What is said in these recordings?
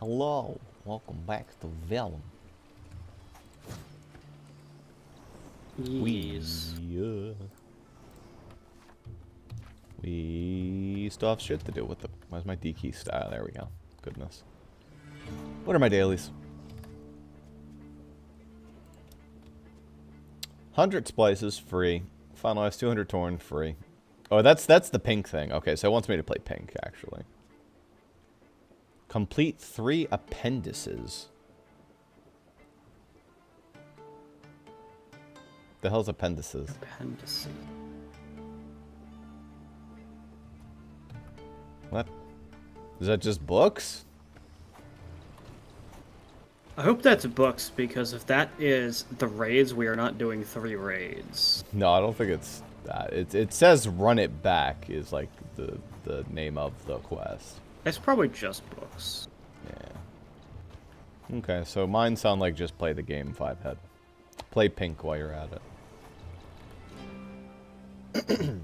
Hello, welcome back to Vellum. Yes. We still have shit to do with the. Where's my D key style? There we go. Goodness. What are my dailies? 100 splices free. Finalize 200 torn free. Oh, that's the pink thing. Okay, so it wants me to play pink actually. Complete 3 appendices. The hell's appendices? Appendices. What? Is that just books? I hope that's books, because if that is the raids, we are not doing 3 raids. No, I don't think it's that. It says run it back is like the name of the quest. It's probably just books. Yeah. Okay, so mine sound like just play the game 5-head. Play pink while you're at it.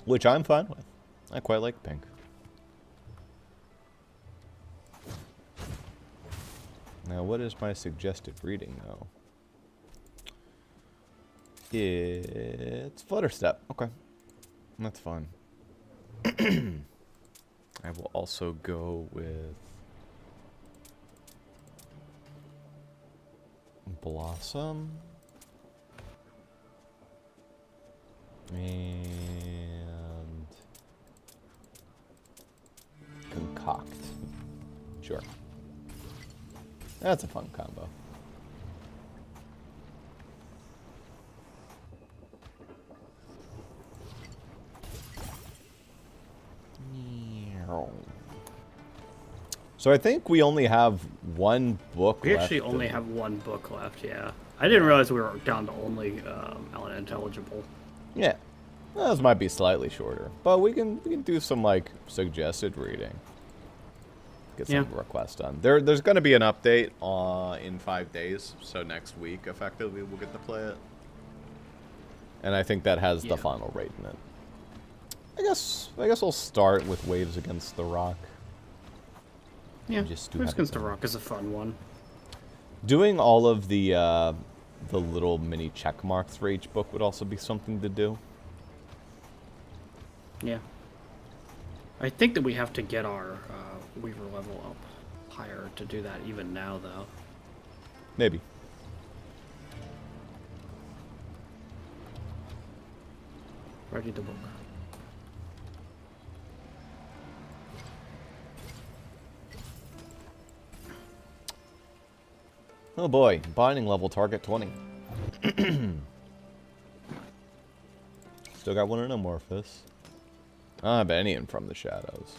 Which I'm fine with. I quite like pink. Now, what is my suggested reading, though? It's Flutterstep. Okay. That's fine. I will also go with Blossom and Concoct. Sure. That's a fun combo. So I think we only have one book left. We actually only have 1 book left, yeah. I didn't realize we were down to only unintelligible. Yeah. Those might be slightly shorter. But we can do some like suggested reading. Get some requests done. There's gonna be an update in 5 days, so next week effectively we'll get to play it. And I think that has the final rate in it. I guess we'll start with Waves Against the Rock. Yeah, just Waves Against the Rock is a fun one. Doing all of the little mini check marks for each book would also be something to do. Yeah. I think that we have to get our Weaver level up higher to do that even now, though. Maybe. Ready the book. Oh boy, binding level target 20. Still got one in Amorphous. Ah, Benian from the Shadows.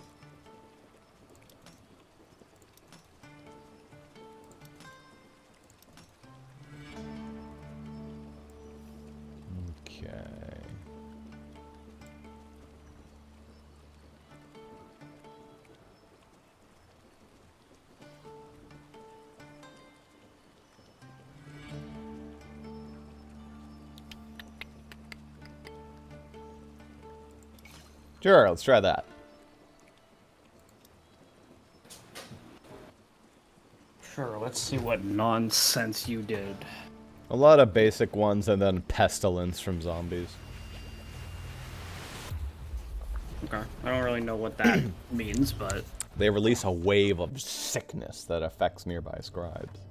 Okay. Sure, let's try that. Sure, let's see what nonsense you did. A lot of basic ones and then pestilence from zombies. Okay, I don't really know what that means, but... They release a wave of sickness that affects nearby scribes.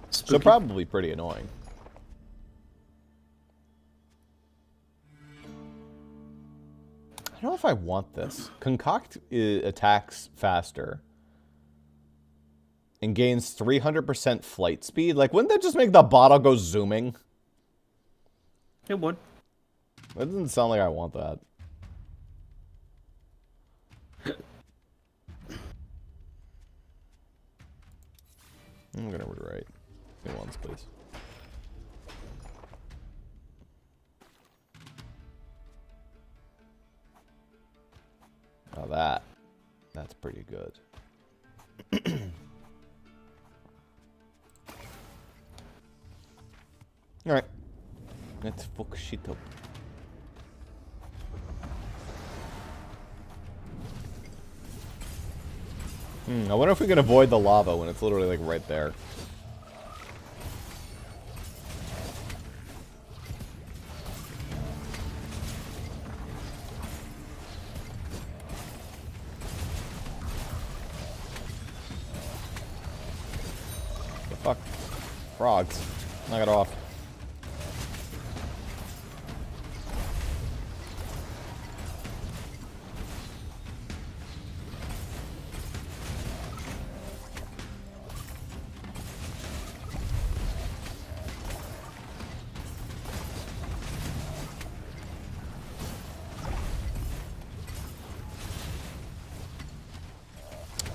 Spooky. So probably pretty annoying. I don't know if I want this. Concoct attacks faster. And gains 300% flight speed. Like, wouldn't that just make the bottle go zooming? It would. That doesn't sound like I want that. I'm gonna rewrite. Give me once, please. Now that's pretty good. Alright. Let's fuck shit up. I wonder if we can avoid the lava when it's literally, like, right there. The fuck? Frogs. Knock it off.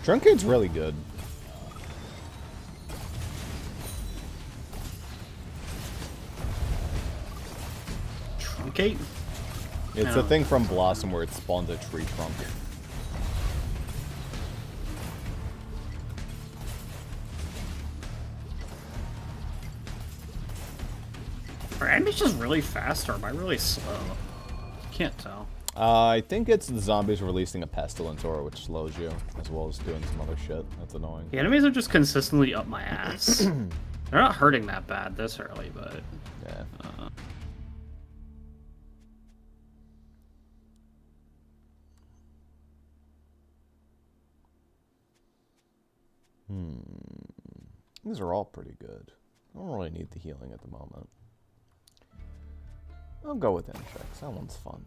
Truncate's really good. Truncate? It's a thing from Blossom where it spawns a tree trunk. Are enemies just really fast or am I really slow? Can't tell. I think it's the zombies releasing a pestilence aura, which slows you, as well as doing some other shit. That's annoying. The enemies are just consistently up my ass. They're not hurting that bad this early, but... Yeah. These are all pretty good. I don't really need the healing at the moment. I'll go with Inchex. That one's fun.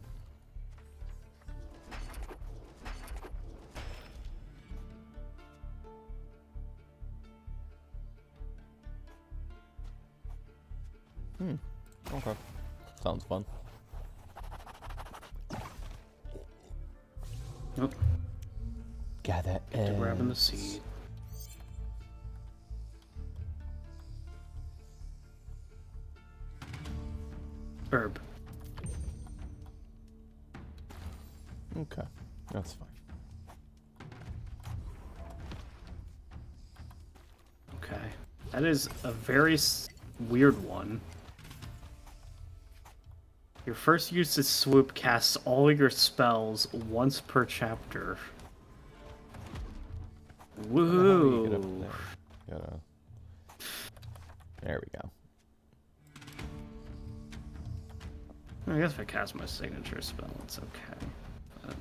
Okay. Sounds fun. Nope. Gather Get to grabbing the seed. Herb. Okay. That's fine. Okay. That is a very weird one. Your first use of swoop casts all your spells once per chapter. Woohoo! There we go. I guess if I cast my signature spell, it's okay. But...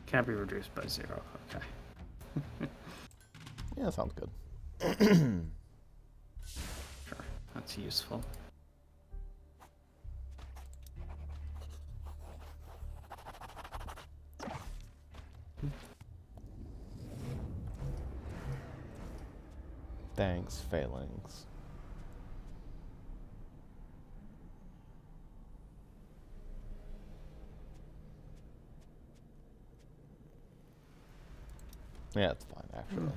can't be reduced by 0. Okay. Yeah, sounds good. Sure, that's useful. Thanks, Phalanx. Yeah, it's fine, actually.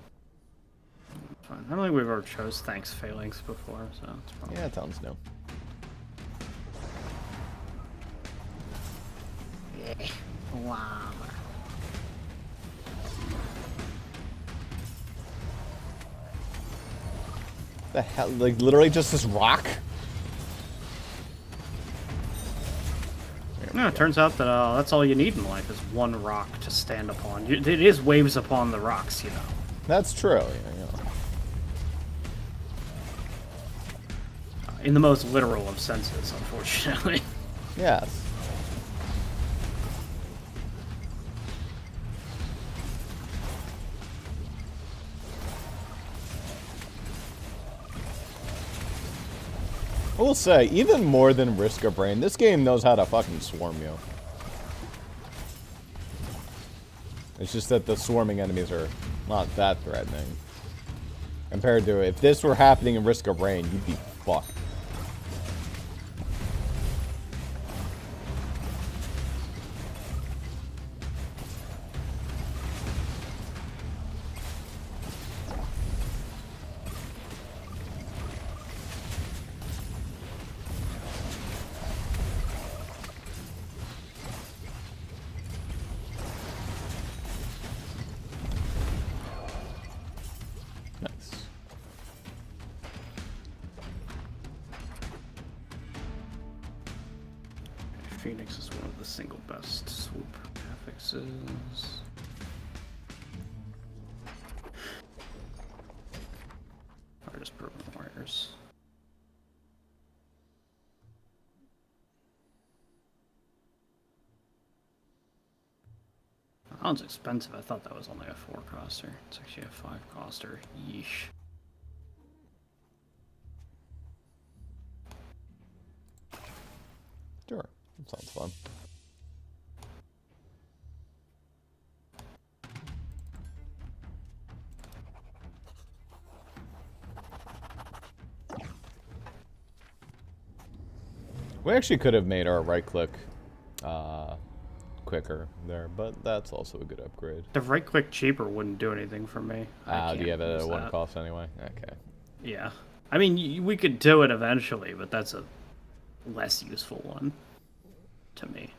Fine. I don't think we've ever chose Thanks Phalanx before, so it's probably... Yeah, it sounds new. Wow. The hell? Like, literally just this rock? No, it turns out that that's all you need in life is one rock to stand upon. It is waves upon the rocks, you know. That's true, yeah. In the most literal of senses, unfortunately. Yes. I will say, even more than Risk of Rain, this game knows how to fucking swarm you. It's just that the swarming enemies are not that threatening. Compared to if this were happening in Risk of Rain, you'd be fucked. Phoenix is one of the single best swoop affixes. Or just Broken Warriors. That one's expensive. I thought that was only a 4-coster. It's actually a 5-coster. Yeesh. Sure, that sounds fun. We actually could have made our right click quicker there, but that's also a good upgrade. The right click cheaper wouldn't do anything for me. Do you have it at 1 cost anyway? Okay. Yeah. I mean, we could do it eventually, but that's a less useful one to me.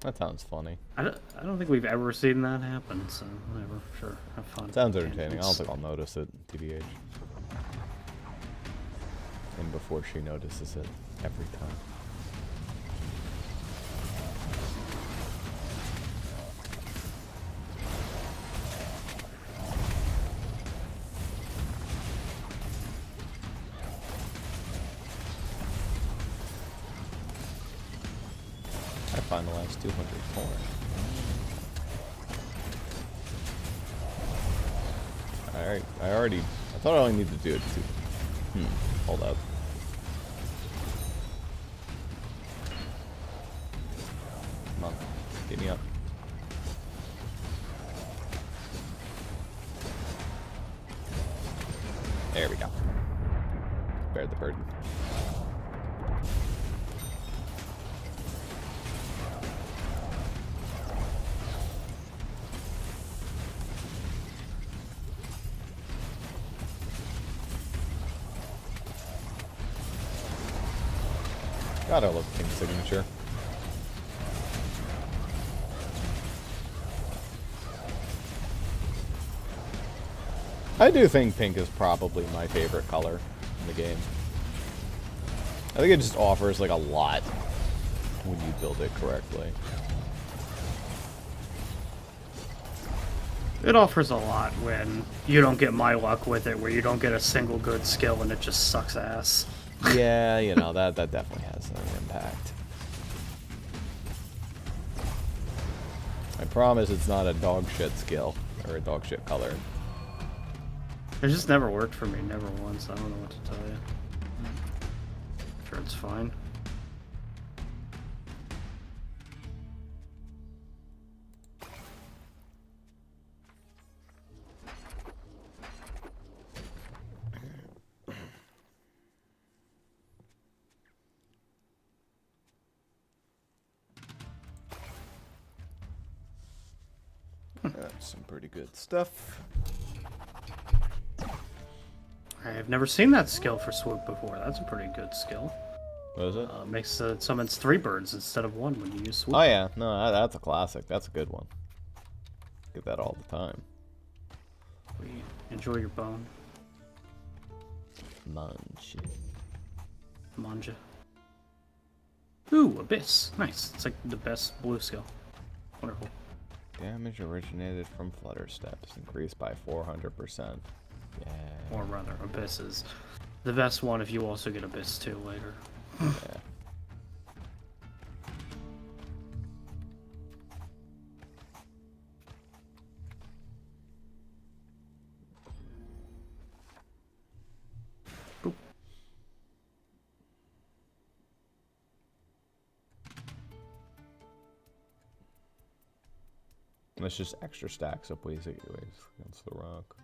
That sounds funny. I don't think we've ever seen that happen, so whatever. Sure, have fun. Sounds entertaining. I don't think I'll notice it, TBH. And before she notices it, every time. I finalized 200 more. Alright, I thought I only needed to do it 2. Hold up. Come on, get me up. There we go. Bear the burden. God, I love King's signature. I do think pink is probably my favorite color in the game. I think it just offers like a lot when you build it correctly. It offers a lot when you don't get my luck with it, where you don't get a single good skill and it just sucks ass. Yeah, you know, that definitely has an impact. I promise it's not a dog shit skill or a dog shit color. It just never worked for me, never once. I don't know what to tell you. I'm sure it's fine. That's some pretty good stuff. I've never seen that skill for swoop before. That's a pretty good skill. What is it? Makes summons 3 birds instead of 1 when you use swoop. Oh yeah, no, that's a classic. That's a good one. Get that all the time. We enjoy your bone. Munch. Manja. Ooh, Abyss. Nice. It's like the best blue skill. Wonderful. Damage originated from flutter steps increased by 400%. Yeah. Or rather, Abyss is the best one if you also get Abyss 2 later. Yeah. Boop. And it's just extra stacks up ways against the rock.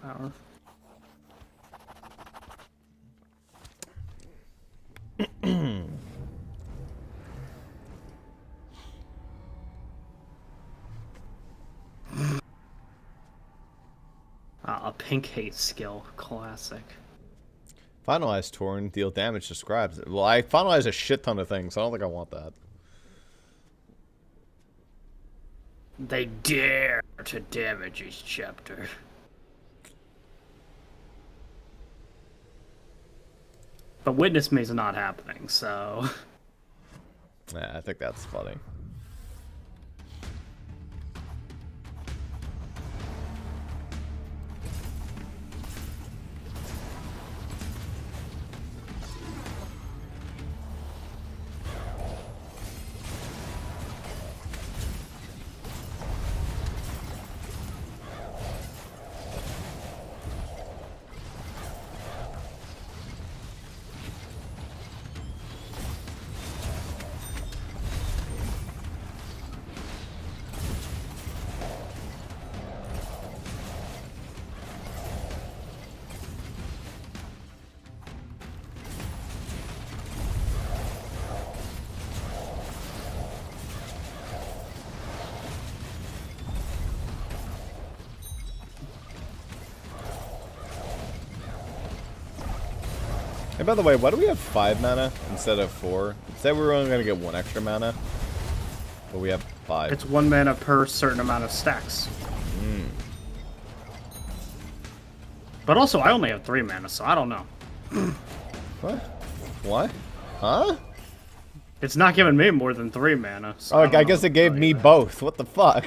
Wow. A pink hate skill, classic. Finalize Torn, deal damage to scribes. Well, I finalized a shit ton of things, so I don't think I want that. They dare to damage each chapter. But Witness Me is not happening, so... Yeah, I think that's funny. And by the way, why do we have 5 mana instead of 4? It said we were only going to get 1 extra mana, but we have 5. It's 1 mana per certain amount of stacks. Mm. But also, I only have 3 mana, so I don't know. What? What? Huh? It's not giving me more than 3 mana. So Oh, I guess it gave me both. What the fuck?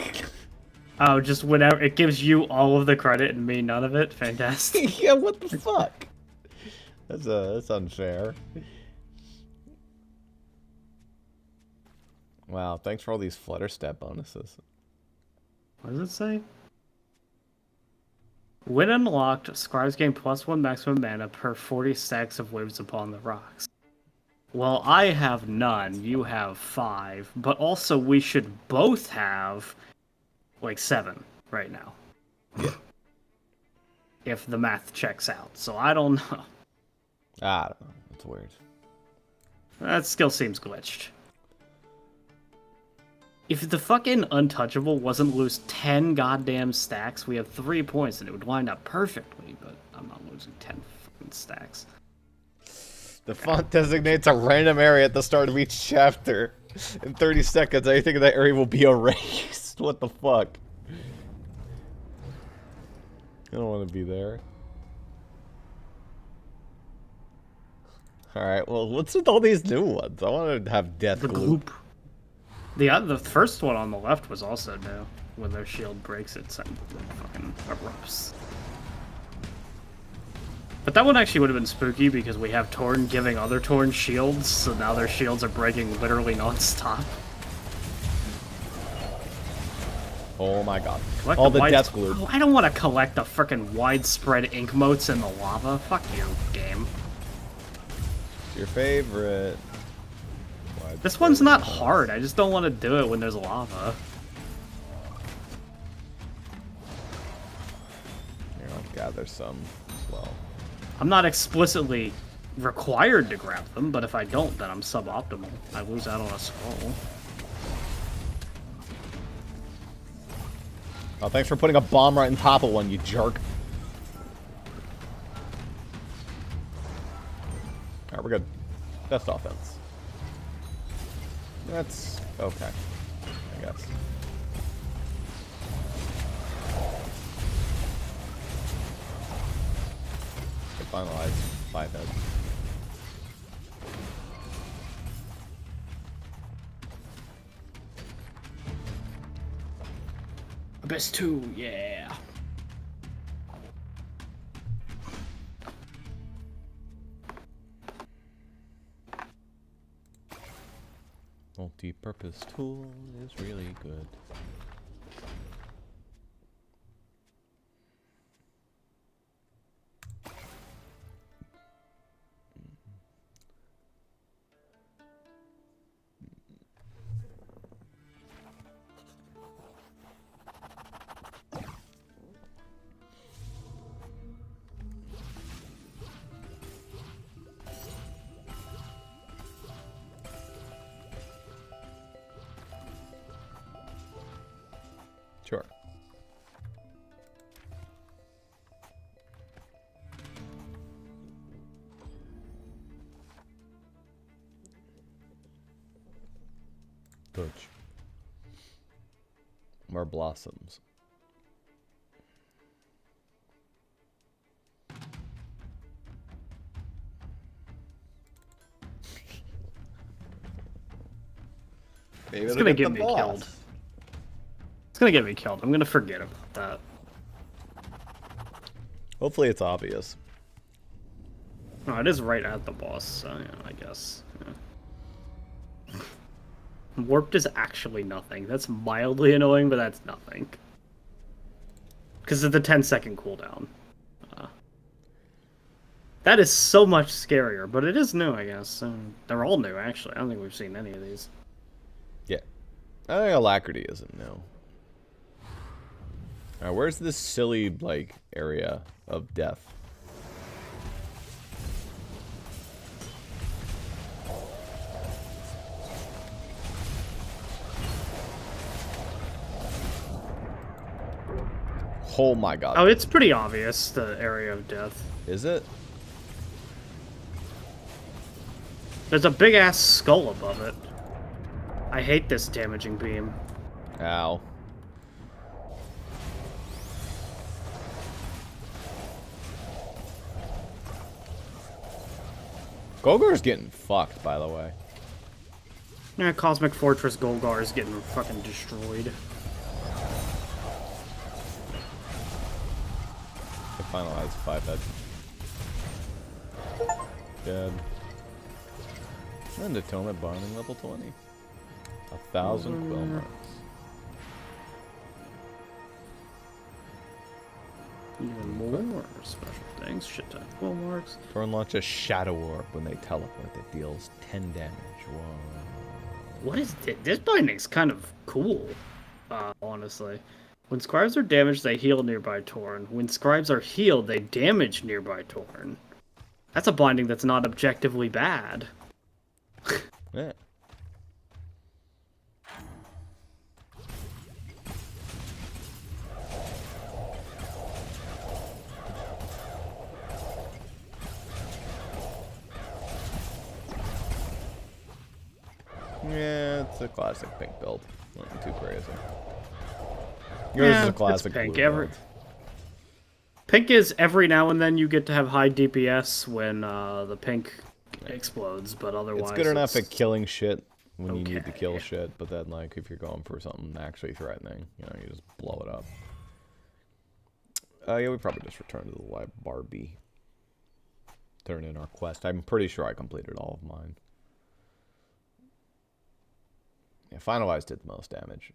Oh, just whenever it gives you all of the credit and me none of it. Fantastic. Yeah, what the fuck? That's unfair. Wow, thanks for all these flutter step bonuses. What does it say? When unlocked, scribes gain +1 maximum mana per 40 stacks of waves upon the rocks. Well, I have none, you have 5, but also we should both have like 7 right now. Yeah. If the math checks out. So I don't know. I don't know. It's weird. That skill seems glitched. If the fucking Untouchable wasn't lose 10 goddamn stacks, we have 3 points and it would line up perfectly, but I'm not losing 10 fucking stacks. The font designates a random area at the start of each chapter. In 30 seconds, anything in that area will be erased. What the fuck? I don't want to be there. Alright, well, what's with all these new ones? I want to have Death Gloop. The first one on the left was also new. When their shield breaks, it fucking erupts. But that one actually would have been spooky because we have Torn giving other Torn shields, so now their shields are breaking literally non-stop. Oh my god. Collect all the Death Gloop. Oh, I don't want to collect the frickin' widespread ink motes in the lava. Fuck you, game. Your favorite. This one's not hard, I just don't want to do it when there's lava. Here, I'll gather some as well. I'm not explicitly required to grab them, but if I don't, then I'm suboptimal. I lose out on a scroll. Oh, thanks for putting a bomb right in top of one, you jerk. Alright, we're good. Best offense. That's okay, I guess. Get finalized. 5 heads. Abyss 2, yeah. Multi-purpose tool is really good. touch. More blossoms. Maybe It's gonna get me killed. It's gonna get me killed. I'm gonna forget about that. Hopefully it's obvious. Oh, it is right at the boss, so yeah, I guess. Yeah. Warped is actually nothing. That's mildly annoying, but that's nothing. Because of the 10-second cooldown. That is so much scarier, but it is new, I guess. They're all new, actually. I don't think we've seen any of these. Yeah. I think Alacrity isn't new. Alright, where's this silly, like, area of death? Oh my god. Oh, it's pretty obvious, the area of death. Is it? There's a big-ass skull above it. I hate this damaging beam. Ow. Golgar's getting fucked, by the way. Yeah, Cosmic Fortress Golgar is getting fucking destroyed. I finalized 5-head. Dead. And Atonement Binding level 20. 1,000 quill marks. Even more special things. Shit ton of quill marks. Turn launch a Shadow Orb when they teleport that deals 10 damage. Whoa. What is this? This binding's kind of cool, honestly. When scribes are damaged, they heal nearby Torn. When scribes are healed, they damage nearby Torn. That's a binding that's not objectively bad. Yeah. Yeah, it's a classic pink build. Nothing too crazy. Yours is a classic pink. blue build. Pink is every now and then you get to have high DPS when the pink explodes, but otherwise it's good enough at killing shit when you need to kill shit, but then like if you're going for something actually threatening, you know, you just blow it up. Yeah, we probably just returned to the live Barbie. Turn in our quest. I'm pretty sure I completed all of mine. Yeah, finalized did the most damage.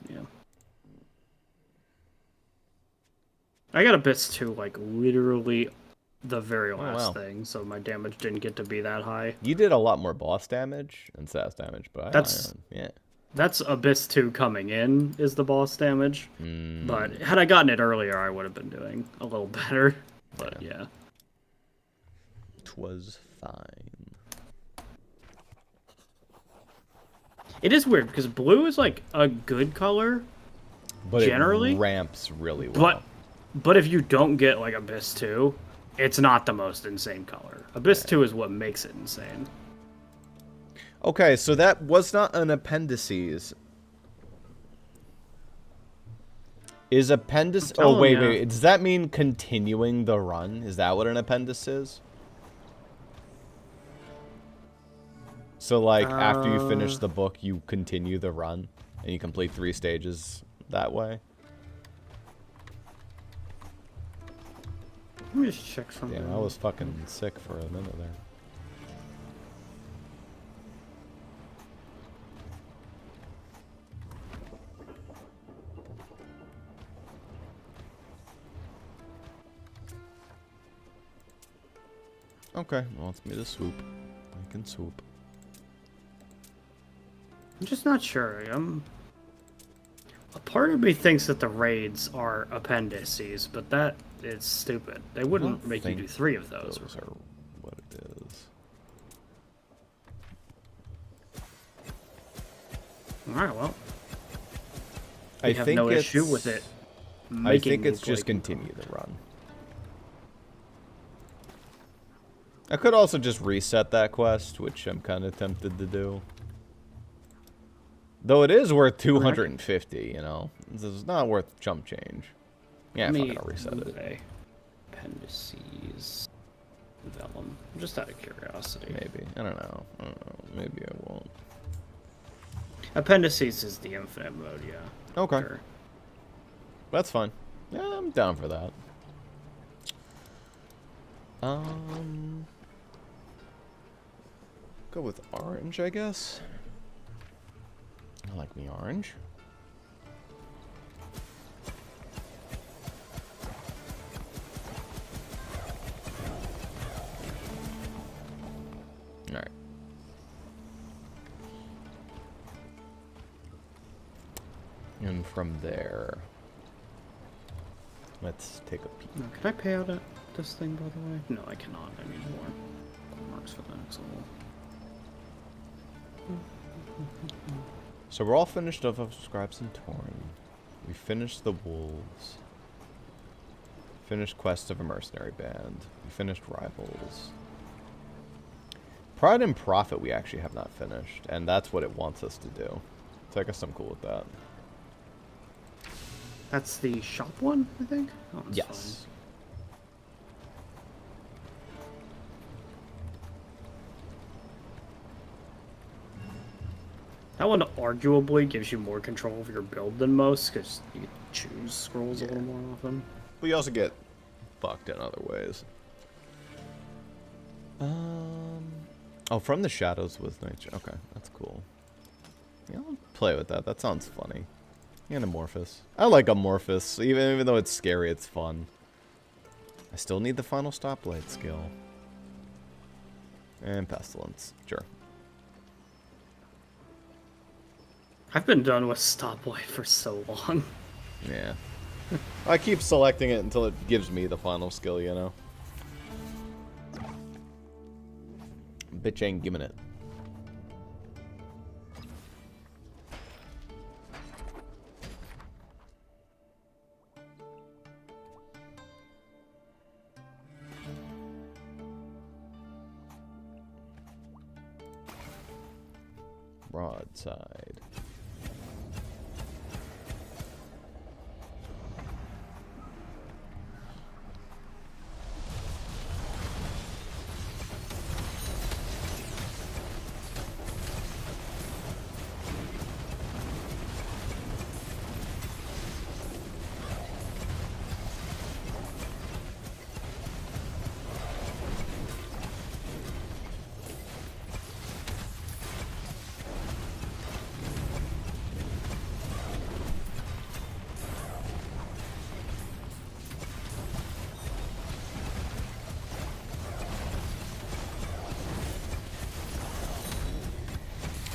Yeah. I got Abyss too, like literally the very last thing, so my damage didn't get to be that high. You did a lot more boss damage and SAS damage, but that's Abyss 2 coming in is the boss damage. But had I gotten it earlier, I would have been doing a little better. But yeah. 'Twas fine. It is weird because blue is like a good color, but generally it ramps really well. But if you don't get like Abyss 2, it's not the most insane color. Abyss 2 is what makes it insane. Okay, so that was not an appendices. Is appendix? Oh wait. Does that mean continuing the run? Is that what an appendix is? So like after you finish the book, you continue the run and you complete 3 stages that way. Let me just check something. Yeah, I was fucking sick for a minute there. Okay, well, it's me to swoop. I can swoop. I'm just not sure. A part of me thinks that the raids are appendices, but that is stupid. They wouldn't make you do 3 of those. Those are what it is. Alright, well. I have think no it's, issue with it. I think it's just continue the run. I could also just reset that quest, which I'm kind of tempted to do. Though it is worth 250, you know. This is not worth chump change. Yeah, I'm gonna reset it. Appendices. Vellum. Just out of curiosity. Maybe. I don't know. Maybe I won't. Appendices is the infinite mode, yeah. Okay. Sure. That's fine. Yeah, I'm down for that. Go with orange, I guess. I like me orange. Alright. And from there, let's take a peek. Can I pay out this thing, by the way? No, I cannot. I need more marks for the next level. So we're all finished of Scribes and Torn. We finished the Wolves. Finished Quest of a Mercenary Band. We finished Rivals. Pride and Profit we actually have not finished, and that's what it wants us to do. So I guess I'm cool with that. That's the shop one, I think? Oh, yes. Fine. That one arguably gives you more control of your build than most, because you can choose scrolls a little more often. But you also get fucked in other ways. Oh, From the Shadows with nature. Okay, that's cool. Yeah, I'll play with that. That sounds funny. And Amorphous. I like Amorphous. Even though it's scary, it's fun. I still need the final stoplight skill. And Pestilence. Sure. I've been done with stoplight for so long. Yeah. I keep selecting it until it gives me the final skill, you know? Bitch ain't giving it. Broadside.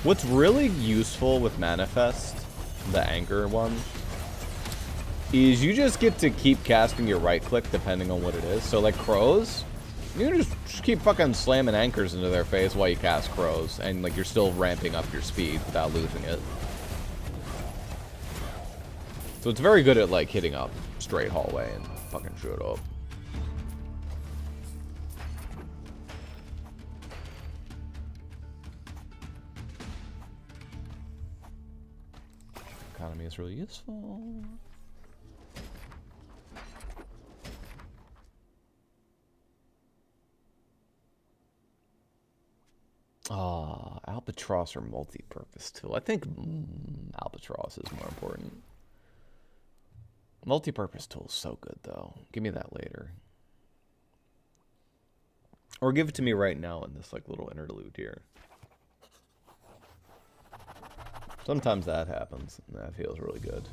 What's really useful with Manifest, the Anchor one, is you just get to keep casting your right click depending on what it is. So like crows, you can just keep fucking slamming anchors into their face while you cast crows, and like you're still ramping up your speed without losing it. So it's very good at like hitting up straight hallway and fucking shoot up. Economy is really useful. Albatross or multi-purpose tool. I think Albatross is more important. Multi-purpose tool is so good though. Give me that later. Or give it to me right now in this like little interlude here. Sometimes that happens, and that feels really good.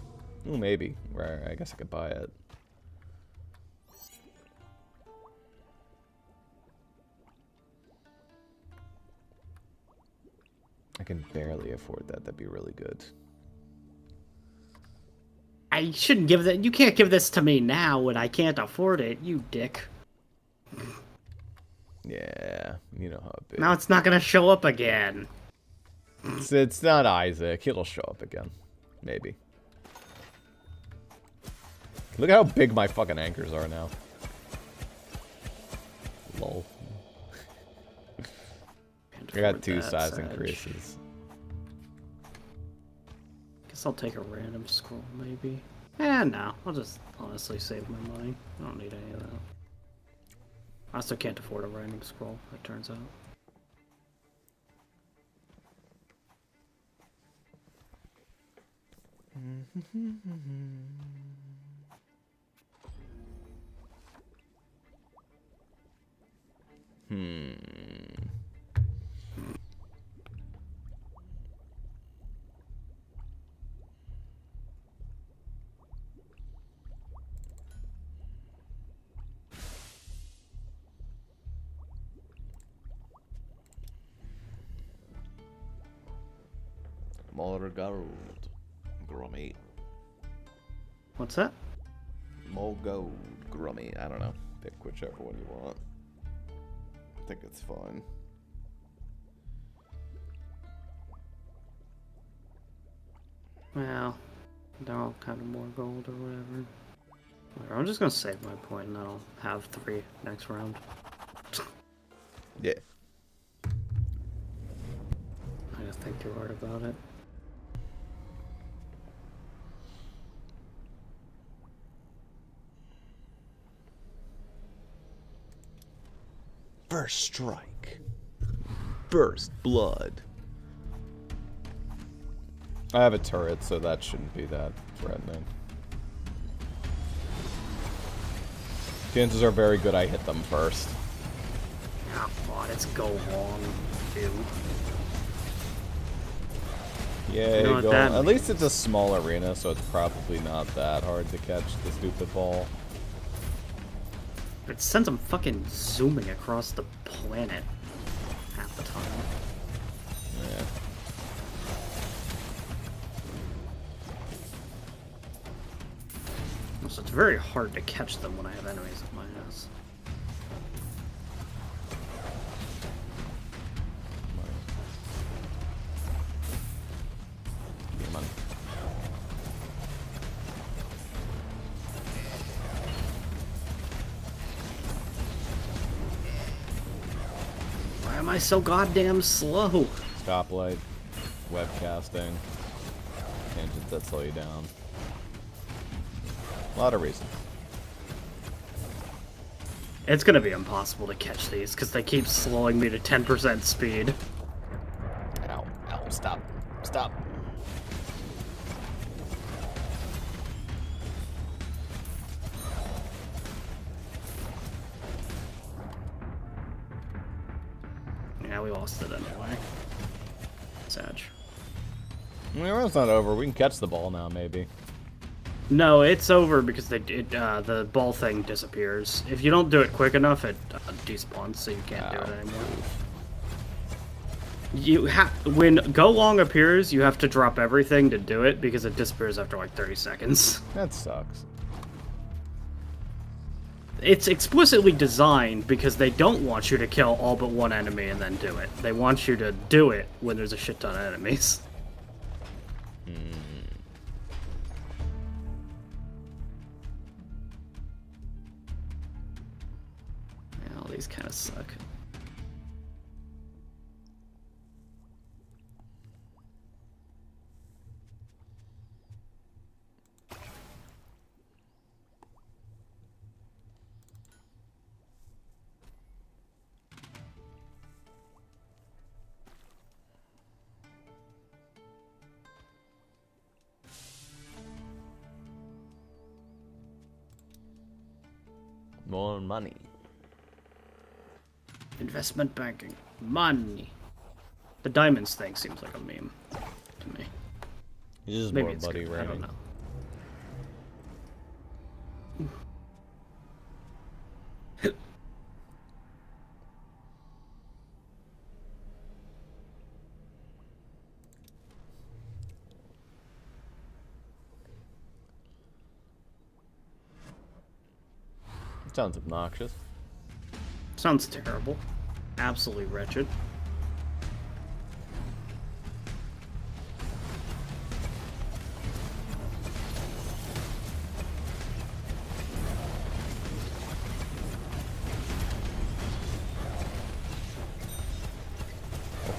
Ooh, maybe. Rare. I guess I could buy it. I can barely afford that. That'd be really good. I shouldn't give that. You can't give this to me now when I can't afford it, you dick. Yeah, you know how it be. Now it's not gonna show up again. It's not Isaac. It'll show up again. Maybe. Look at how big my fucking anchors are now. Lol. I got 2 size increases. Guess I'll take a random scroll, maybe. No. I'll just honestly save my money. I don't need any of that. I also can't afford a random scroll, it turns out. More gold. Grummy. What's that? More gold. Grummy. I don't know. Pick whichever one you want. I think it's fun. Well, they're all kind of more gold or whatever. I'm just gonna save my point and then I'll have 3 next round. Yeah. I just think too hard about it. First strike. First blood. I have a turret, so that shouldn't be that threatening. Chances are very good I hit them first. Come on, it's go long, dude. Yeah, You know go. at least it's a small arena, so it's probably not that hard to catch the stupid ball. It sends them fucking zooming across the planet half the time. Yeah. So it's very hard to catch them when I have enemies on my ass. Come on. Why am I so goddamn slow? Stoplight, webcasting, tangents that slow you down. A lot of reasons. It's gonna be impossible to catch these because they keep slowing me to 10% speed. Ow, ow, stop, stop. Yeah, we lost it anyway. Sad. I mean, it's not over. We can catch the ball now, maybe. No, it's over because the ball thing disappears. If you don't do it quick enough, it despawns, so you can't do it anymore. When go long appears, you have to drop everything to do it because it disappears after like 30 seconds. That sucks. It's explicitly designed because they don't want you to kill all but one enemy and then do it. They want you to do it when there's a shit ton of enemies. Yeah, all these kind of suck. More money. Investment banking. Money. The diamonds thing seems like a meme to me. It's just Maybe more it's buddy good. I don't rating. know. Sounds obnoxious. Sounds terrible. Absolutely wretched.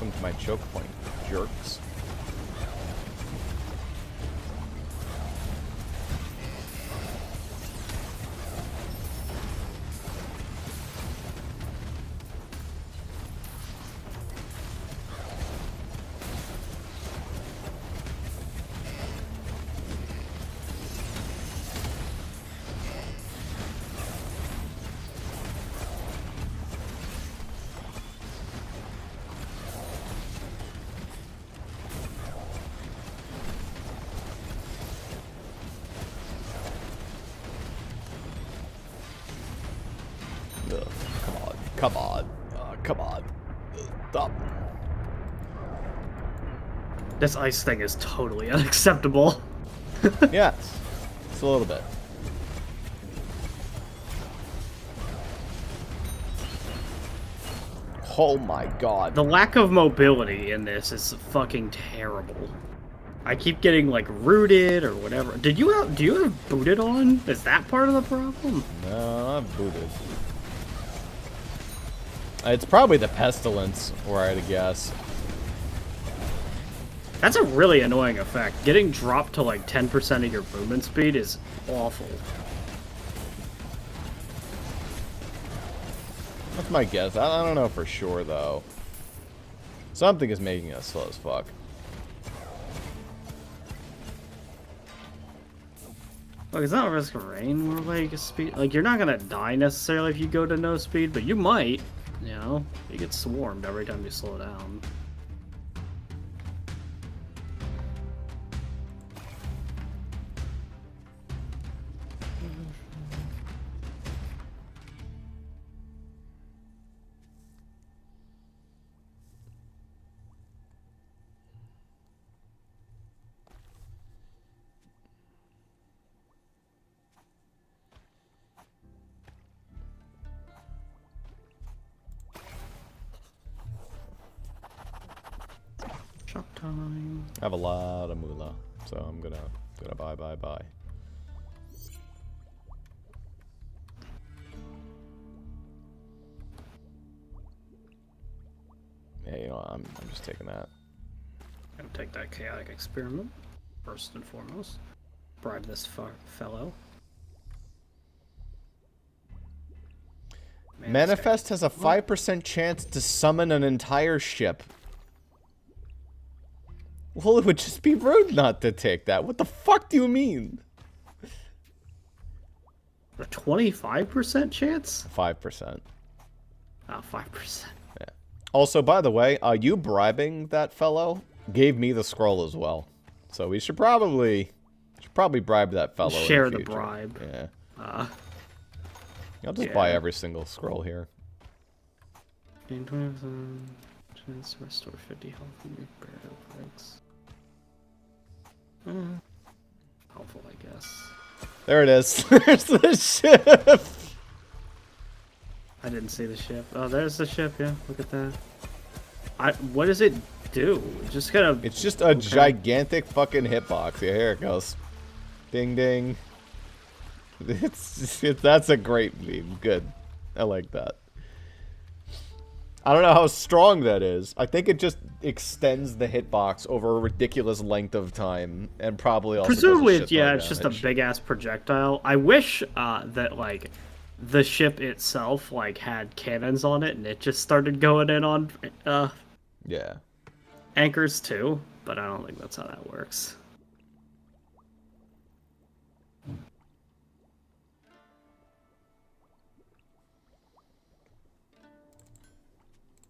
Welcome to my choke point, jerks. Come on. Come on. Stop. This ice thing is totally unacceptable. Yes. Just a little bit. Oh my god. The lack of mobility in this is fucking terrible. I keep getting like rooted or whatever. Do you have booted on? Is that part of the problem? No, I'm booted. It's probably the pestilence, right, I guess. That's a really annoying effect. Getting dropped to like 10% of your movement speed is awful. That's my guess. I don't know for sure, though. Something is making us slow as fuck. Look, it's not Risk of Rain where like speed. Like you're not gonna die necessarily if you go to no speed, but you might. You know, you get swarmed every time you slow down. Time. I have a lot of moolah, so I'm gonna buy. Yeah, you know, I'm just taking that. Gonna take that chaotic experiment first and foremost. Bribe this fellow. Manifest has a 5% chance to summon an entire ship. Well, it would just be rude not to take that. What the fuck do you mean? A 25% chance? 5%. Oh, 5%. Yeah. Also, by the way, you bribing that fellow gave me the scroll as well. So we should probably bribe that fellow. Share the bribe. Yeah. I'll just buy every single scroll here. 20% chance to restore 50 health from your burial breaks. Helpful, I guess. There it is. There's the ship. I didn't see the ship. Oh, there's the ship. Yeah, look at that. What does it do? Just kind of. It's just a gigantic fucking hitbox. Yeah, here it goes. Ding ding. That's a great meme. Good. I like that. I don't know how strong that is. I think it just extends the hitbox over a ridiculous length of time, and probably also presumably, it's just a big ass projectile. I wish that like the ship itself like had cannons on it, and it just started going in on anchors too. But I don't think that's how that works.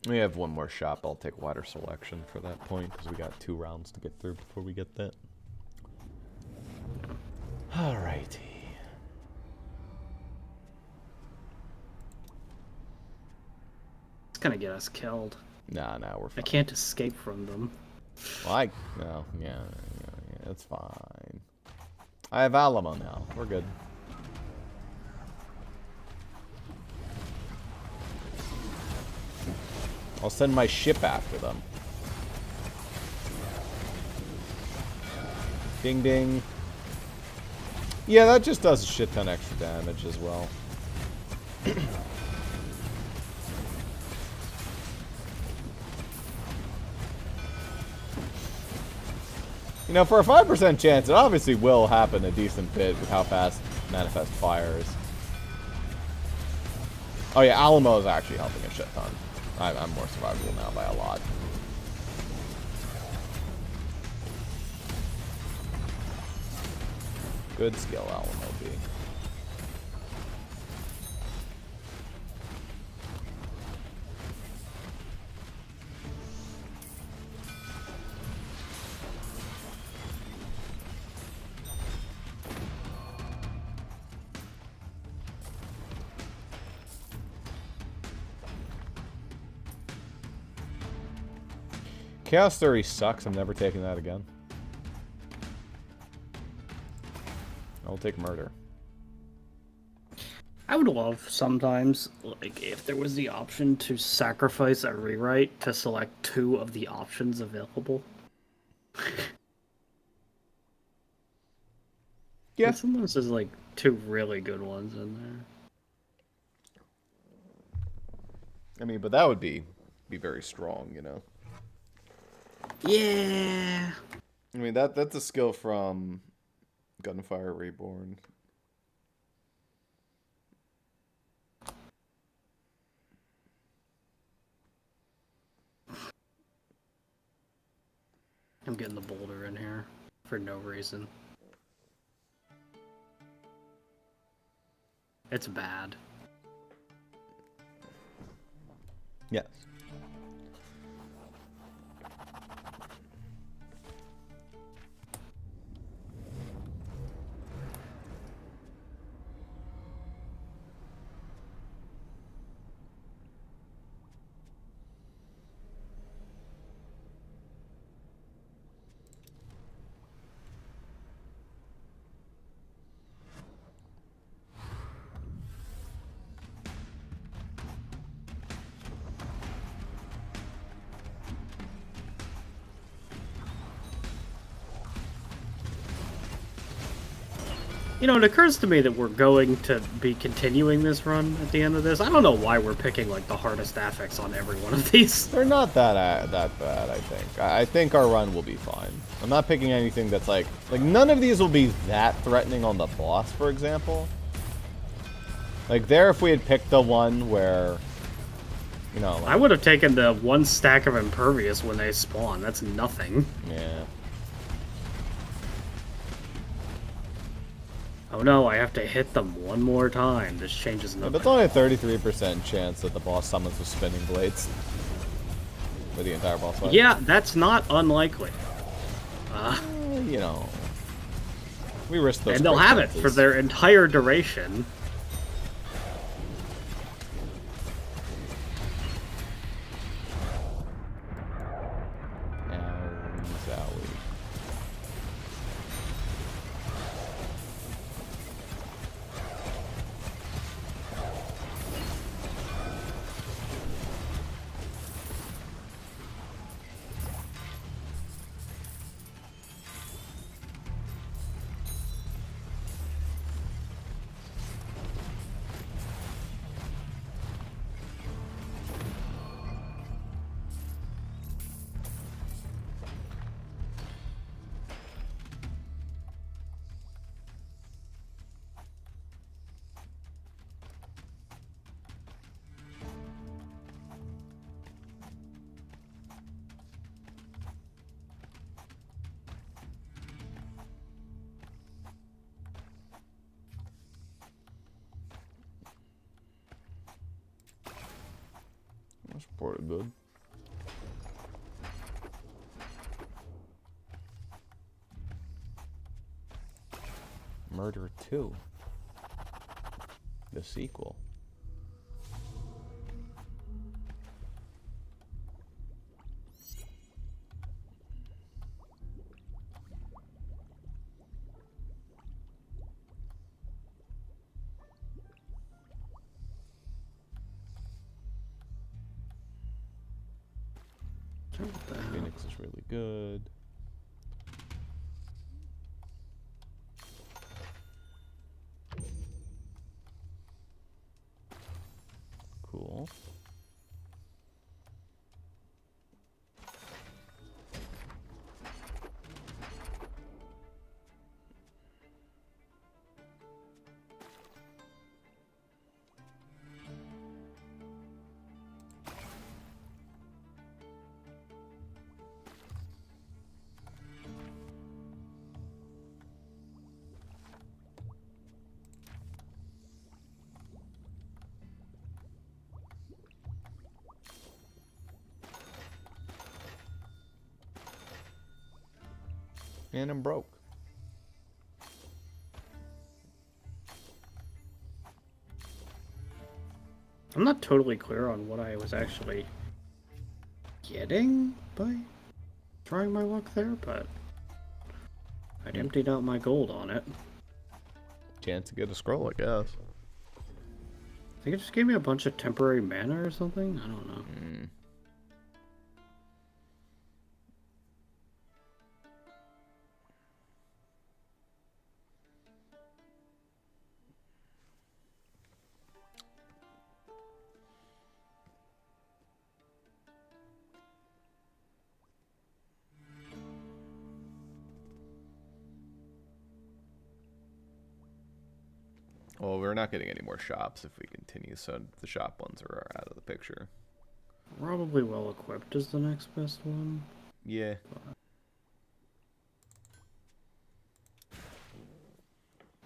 We have one more shop. I'll take water selection for that point, because we got 2 rounds to get through before we get that. Alrighty. It's gonna get us killed. Nah, we're fine. I can't escape from them. Well, yeah, it's fine. I have Alamo now. We're good. I'll send my ship after them. Ding ding. Yeah, that just does a shit ton extra damage as well. You know, for a 5% chance, it obviously will happen a decent bit with how fast Manifest fires. Oh yeah, Alamo is actually helping a shit ton. I'm more survivable now by a lot. Good skill, Alamo B. Chaos Theory sucks. I'm never taking that again. I'll take Murder. I would love sometimes, like, if there was the option to sacrifice a rewrite to select 2 of the options available. Yeah. Sometimes there's, like, 2 really good ones in there. I mean, but that would be very strong, you know? Yeah. I mean, that's a skill from Gunfire Reborn. I'm getting the boulder in here for no reason. It's bad. Yes. You know, it occurs to me that we're going to be continuing this run at the end of this. I don't know why we're picking, like, the hardest affix on every one of these. They're not that bad, I think. I think our run will be fine. I'm not picking anything that's like none of these will be that threatening on the boss, for example. Like there, if we had picked the one where, you know, like, I would have taken the 1 stack of impervious when they spawn. That's nothing. Yeah. Oh no, I have to hit them 1 more time. This changes nothing. But it's only a 33% chance that the boss summons with spinning blades. For the entire boss fight. Yeah, that's not unlikely. You know. We risk those. And they'll have it for their entire duration. That's pretty good. Murder 2. The sequel. Phoenix is really good. Cool. And I'm broke. I'm not totally clear on what I was actually getting by trying my luck there, but I'd emptied out my gold on it. Chance to get a scroll, I guess. I think it just gave me a bunch of temporary mana or something? I don't know. Well, we're not getting any more shops if we continue, so the shop ones are out of the picture. Probably well equipped is the next best one. Yeah.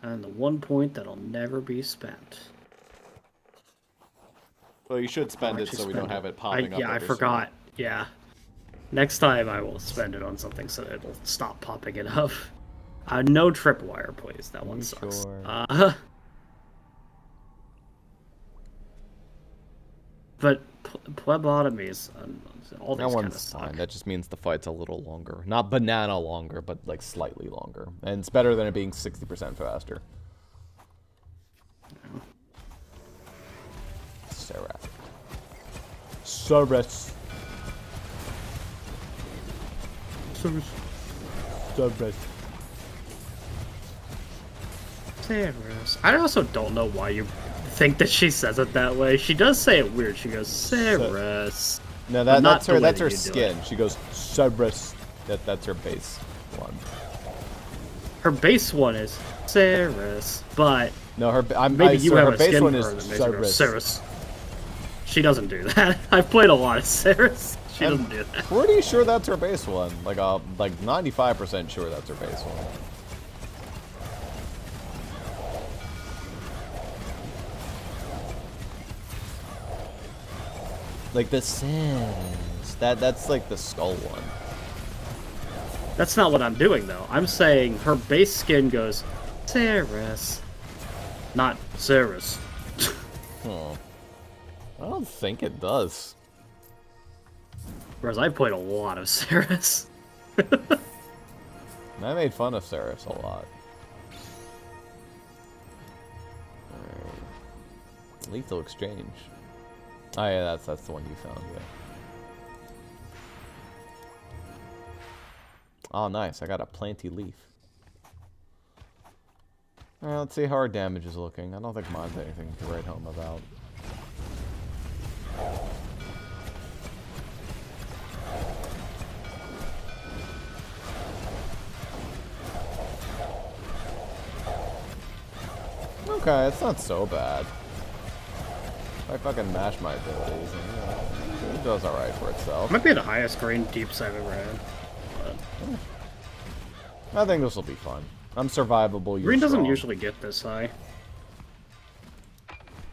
And the 1 point that'll never be spent. Well, you should spend it so we don't have it popping up. Yeah, I forgot. Yeah. Next time I will spend it on something so that it'll stop popping it up. No tripwire, please. That one sucks. Sure. But plebotomies, all these that kind of one's suck. fine. That just means the fight's a little longer. Not banana longer, but like slightly longer. And it's better than it being 60% faster. Yeah. Sarah. Cerberus. Cerberus. I also don't know why you think that she says it that way. She does say it weird. She goes, Cerberus. No, that's her. That's her skin. She goes Cerberus. That's her base one. Her base one is Cerberus, but no, her base one is Cerberus. She doesn't do that. I've played a lot of Cerberus. She doesn't do that. Pretty sure that's her base one. Like 95% sure that's her base one. Like the Sims. That's like the skull one. That's not what I'm doing though. I'm saying her base skin goes Cerberus, not Cerberus. Huh. I don't think it does. Whereas I played a lot of Cerberus. I made fun of Cerberus a lot. Lethal exchange. Oh yeah, that's the one you found, yeah. Oh nice, I got a planty leaf. Alright, let's see how our damage is looking. I don't think mine's anything to write home about. Okay, it's not so bad. I fucking mash my abilities, and, it does alright for itself. Might be the highest green deeps I've ever had. But... I think this will be fun. I'm survivable. Green doesn't usually get this high.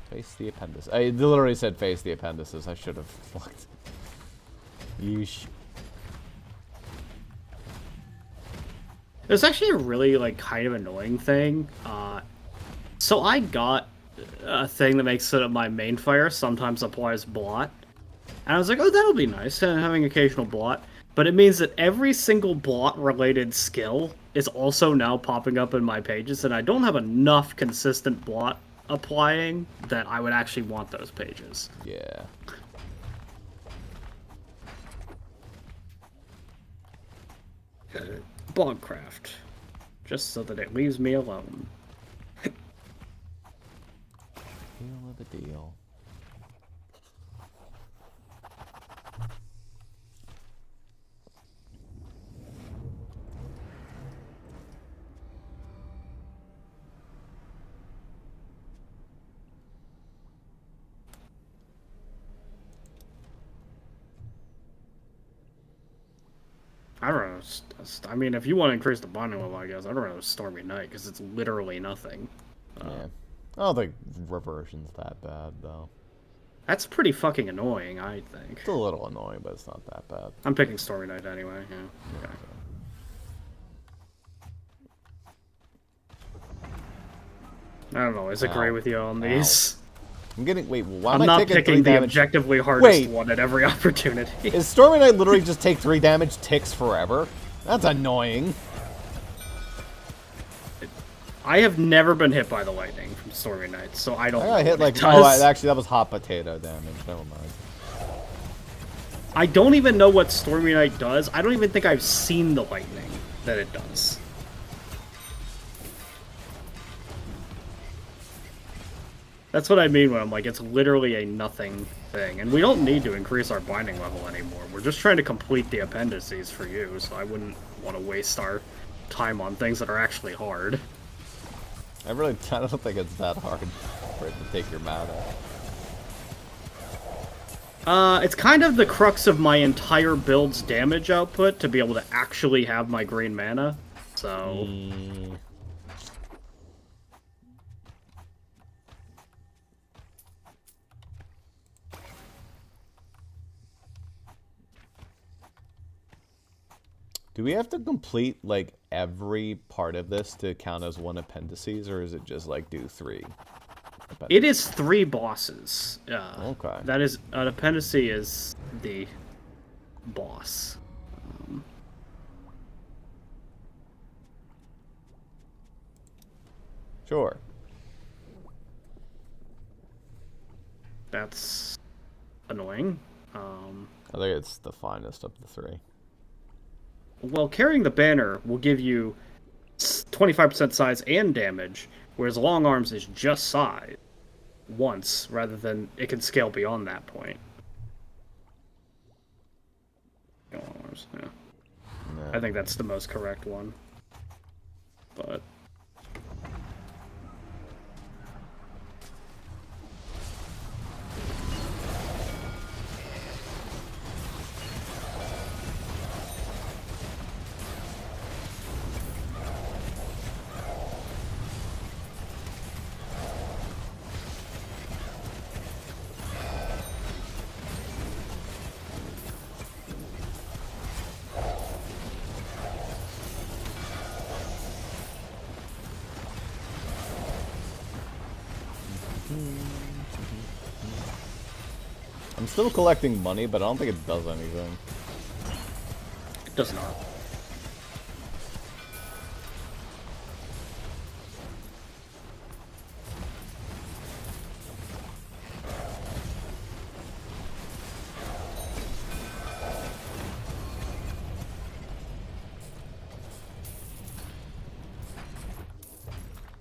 Face the appendices. I literally said face the appendices. I should have looked. Yeesh. There's actually a really kind of annoying thing. So I got a thing that makes it my main fire sometimes applies blot. And I was like, oh, that'll be nice, having occasional blot. But it means that every single blot-related skill is also now popping up in my pages, and I don't have enough consistent blot applying that I would actually want those pages. Yeah. Bogcraft. Just so that it leaves me alone. Deal of the deal. I don't know. I mean, if you want to increase the bonding level, I guess I'd rather Stormy Night because it's literally nothing. Yeah. I don't think reversion's that bad, though. That's pretty fucking annoying, I think. It's a little annoying, but it's not that bad. I'm picking Stormy Night anyway, yeah. Okay. I don't always agree with you on these. I'm getting... Wait, why am I'm I not taking 3 picking the damage? objectively hardest one at every opportunity. Is Stormy Knight literally just take 3 damage, ticks forever? That's annoying. I have never been hit by the lightning from Stormy Knight, so I don't know. I got hit like... actually, that was hot potato damage. Never mind. I don't even know what Stormy Knight does. I don't even think I've seen the lightning that it does. That's what I mean when I'm like, it's literally a nothing thing. And we don't need to increase our binding level anymore. We're just trying to complete the appendices for you, so I wouldn't want to waste our time on things that are actually hard. I don't think it's that hard for it to take your mana. It's kind of the crux of my entire build's damage output to be able to actually have my green mana, so... Do we have to complete, like, every part of this to count as 1 appendices, or is it just, like, do 3? It is 3 bosses. Okay. That is... An appendice is the boss. Sure. That's annoying. I think it's the finest of the 3. Well, carrying the banner will give you 25% size and damage, whereas long arms is just size once, rather than it can scale beyond that point. Long arms, yeah. No. I think that's the most correct one. But... I'm still collecting money, but I don't think it does anything. It does not.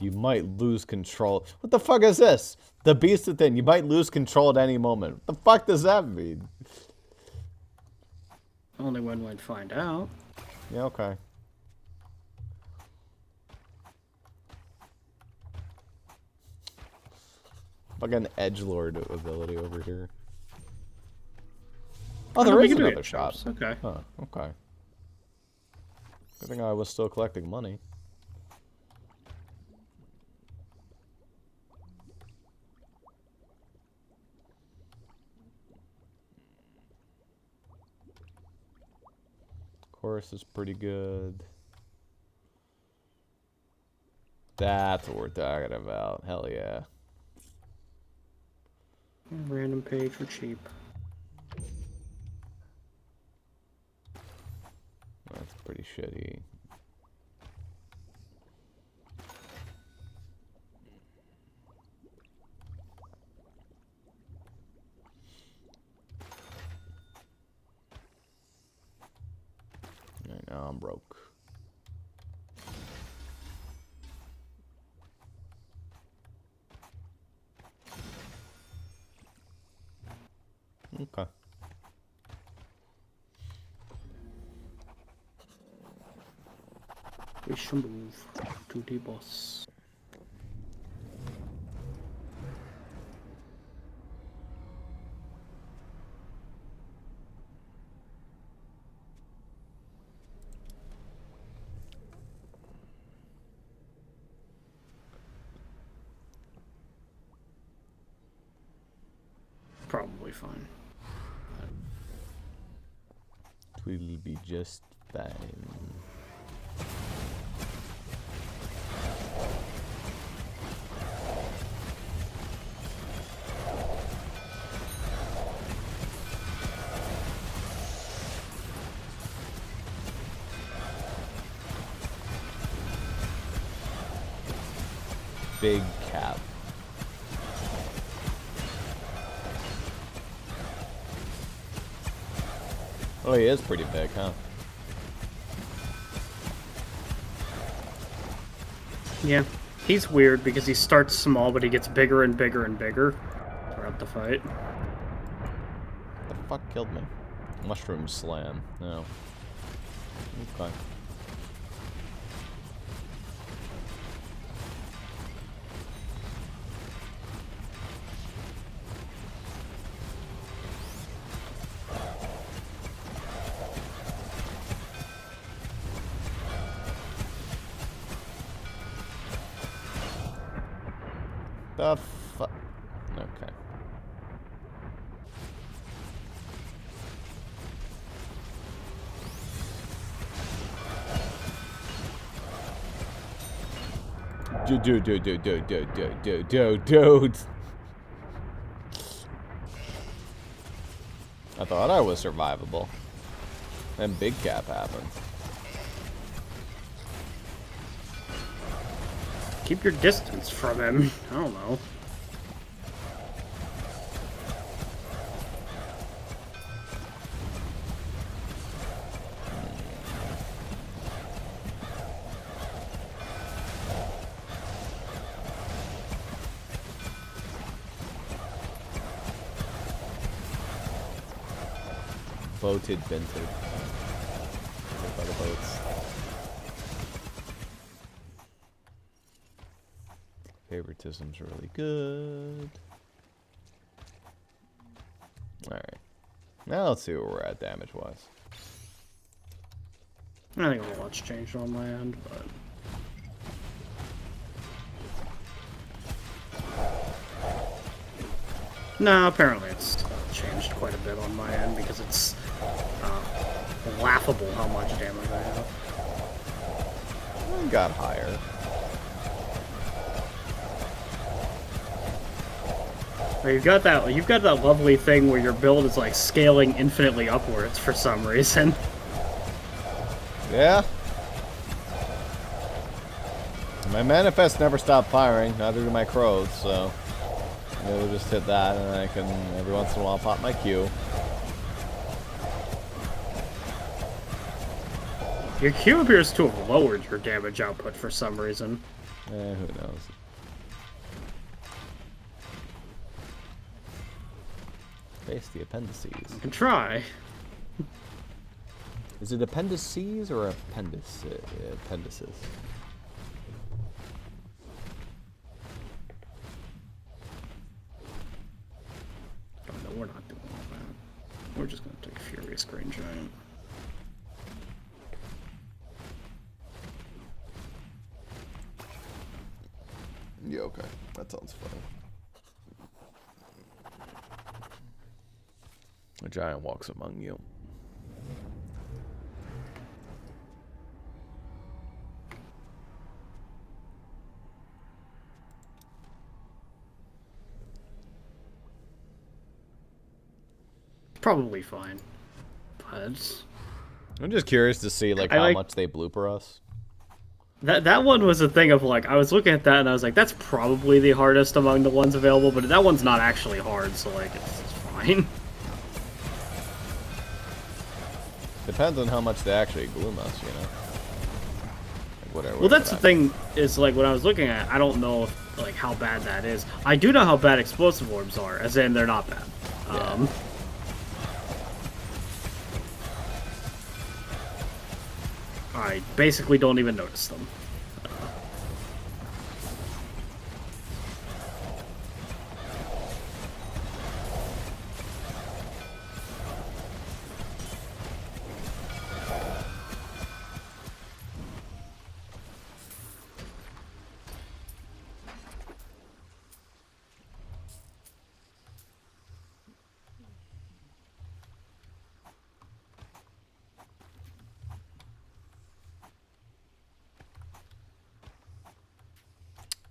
You might lose control. What the fuck is this? The Beast Within. You might lose control at any moment. What the fuck does that mean? Only when we'd find out. Yeah, okay. Fucking edgelord ability over here. Oh, there is another shop. Okay. Huh, okay. Good thing I was still collecting money. Chorus is pretty good. That's what we're talking about. Hell yeah. Random page for cheap. That's pretty shitty. Right now I'm broke. Okay. We shall move to the boss. Probably fine. We'll be just fine. big cap. Oh, he is pretty big, huh? Yeah. He's weird because he starts small, but he gets bigger and bigger and bigger throughout the fight. The fuck killed me? Mushroom slam. No. Okay. The fuck? Okay. Dude. I thought I was survivable. Then big cap happens. Keep your distance from him. I don't know. Boated, vented. By the boats. Favoritism's really good. Alright. Now let's see where we're at damage-wise. I think a lot's changed on my end, but... No, apparently it's changed quite a bit on my end because it's laughable how much damage I have. I got higher. Well, you've got that lovely thing where your build is like scaling infinitely upwards for some reason. Yeah. My manifest never stopped firing, neither do my crows, so maybe we'll just hit that and I can every once in a while pop my Q. Your Q appears to have lowered your damage output for some reason. Who knows? Face the appendices. You can try. Is it appendices or appendices? Oh no, we're not doing all that. We're just gonna take Furious Green Giant. Yeah, okay. That sounds fun. A giant walks among you. Probably fine. But I'm just curious to see like how much they blooper us. That one was a thing of like I was looking at that and I was like, that's probably the hardest among the ones available, but that one's not actually hard, so like it's fine. Depends on how much they actually gloom us, you know. Like whatever. Well, that's the thing is like when I was looking at it, I don't know if, like how bad that is. I do know how bad explosive orbs are, as in they're not bad. Yeah. I basically don't even notice them.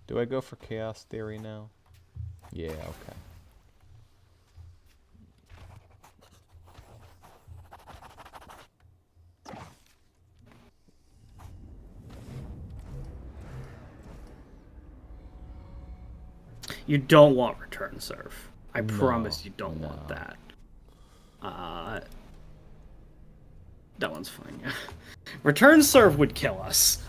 Do I go for Chaos Theory now? Yeah, okay. You don't want return serve. I promise you don't want that. That one's fine. Return serve would kill us.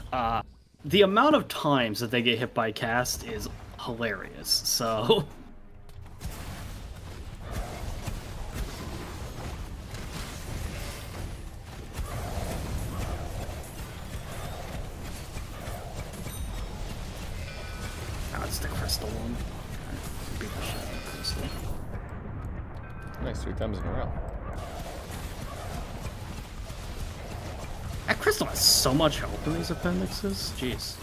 The amount of times that they get hit by cast is hilarious, so... It's the crystal one. Okay. Beat the shit out of the crystal. Nice, 3 times in a row. That crystal has so much help in these appendixes. Jeez.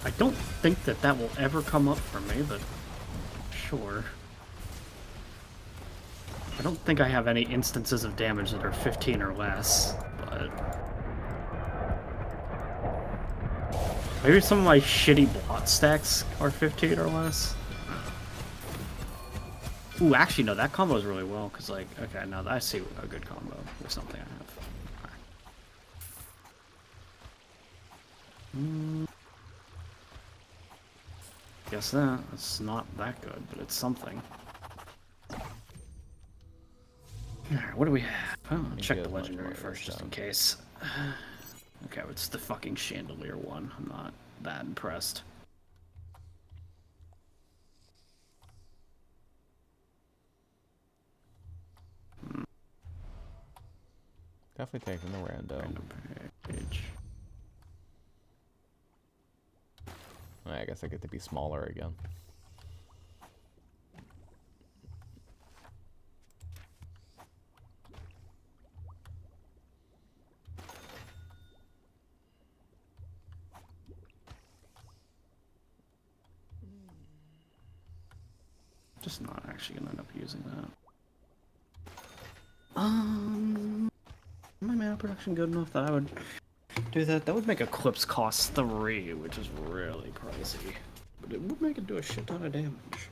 I don't think that will ever come up for me, but sure. I don't think I have any instances of damage that are 15 or less, but... Maybe some of my shitty blot stacks are 15 or less. Ooh, actually, no, that combos really well, because, like, okay, now I see a good combo with something I have. Right. Guess that's not that good, but it's something. Alright, what do we have? Oh, check the legendary first, just in case. Okay, it's the fucking chandelier one. I'm not that impressed. Definitely taking the random page. I guess I get to be smaller again. Just not actually gonna end up using that. My mana production good enough that I would do that? That would make Eclipse cost 3, which is really pricey. But it would make it do a shit ton of damage.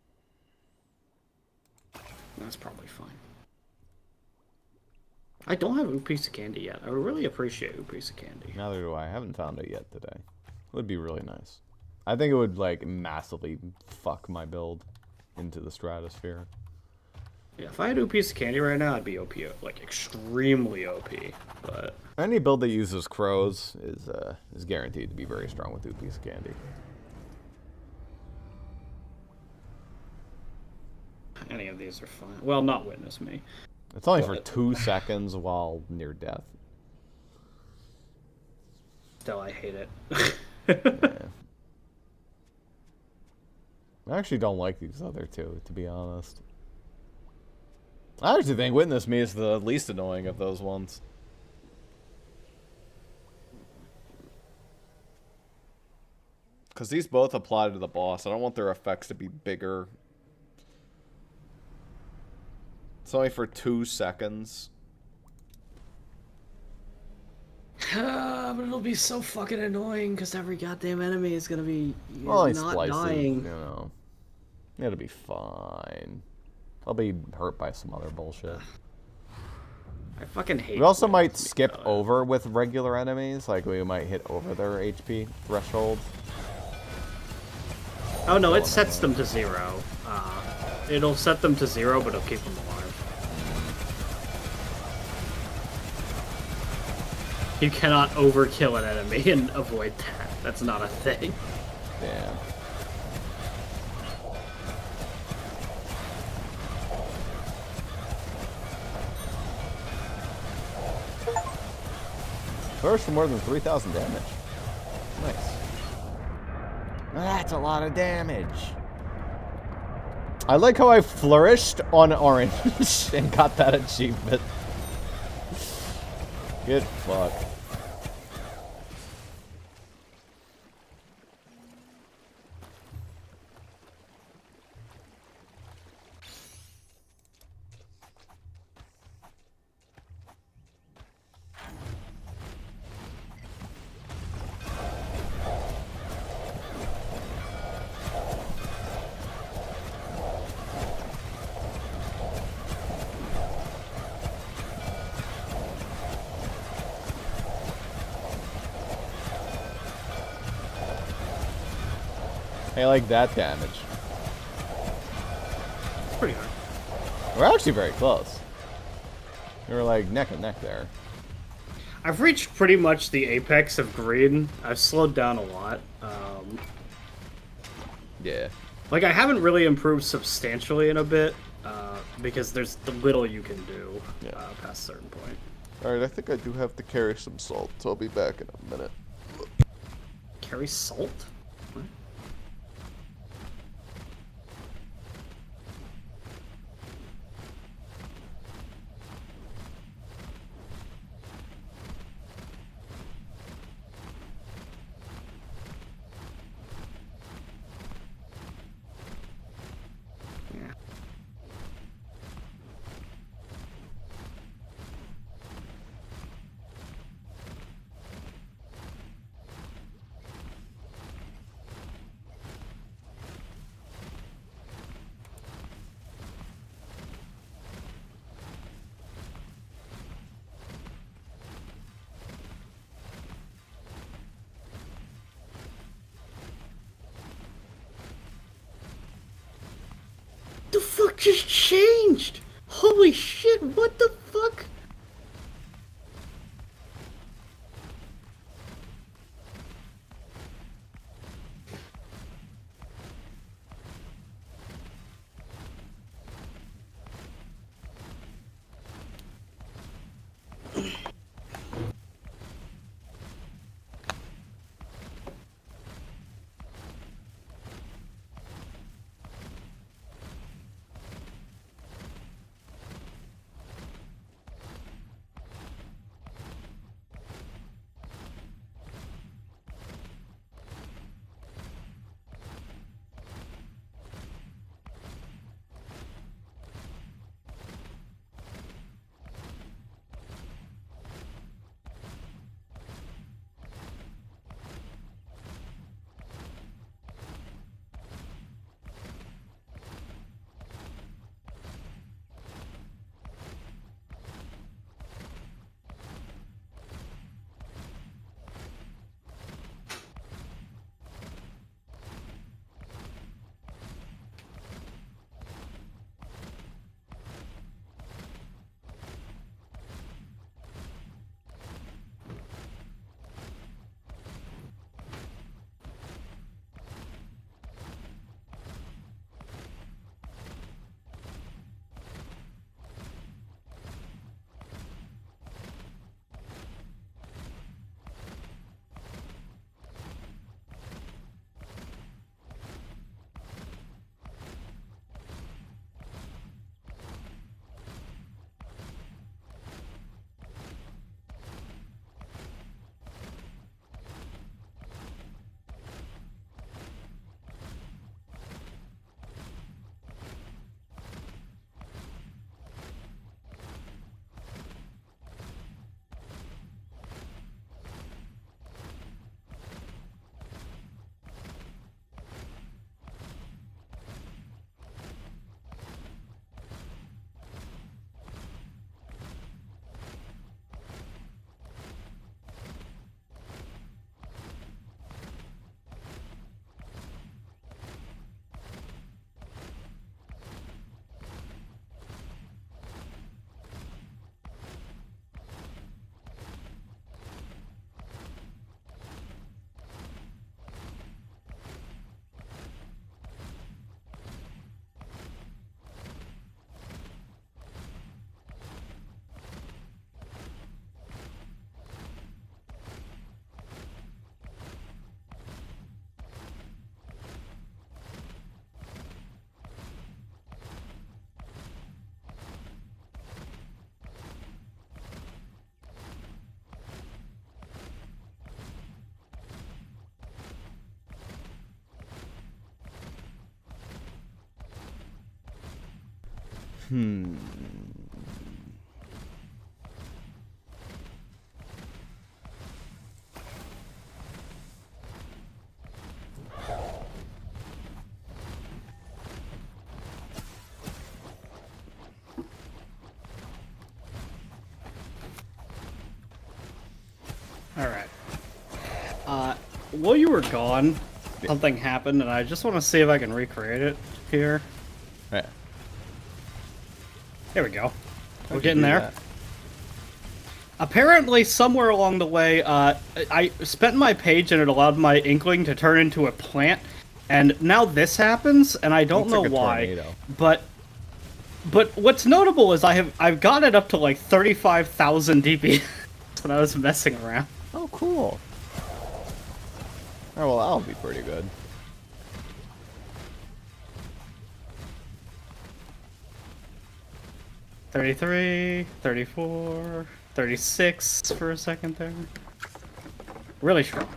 That's probably fine. I don't have a piece of candy yet. I would really appreciate a piece of candy. Neither do I. I haven't found it yet today. It would be really nice. I think it would, like, massively fuck my build into the stratosphere. Yeah, if I had a piece of candy right now, I'd be OP, like extremely OP. But any build that uses crows is guaranteed to be very strong with piece of candy. Any of these are fine. Well, not witness me. It's only for 2 seconds while near death. Still, I hate it. Yeah. I actually don't like these other two, to be honest. I actually think Witness Me is the least annoying of those ones. Because these both apply to the boss. I don't want their effects to be bigger. It's only for 2 seconds. But it'll be so fucking annoying because every goddamn enemy is gonna be not splices, dying. You know, it'll be fine. I'll be hurt by some other bullshit. I fucking hate. We also might skip over with regular enemies, like we might hit over their HP threshold. Oh no, it sets them to 0. It'll set them to 0, but it'll keep them alive. You cannot overkill an enemy and avoid that. That's not a thing. Yeah. Burst for more than 3,000 damage. Nice. That's a lot of damage. I like how I flourished on orange and got that achievement. Get fucked. Hey, like that damage. It's pretty hard. We're actually very close. We were like neck and neck there. I've reached pretty much the apex of green. I've slowed down a lot. Yeah. Like, I haven't really improved substantially in a bit, because there's the little you can do past a certain point. Alright, I think I do have to carry some salt, so I'll be back in a minute. Carry salt? What? The fuck just changed? Holy shit, what the fuck? Alright. While you were gone, something happened, and I just want to see if I can recreate it here. Yeah. There we go. We're How'd you getting do there. that? Apparently, somewhere along the way, I spent my page and it allowed my Inkling to turn into a plant, and now this happens, and I don't Looks know like a why. tornado. But what's notable is I've got it up to like 35,000 DPS when I was messing around. Oh, cool. Oh, well, that'll be pretty good. $33, $34, $36 for a second there. Really strong.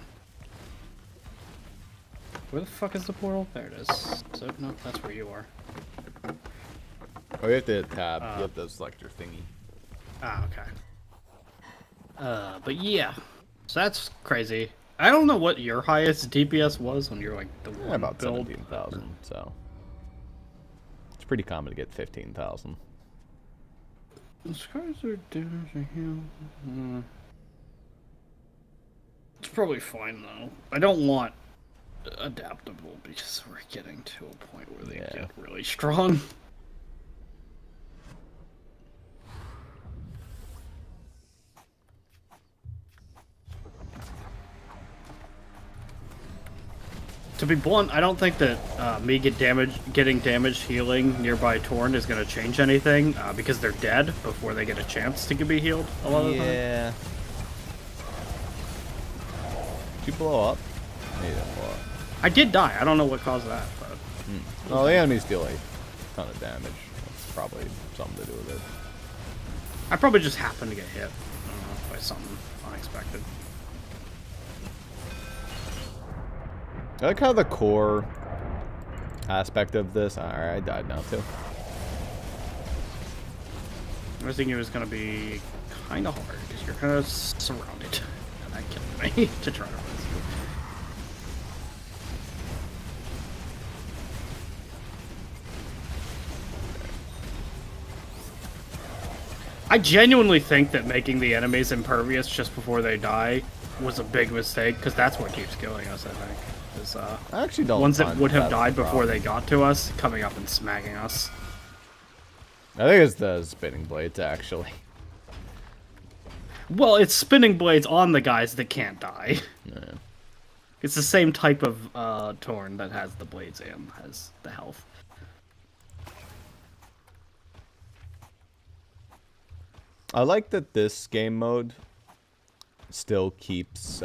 Where the fuck is the portal? There it is. So, no, that's where you are. Oh, you have to hit tab. You have to select your thingy. Ah, okay. But yeah. So that's crazy. I don't know what your highest DPS was when you're like the one About build. 17,000, so. It's pretty common to get 15,000. The skies are down. It's probably fine though. I don't want adaptable because we're getting to a point where they get really strong. To be blunt, I don't think that me getting damage healing nearby Torn is going to change anything because they're dead before they get a chance to be healed a lot of the time. Yeah. Did you blow up? No, you didn't blow up. I did die. I don't know what caused that, but... Oh, the enemies deal a ton of damage. That's probably something to do with it. I probably just happened to get hit. I don't know, by something unexpected. I like how the core aspect of this... Alright, I died now too. I was thinking it was going to be kind of hard because you're kind of surrounded. And that killed me to try to rescue. I genuinely think that making the enemies impervious just before they die was a big mistake, because that's what keeps killing us, I think. Is, I actually don't ones that find would have that's died the before they problem. got to us, coming up and smacking us. I think it's the spinning blades, actually. Well, it's spinning blades on the guys that can't die. Yeah. It's the same type of Torn that has the blades and has the health. I like that this game mode still keeps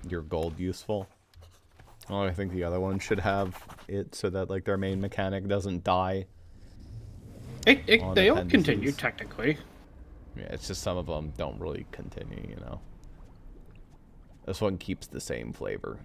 your gold useful. Oh, I think the other one should have it so that like their main mechanic doesn't die. They all appendices. continue, technically. Yeah, it's just some of them don't really continue, you know. This one keeps the same flavor.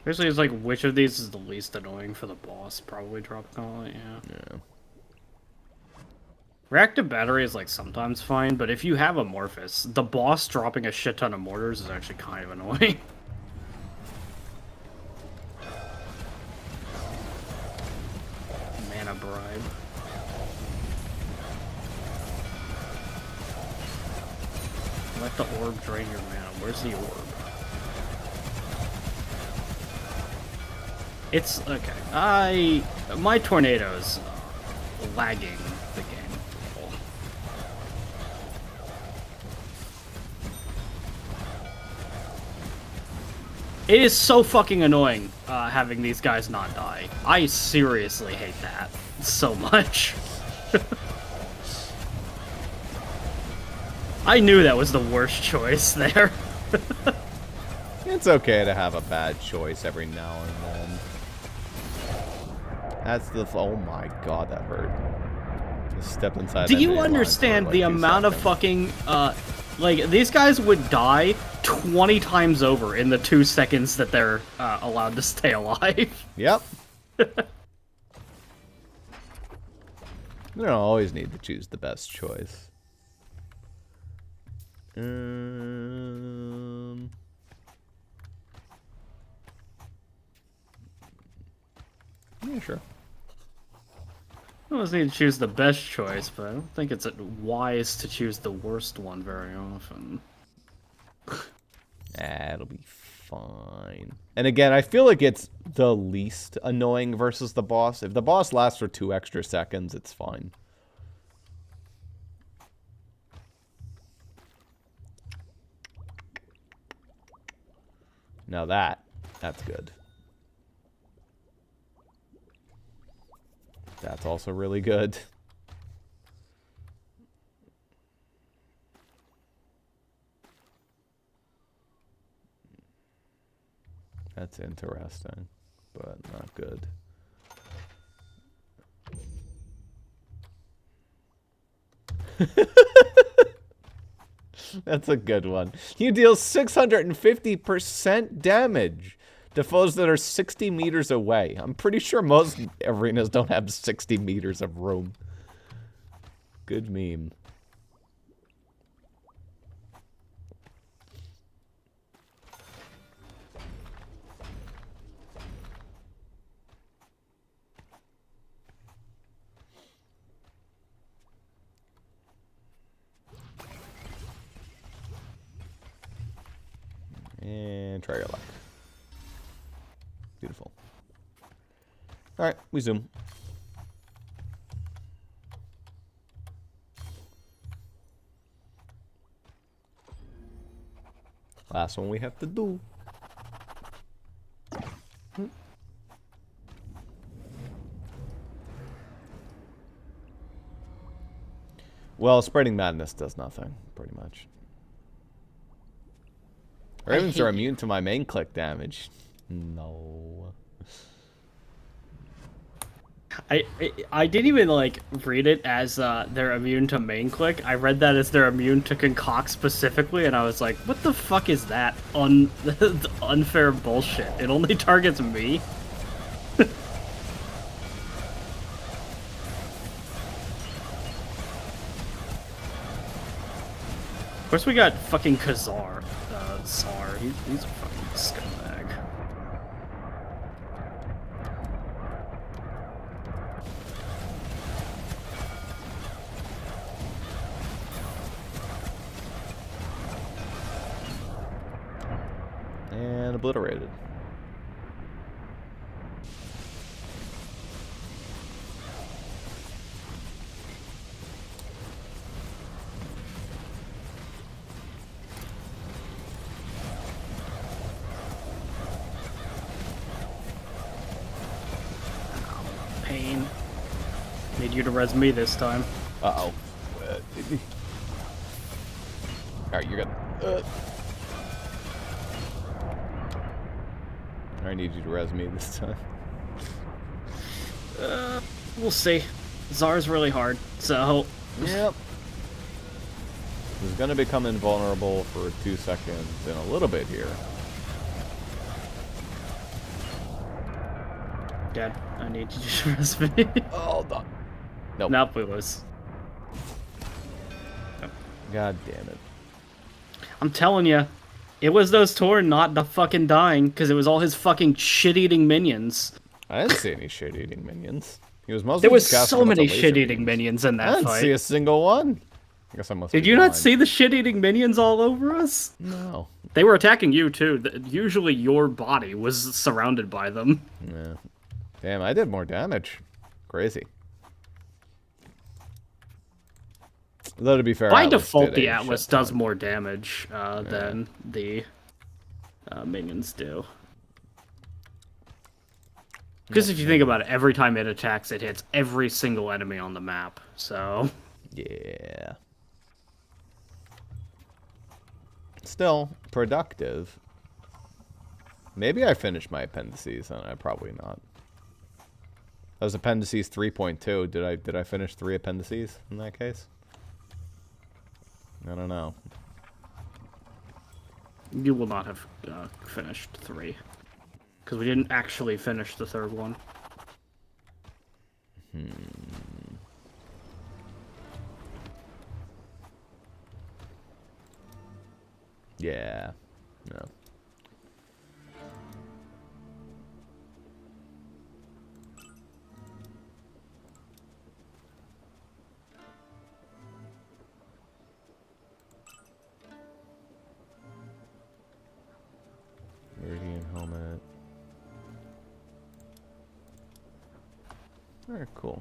Basically, it's like, which of these is the least annoying for the boss? Probably dropping all it, Yeah. Reactive battery is like sometimes fine, but if you have Amorphous, the boss dropping a shit ton of mortars is actually kind of annoying. Mana bribe. Let the orb drain your mana. Where's the orb? It's okay. My tornado's lagging the game. It is so fucking annoying having these guys not die. I seriously hate that so much. I knew that was the worst choice there. It's okay to have a bad choice every now and then. That's the... Oh my god, that hurt. Just stepped inside. Do that you enemy line understand for, like, the 2 amount of seconds. fucking, like, these guys would die 20 times over in the 2 seconds that they're allowed to stay alive. Yep. You don't always need to choose the best choice. Yeah, sure. I always need to choose the best choice, but I don't think it's wise to choose the worst one very often. It'll be fine. And again, I feel like it's the least annoying versus the boss. If the boss lasts for 2 extra seconds, it's fine. Now that's good. That's also really good. That's interesting, but not good. That's a good one. You deal 650% damage to foes that are 60 meters away. I'm pretty sure most arenas don't have 60 meters of room. Good meme. And try your luck. Beautiful. Alright, we zoom. Last one we have to do. Well, spreading madness does nothing, pretty much. Ravens are immune to my main click damage. No. I didn't even like read it as they're immune to main click. I read that as they're immune to concoct specifically, and I was like, what the fuck is that unfair bullshit? It only targets me. Of course, we got fucking Khazar. Tsar. He's a fucking scumbag. And obliterated. Pain. Need you to res me this time. Uh-oh. Alright, you're good. I need you to res me this time. We'll see. Zar's really hard, so... Yep. He's gonna become invulnerable for 2 seconds in a little bit here. Dad, I need you to res me. Oh, no. Nope. Nope, we lose. God damn it. I'm telling you, it was those Torn not the fucking dying, because it was all his fucking shit-eating minions. I didn't see any shit-eating minions. He was mostly There was just casting so a bunch many of laser shit-eating beams. minions in I that didn't fight. see a single one. I guess I must Did be you not blind. see the shit-eating minions all over us? No. They were attacking you, too. Usually your body was surrounded by them. Yeah. Damn, I did more damage. Crazy. Though, to be fair, By Atlas default, did the a Atlas shit does ton. more damage than the minions do. Because if you think about it, every time it attacks, it hits every single enemy on the map. So, Yeah. Still, productive. Maybe I finished my appendices, and I probably not. That was appendices 3.2. Did I finish 3 appendices in that case? I don't know. you will not have finished 3. Because we didn't actually finish the 3rd one. Yeah. No. Very cool.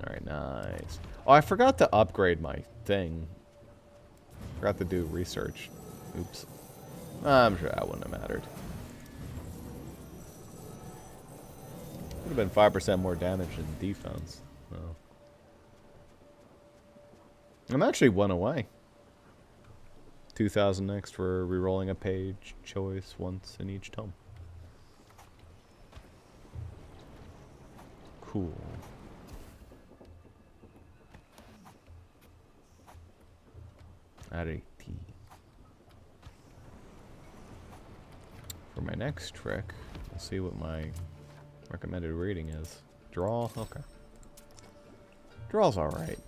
Alright, nice. Oh, I forgot to upgrade my thing. Forgot to do research. Oops. I'm sure that wouldn't have mattered. Would have been 5% more damage in defense. Oh. I'm actually 1 away. 2,000 next for rerolling a page choice once in each tome. Cool. Alrighty. For my next trick, we'll see what my recommended rating is. Draw? Okay. Draw's alright.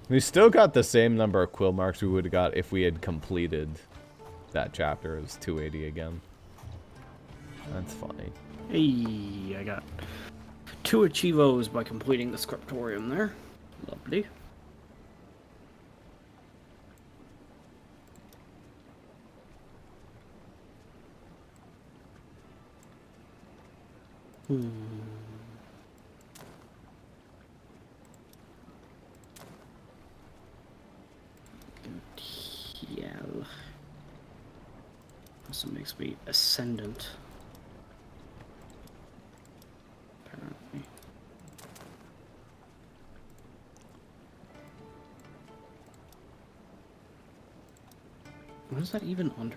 We still got the same number of quill marks we would have got if we had completed that chapter. It was 280 again. That's funny. Hey, I got 2 achievos by completing the scriptorium there. Lovely. Also makes me ascendant. Apparently. What is that even under?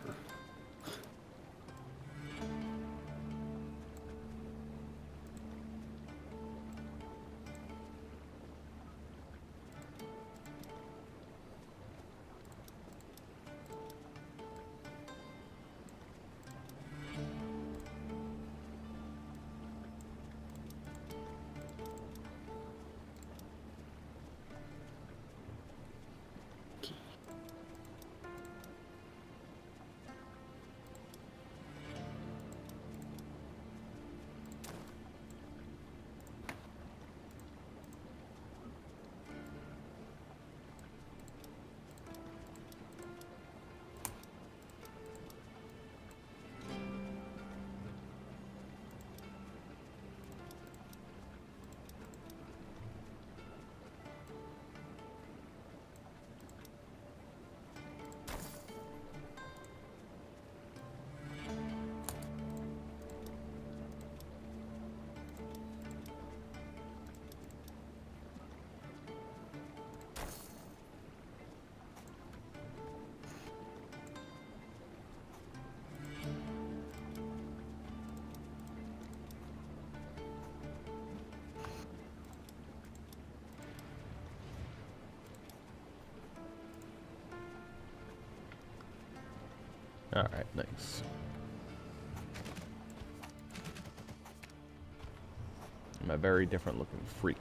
Alright, nice. I'm a very different looking freak.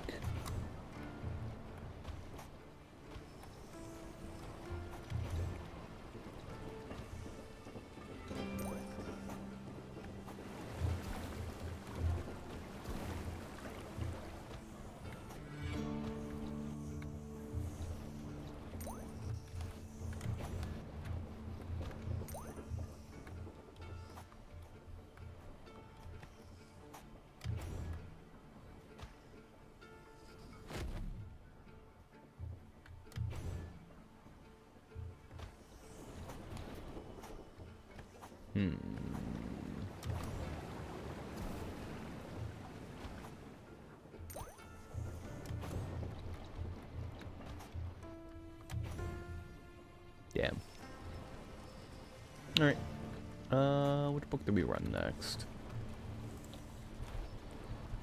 Damn. Alright. Which book do we run next?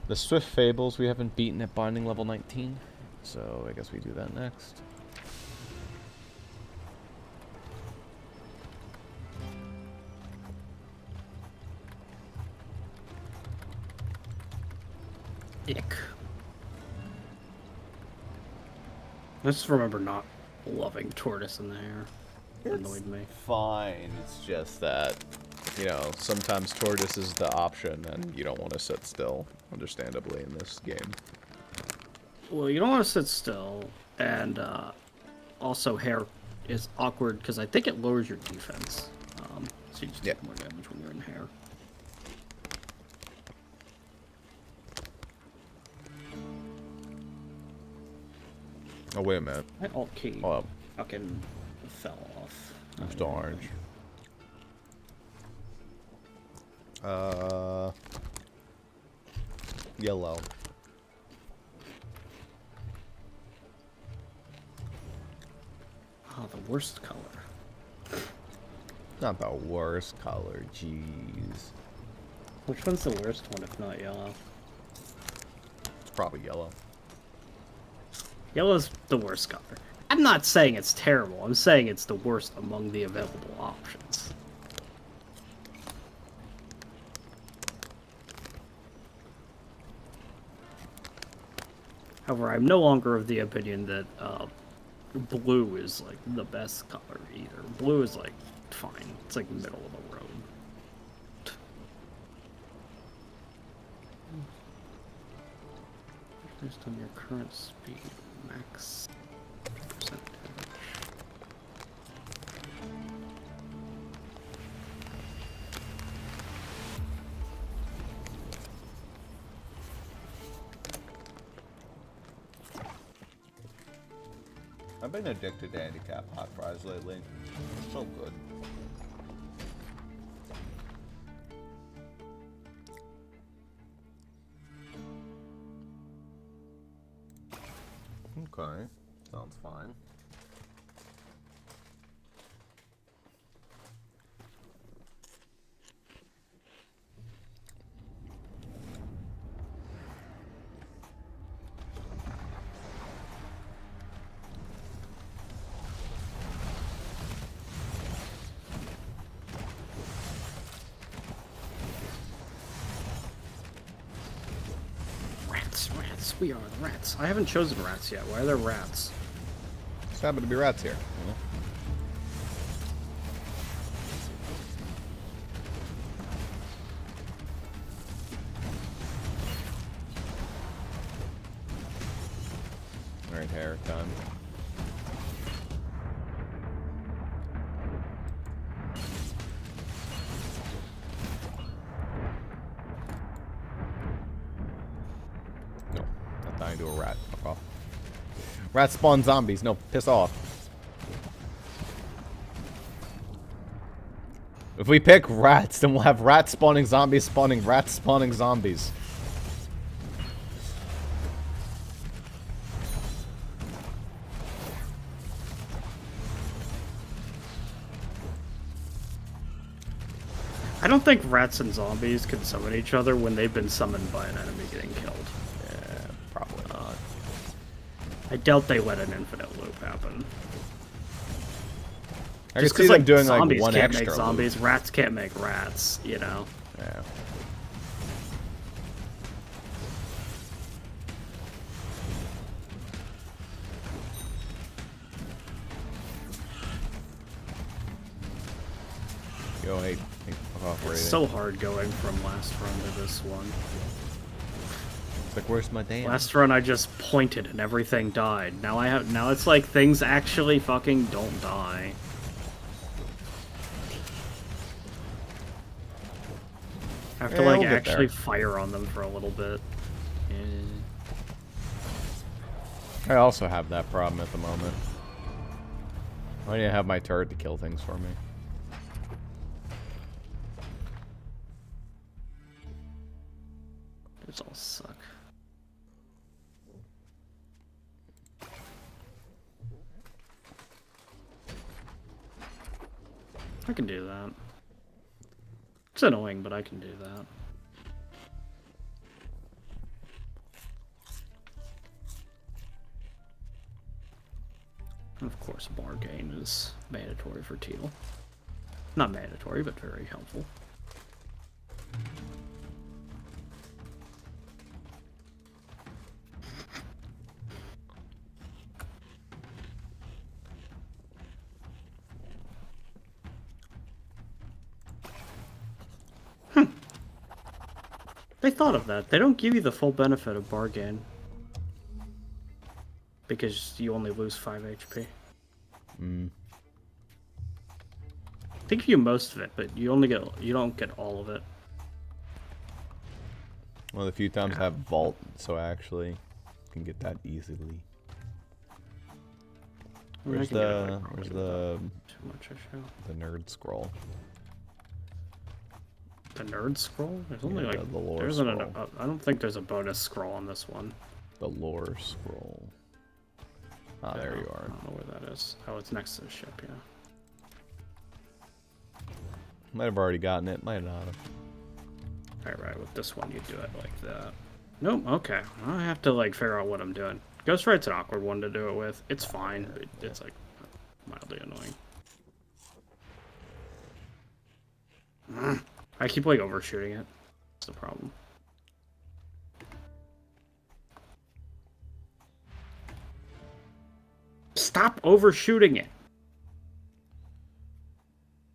The Swift Fables we haven't beaten at binding level 19. So I guess we do that next. Ick. I just remember not loving tortoise in the hair. It annoyed me. Fine. It's just that, you know, sometimes tortoise is the option, and you don't want to sit still, understandably, in this game. Well, you don't want to sit still, and also hair is awkward because I think it lowers your defense. So you just take more damage when you're in hair. Oh, wait a minute. My alt key Oh, fucking fell off. I'm still orange. Yellow. Oh, the worst color. Not the worst color, jeez. Which one's the worst one if not yellow? It's probably yellow. Yellow's the worst color. I'm not saying it's terrible. I'm saying it's the worst among the available options. However, I'm no longer of the opinion that blue is like the best color either. Blue is like fine. It's like middle of the road. Based on your current speed, max percentage. I've been addicted to handicap hot fries lately. It's so good. Okay, sounds fine. Rats, we are the rats. I haven't chosen rats yet. Why are there rats? Just happen to be rats here, you know? Alright, hair time. No, not dying to a rat. Fuck off. Rats spawn zombies. No, piss off. If we pick rats, then we'll have rats spawning zombies spawning rats spawning zombies. I don't think rats and zombies can summon each other when they've been summoned by an enemy getting killed. Yeah, probably not. I doubt they let an infinite loop happen. I Just can see them doing like zombies one can't extra make zombies, rats can't make rats, you know? Yeah. Yo, hey, fuck off, It's rating. so hard going from last run to this one. It's like, where's my damn? Last run I just pointed and everything died. Now it's like things actually fucking don't die. I have to Yeah, like we'll get actually there. fire on them for a little bit. I also have that problem at the moment. I need to have my turret to kill things for me. These all suck. I can do that. It's annoying, but I can do that. And of course, bar gain is mandatory for Teal. Not mandatory, but very helpful. They thought of that. They don't give you the full benefit of bargain. Because you only lose 5 HP. They give you most of it, but you don't get all of it. Well, a few times I have vault, so I actually can get that easily. Where's the nerd scroll? The nerd scroll? There's only Yeah, like the lore there isn't scroll. I don't think there's a bonus scroll on this one. The lore scroll. Ah, there you are. I don't know where that is. Oh, it's next to the ship, yeah. Might have already gotten it, might not have. Alright, with this one you do it like that. Nope, okay. I have to like figure out what I'm doing. Ghost Right's an awkward one to do it with. It's fine, but it's like mildly annoying. I keep like overshooting it. That's the problem. Stop overshooting it!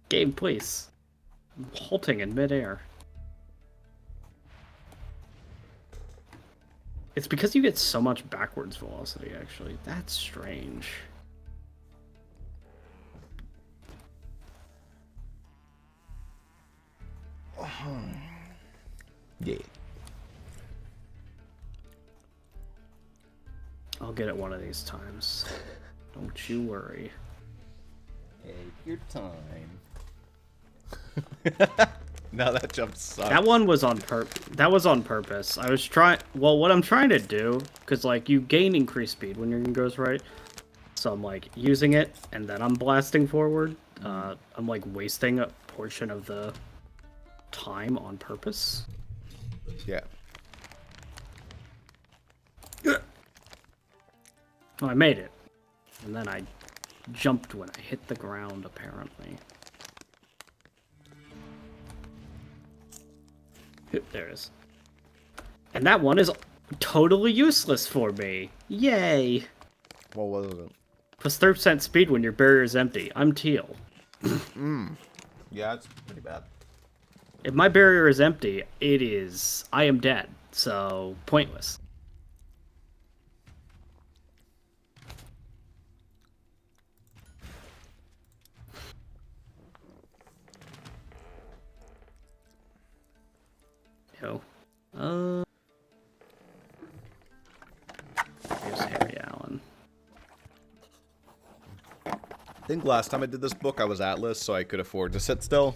Game, please. I'm halting in midair. It's because you get so much backwards velocity, actually. That's strange. Yeah. I'll get it one of these times. Don't you worry. Take your time. Now that jump sucks. That one was on purpose. I was trying. Well, what I'm trying to do, because like you gain increased speed when your gun goes right, so I'm like using it and then I'm blasting forward. I'm like wasting a portion of the time on purpose. Yeah. Oh, I made it, and then I jumped when I hit the ground. Apparently. There it is. And that one is totally useless for me. Yay! What was it? Plus 30% speed when your barrier is empty. I'm teal. Yeah, it's pretty bad. If my barrier is empty, I am dead. So, pointless. Yo. Here's Harry Allen. I think last time I did this book, I was Atlas, so I could afford to sit still.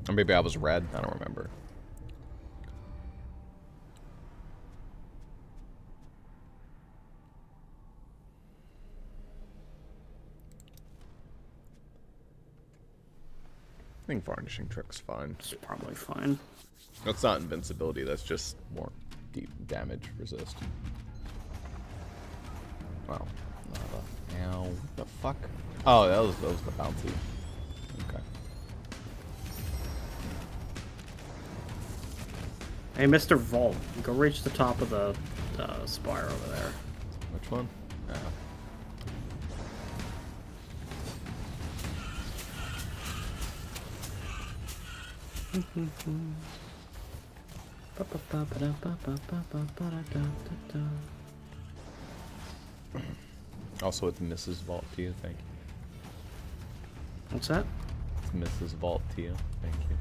Or maybe I was red. I don't remember. I think varnishing trick's fine. It's probably fine. That's not invincibility, that's just more deep damage resist. Wow. Lava. Ow. What the fuck? Oh, that was the bounty. Okay. Hey, Mr. Vault, go reach the top of the spire over there. Which one? Yeah. Also, it's Mrs. Vault to you, thank you. What's that? It's Mrs. Vault to you, thank you.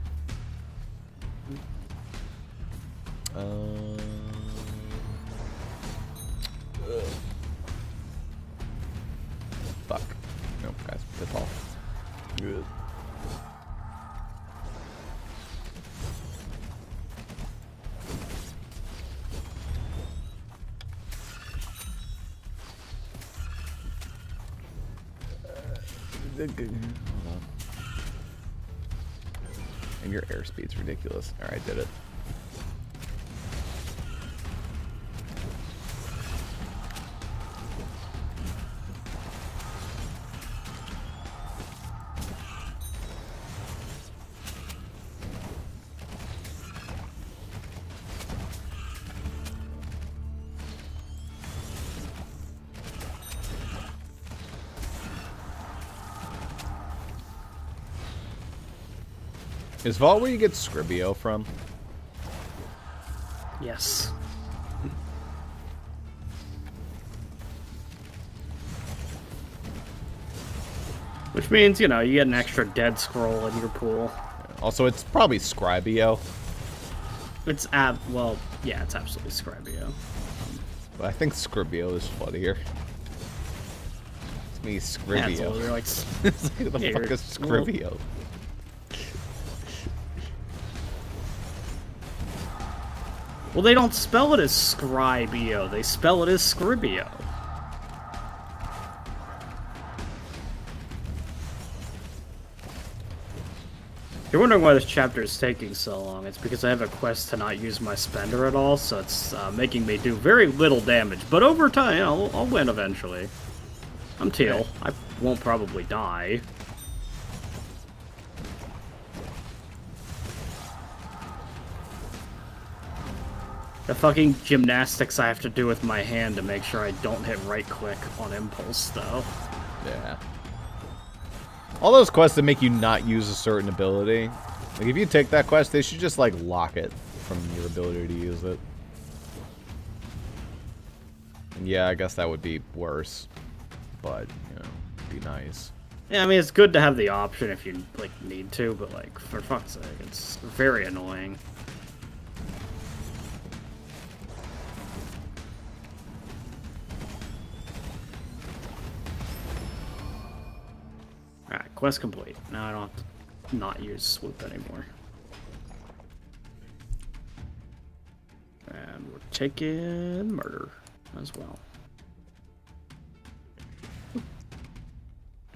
Fuck. Nope, guys, tip off. Good. Hold on. And your airspeed's ridiculous. Alright, did it. Is Vault where you get Scribio from? Yes. Which means, you know, you get an extra dead scroll in your pool. Also, it's probably Scribio. It's well, yeah, it's absolutely Scribio. But I think Scribio is funnier. It's me, Scribio. Yeah, it's like, It's like, what the fuck is Scribio? Well, they don't spell it as Scribio. They spell it as Scribio. You're wondering why this chapter is taking so long. It's because I have a quest to not use my spender at all, so it's making me do very little damage. But over time, you know, I'll win eventually. I'm Teal. I won't probably die. The fucking gymnastics I have to do with my hand to make sure I don't hit right click on impulse, though. Yeah. All those quests that make you not use a certain ability, like if you take that quest, they should just like lock it from your ability to use it. And yeah, I guess that would be worse, but you know, it'd be nice. Yeah, I mean it's good to have the option if you like need to, but like for fuck's sake, it's very annoying. Alright, quest complete. Now I don't have to not use swoop anymore. And we're taking murder as well.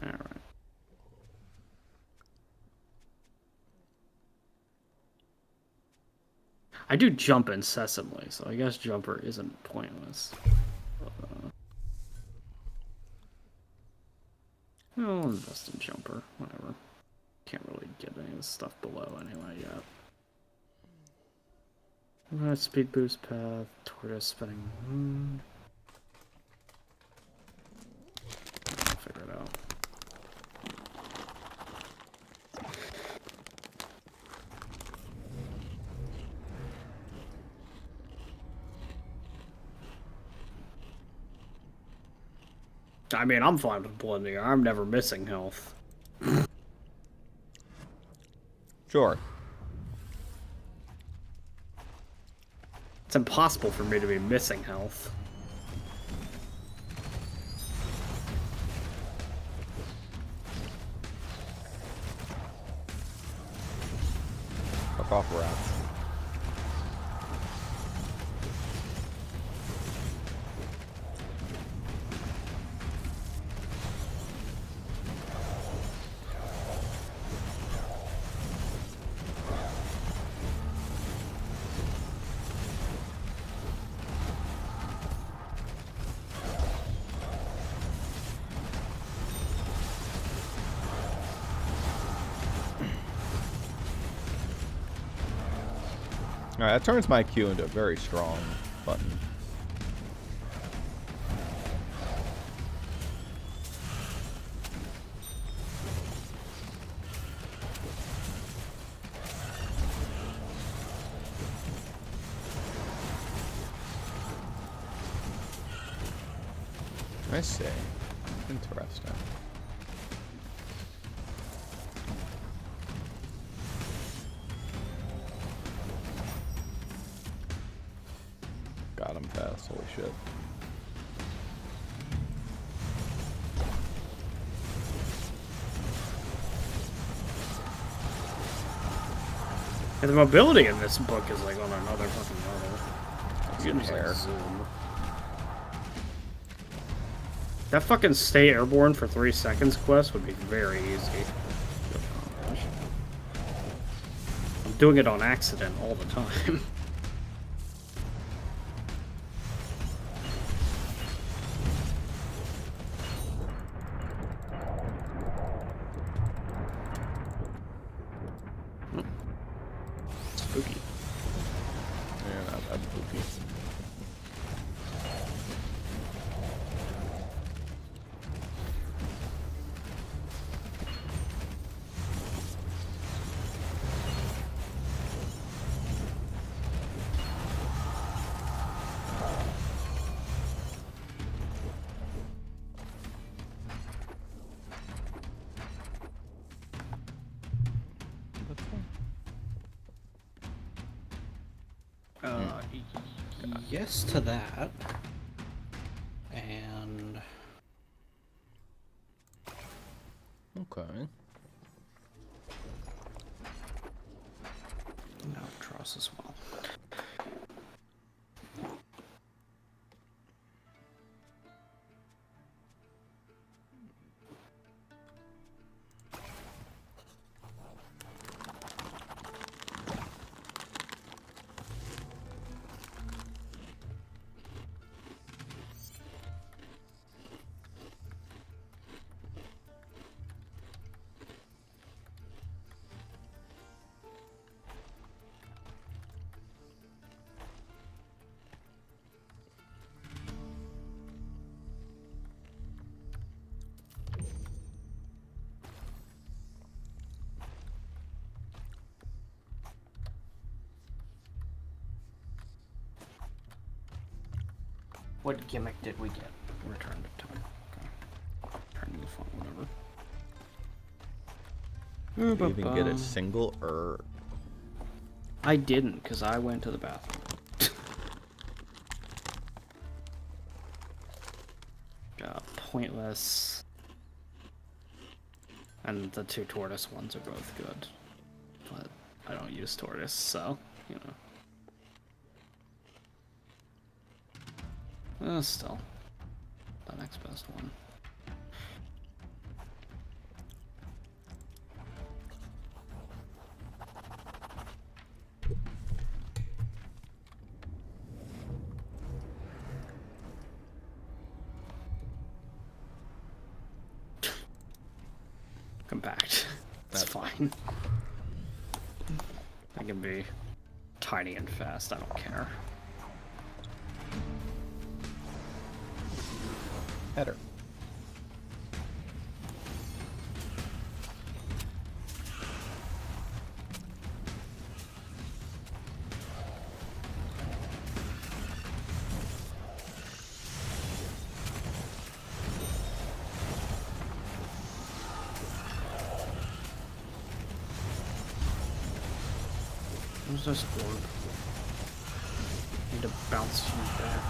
Alright. I do jump incessantly, so I guess jumper isn't pointless. I'll invest in jumper, whatever. Can't really get any of this stuff below anyway yet. Speed boost path, tortoise spinning. I'll figure it out. I mean, I'm fine with blending. I'm never missing health. Sure. It's impossible for me to be missing health. Fuck off, rats. Alright, that turns my Q into a very strong button. I see. Interesting. Got him fast, holy shit. And the mobility in this book is like on another fucking level. Like zoom. That fucking stay airborne for 3 seconds quest would be very easy. I'm doing it on accident all the time. Spooky. Yeah, not that spooky. yes to that. And... Okay. No, draws as well. What gimmick did we get? Return to time. Okay. Turn to the phone, whatever. You even get a single herb. I didn't, because I went to the bathroom. Pointless. And the 2 tortoise ones are both good. But I don't use tortoise, so, you know. Still, the next best one. Compact. That's fine. I can be tiny and fast, I don't care. Header. Where's this orb? Need to bounce you back.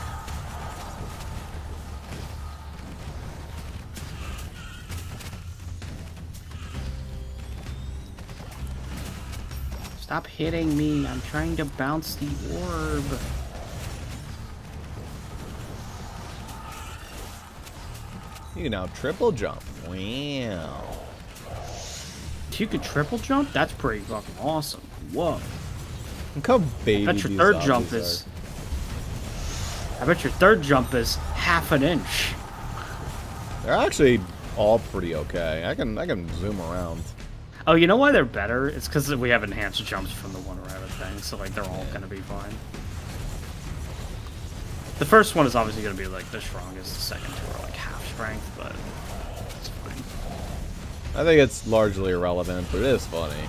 Stop hitting me. I'm trying to bounce the orb. You can now triple jump. Wow. You could triple jump? That's pretty fucking awesome. Whoa. Look how baby That's your these third jump zombies is. I bet your third jump is half an inch. They're actually all pretty okay. I can zoom around. Oh, you know why they're better? It's because we have enhanced jumps from the one rabbit thing, so like they're all gonna be fine. The first one is obviously gonna be like the strongest. The second two are like half strength, but it's fine. I think it's largely irrelevant, but it is funny.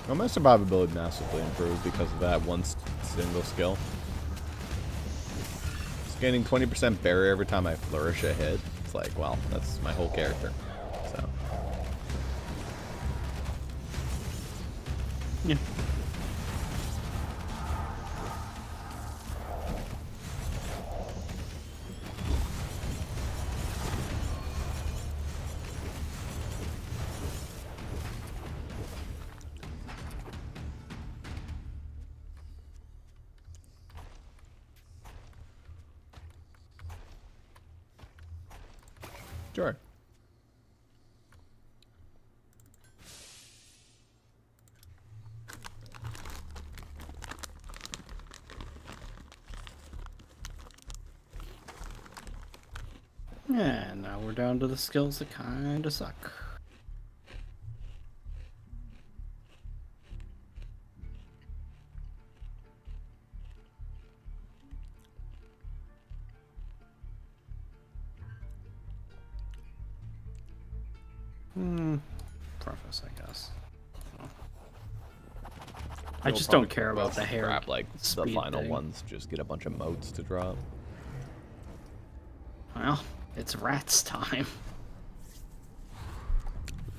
Well, my survivability massively improved because of that one single skill. It's gaining 20% barrier every time I flourish a hit. It's like, well, that's my whole character. So. Yeah. Sure. And now we're down to the skills that kinda suck. bonus, I guess. I just don't care about the hair. Grab, like, the final thing. ones. Just get a bunch of motes to drop. Well, it's rats time.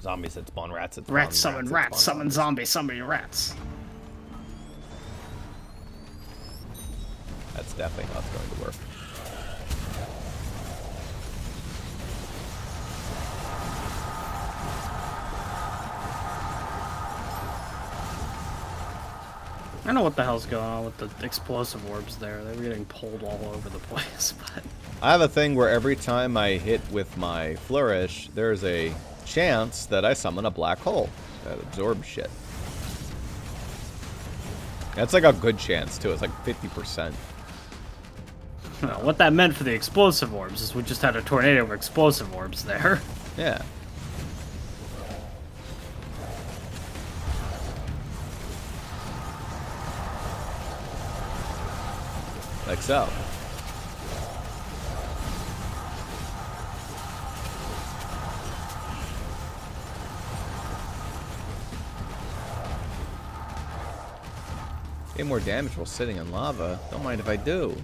Zombies that spawn rats. Rats summon rats. Summon zombies. Summon rats. That's definitely not going to work. I don't know what the hell's going on with the explosive orbs there. They were getting pulled all over the place, but... I have a thing where every time I hit with my flourish, there's a chance that I summon a black hole that absorbs shit. That's like a good chance, too. It's like 50%. No, what that meant for the explosive orbs is we just had a tornado of explosive orbs there. Yeah. Like so. Get more damage while sitting in lava. Don't mind if I do.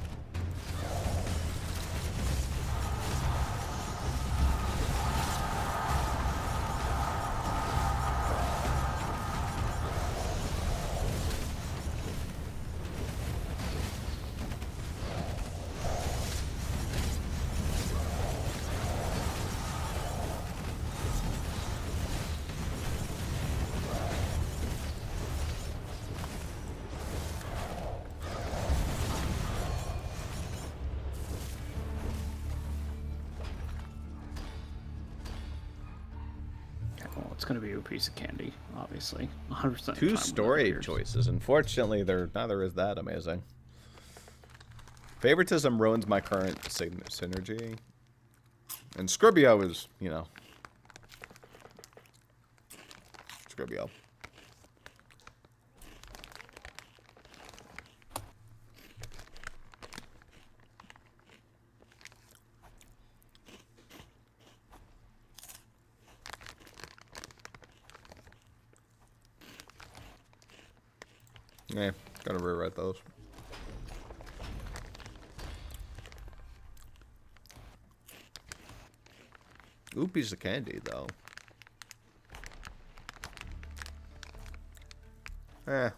It's gonna be a piece of candy, obviously. 100%. Two story choices. Unfortunately, neither is that amazing. Favoritism ruins my current synergy. And Scribbio is, you know. Scribbio. Yeah, gotta rewrite those. Ooh, piece of candy, though. Eh.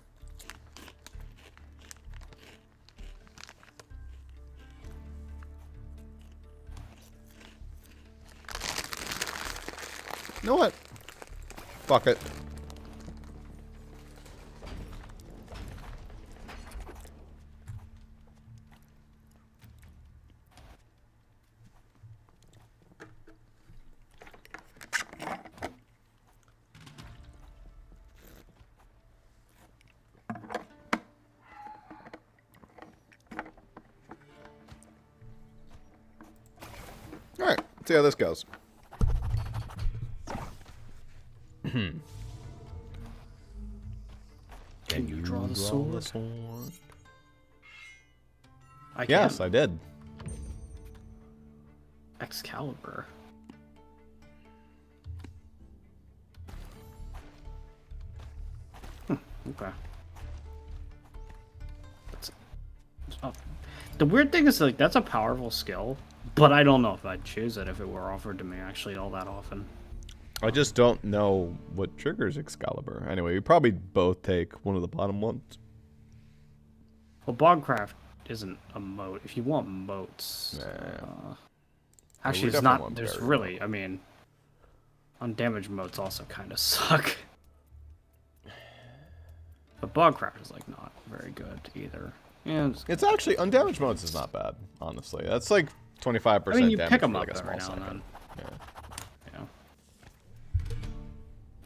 You know what? Fuck it. Alright, let's see how this goes. Can you draw the sword? I can. Yes, I did. Excalibur. Okay. The weird thing is, like, that's a powerful skill, but I don't know if I'd choose it if it were offered to me actually all that often. I just don't know what triggers Excalibur. Anyway, we probably both take one of the bottom ones. Well, Bogcraft isn't a moat. If you want moats... actually, it's not... There's really... I mean... Undamaged moats also kind of suck. But Bogcraft is, like, not very good either. Yeah, it's actually... Undamaged moats is not bad, honestly. That's like 25% I mean, you damage pick them for up like a every small now and second. then. Yeah.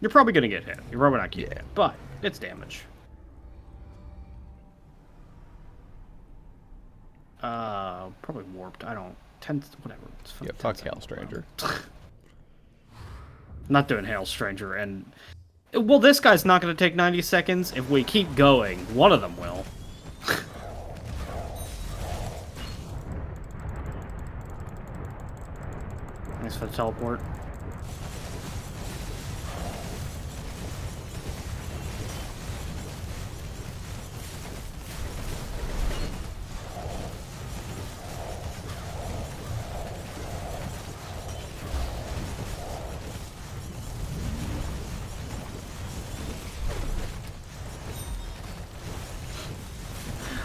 You're probably going to get hit. You're probably not getting hit, but it's damage. Probably warped. I don't... whatever. It's Yeah, fuck Hail Stranger. Not doing Hail Stranger, and... Well, this guy's not going to take 90 seconds. If we keep going, one of them will. Thanks for the teleport.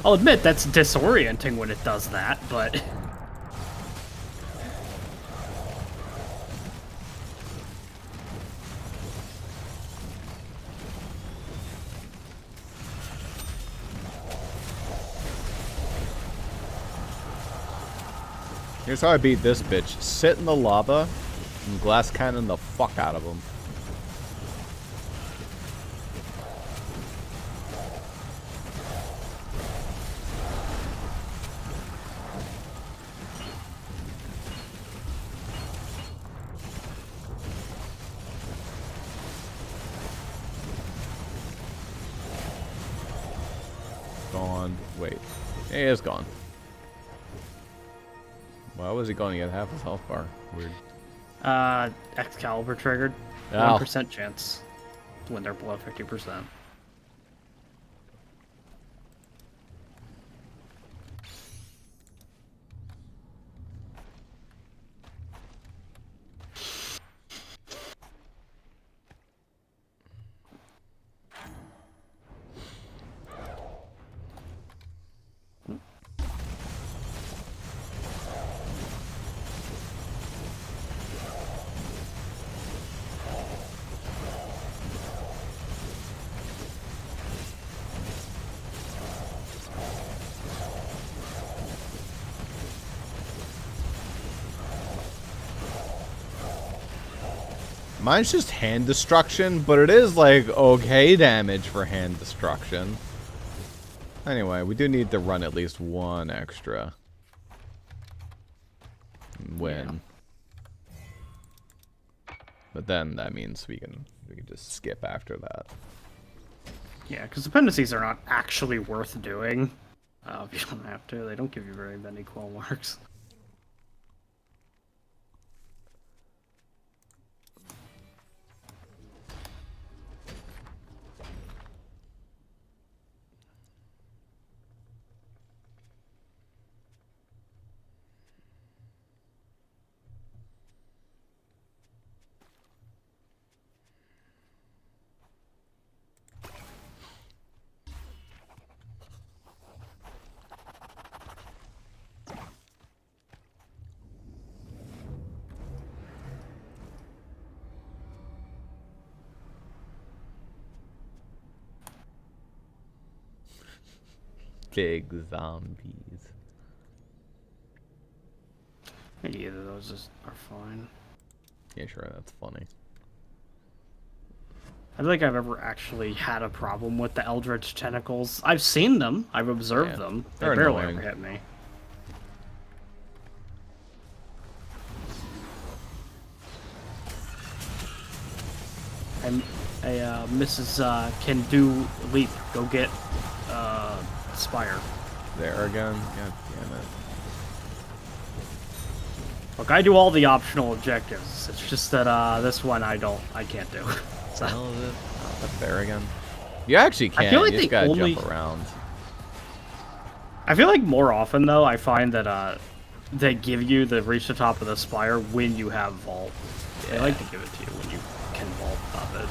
I'll admit that's disorienting when it does that, but... Here's how I beat this bitch. Sit in the lava and glass cannon the fuck out of him. Gone. Wait. He is gone. Why was he going to get half his health bar? Weird. Excalibur triggered. Oh. 1% chance when they're below 50%. Mine's just hand destruction, but it is like okay damage for hand destruction. Anyway, we do need to run at least one extra. Win. Yeah. But then that means we can just skip after that. Yeah, because dependencies are not actually worth doing. If you don't have to, they don't give you very many claw marks. Big zombies. Either of those are fine. Yeah, sure, that's funny. I don't think I've ever actually had a problem with the Eldritch tentacles. I've seen them. I've observed them. They They're barely annoying. ever hit me. And Mrs. Can do leap. Go get Spire. There again? God damn it. Look, I do all the optional objectives. It's just that this one I can't do. So. Hell is it? Oh, that's there again. You actually can. I feel like you just they gotta only... jump around. I feel like more often though, I find that they give you the reach the top of the spire when you have vault. Yeah. They like to give it to you when you can vault above it.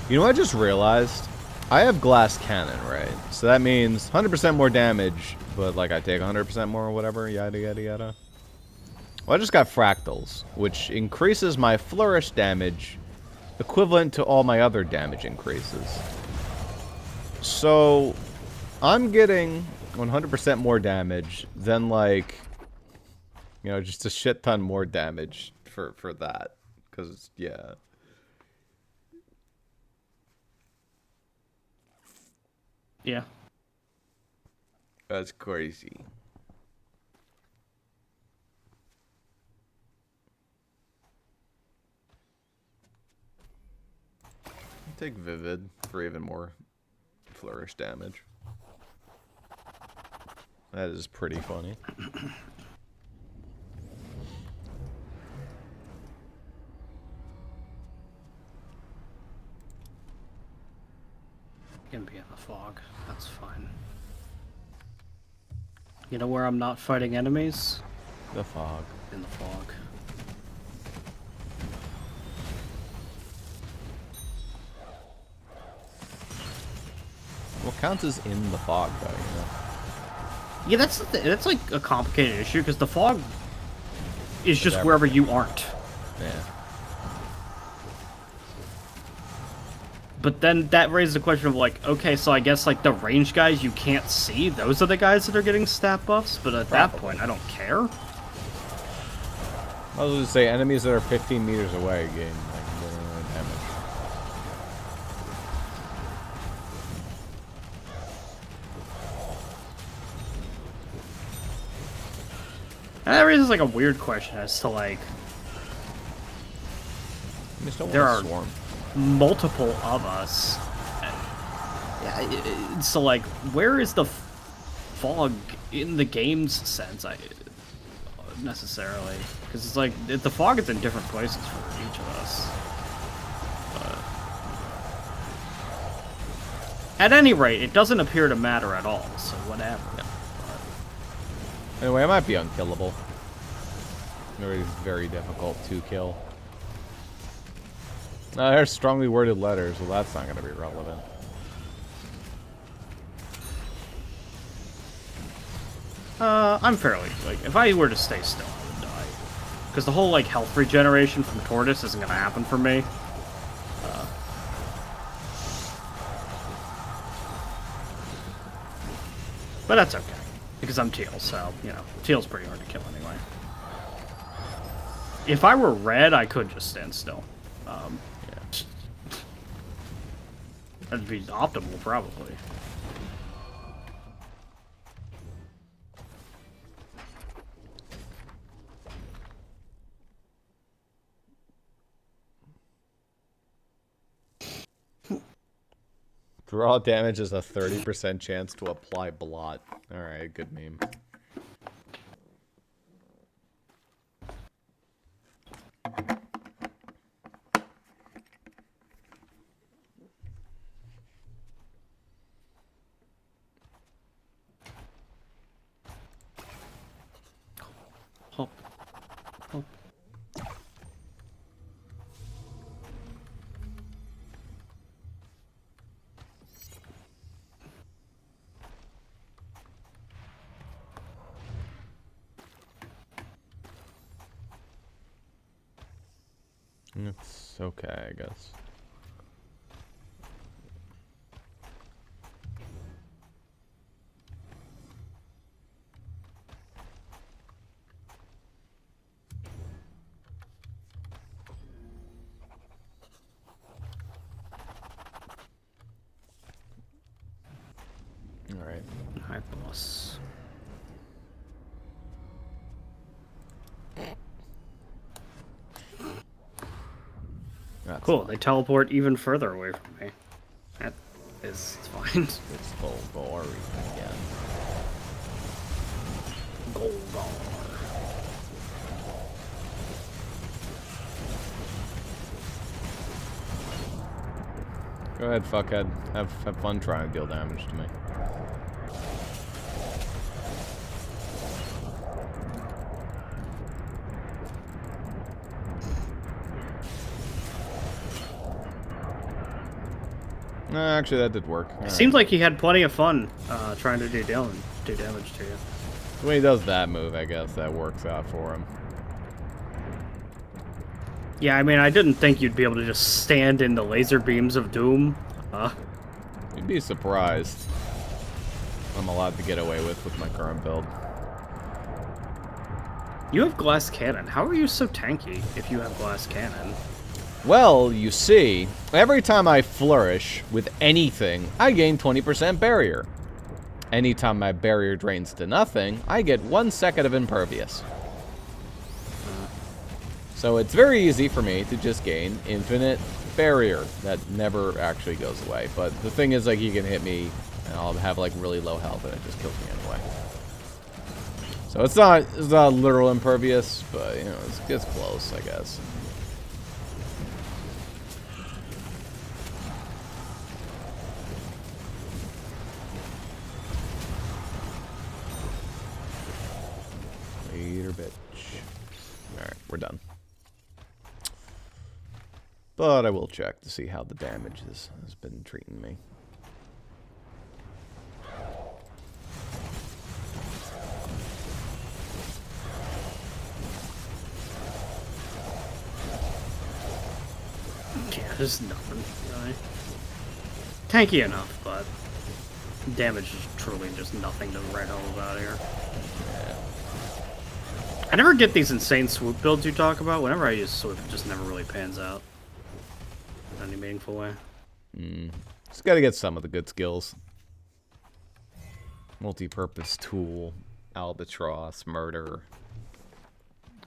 You know what I just realized? I have glass cannon, right? So that means 100% more damage, but like I take 100% more or whatever, yada yada yada. Well, I just got fractals, which increases my flourish damage equivalent to all my other damage increases. So I'm getting 100% more damage than like, you know, just a shit ton more damage for that. Because, yeah. Yeah. That's crazy. Take Vivid for even more flourish damage. That is pretty funny. Can be in the fog. That's fine. You know where I'm not fighting enemies? The fog. In the fog. What counts as in the fog, though, you know? Yeah, that's like a complicated issue, because the fog is just Whatever. wherever you aren't. Yeah. But then that raises the question of, like, okay, so I guess, like, the range guys you can't see, those are the guys that are getting stat buffs, but at that point, I don't care. I was going to say, enemies that are 15 meters away gain, like, more damage. And that raises, like, a weird question as to, like, I just don't there want are to swarm. multiple of us. Yeah, so, like, where is the fog in the game's sense, necessarily? Because it's like, the fog is in different places for each of us. But at any rate, it doesn't appear to matter at all, so whatever. Yeah. Anyway, it might be unkillable. It's very difficult to kill. There's strongly worded letters. Well, that's not going to be relevant. I'm fairly, like, if I were to stay still, I would die. Because the whole, like, health regeneration from Tortoise isn't going to happen for me. But that's okay. Because I'm teal, so, you know, teal's pretty hard to kill anyway. If I were red, I could just stand still. Yeah. That'd be optimal, probably. Draw damage is a 30% chance to apply blot. Alright, good meme. Hop. Hop. It's okay, I guess. Alright. Hi, boss. That's Cool, they teleport even further away from me. That is fine. It's full glory again. Goldar. Go ahead, fuckhead. Have fun trying to deal damage to me. Actually, that did work. It seems like he had plenty of fun trying to do damage to you. When he does that move, I guess that works out for him. Yeah, I mean, I didn't think you'd be able to just stand in the laser beams of doom. You'd be surprised. I'm allowed to get away with my current build. You have glass cannon. How are you so tanky if you have glass cannon? Well, you see, every time I flourish with anything, I gain 20% barrier. Anytime my barrier drains to nothing, I get 1 second of impervious. So it's very easy for me to just gain infinite barrier that never actually goes away. But the thing is, like, he can hit me and I'll have like really low health and it just kills me anyway. So it's not literal impervious, but you know, it's close, I guess. Later, bitch. Alright, we're done. But I will check to see how the damage has been treating me. Yeah, there's nothing, really. Tanky enough, but damage is truly just nothing to write home about here. Yeah. I never get these insane swoop builds you talk about. Whenever I use swoop, it just never really pans out in any meaningful way. Just gotta get some of the good skills. Multi-purpose tool, albatross, murder.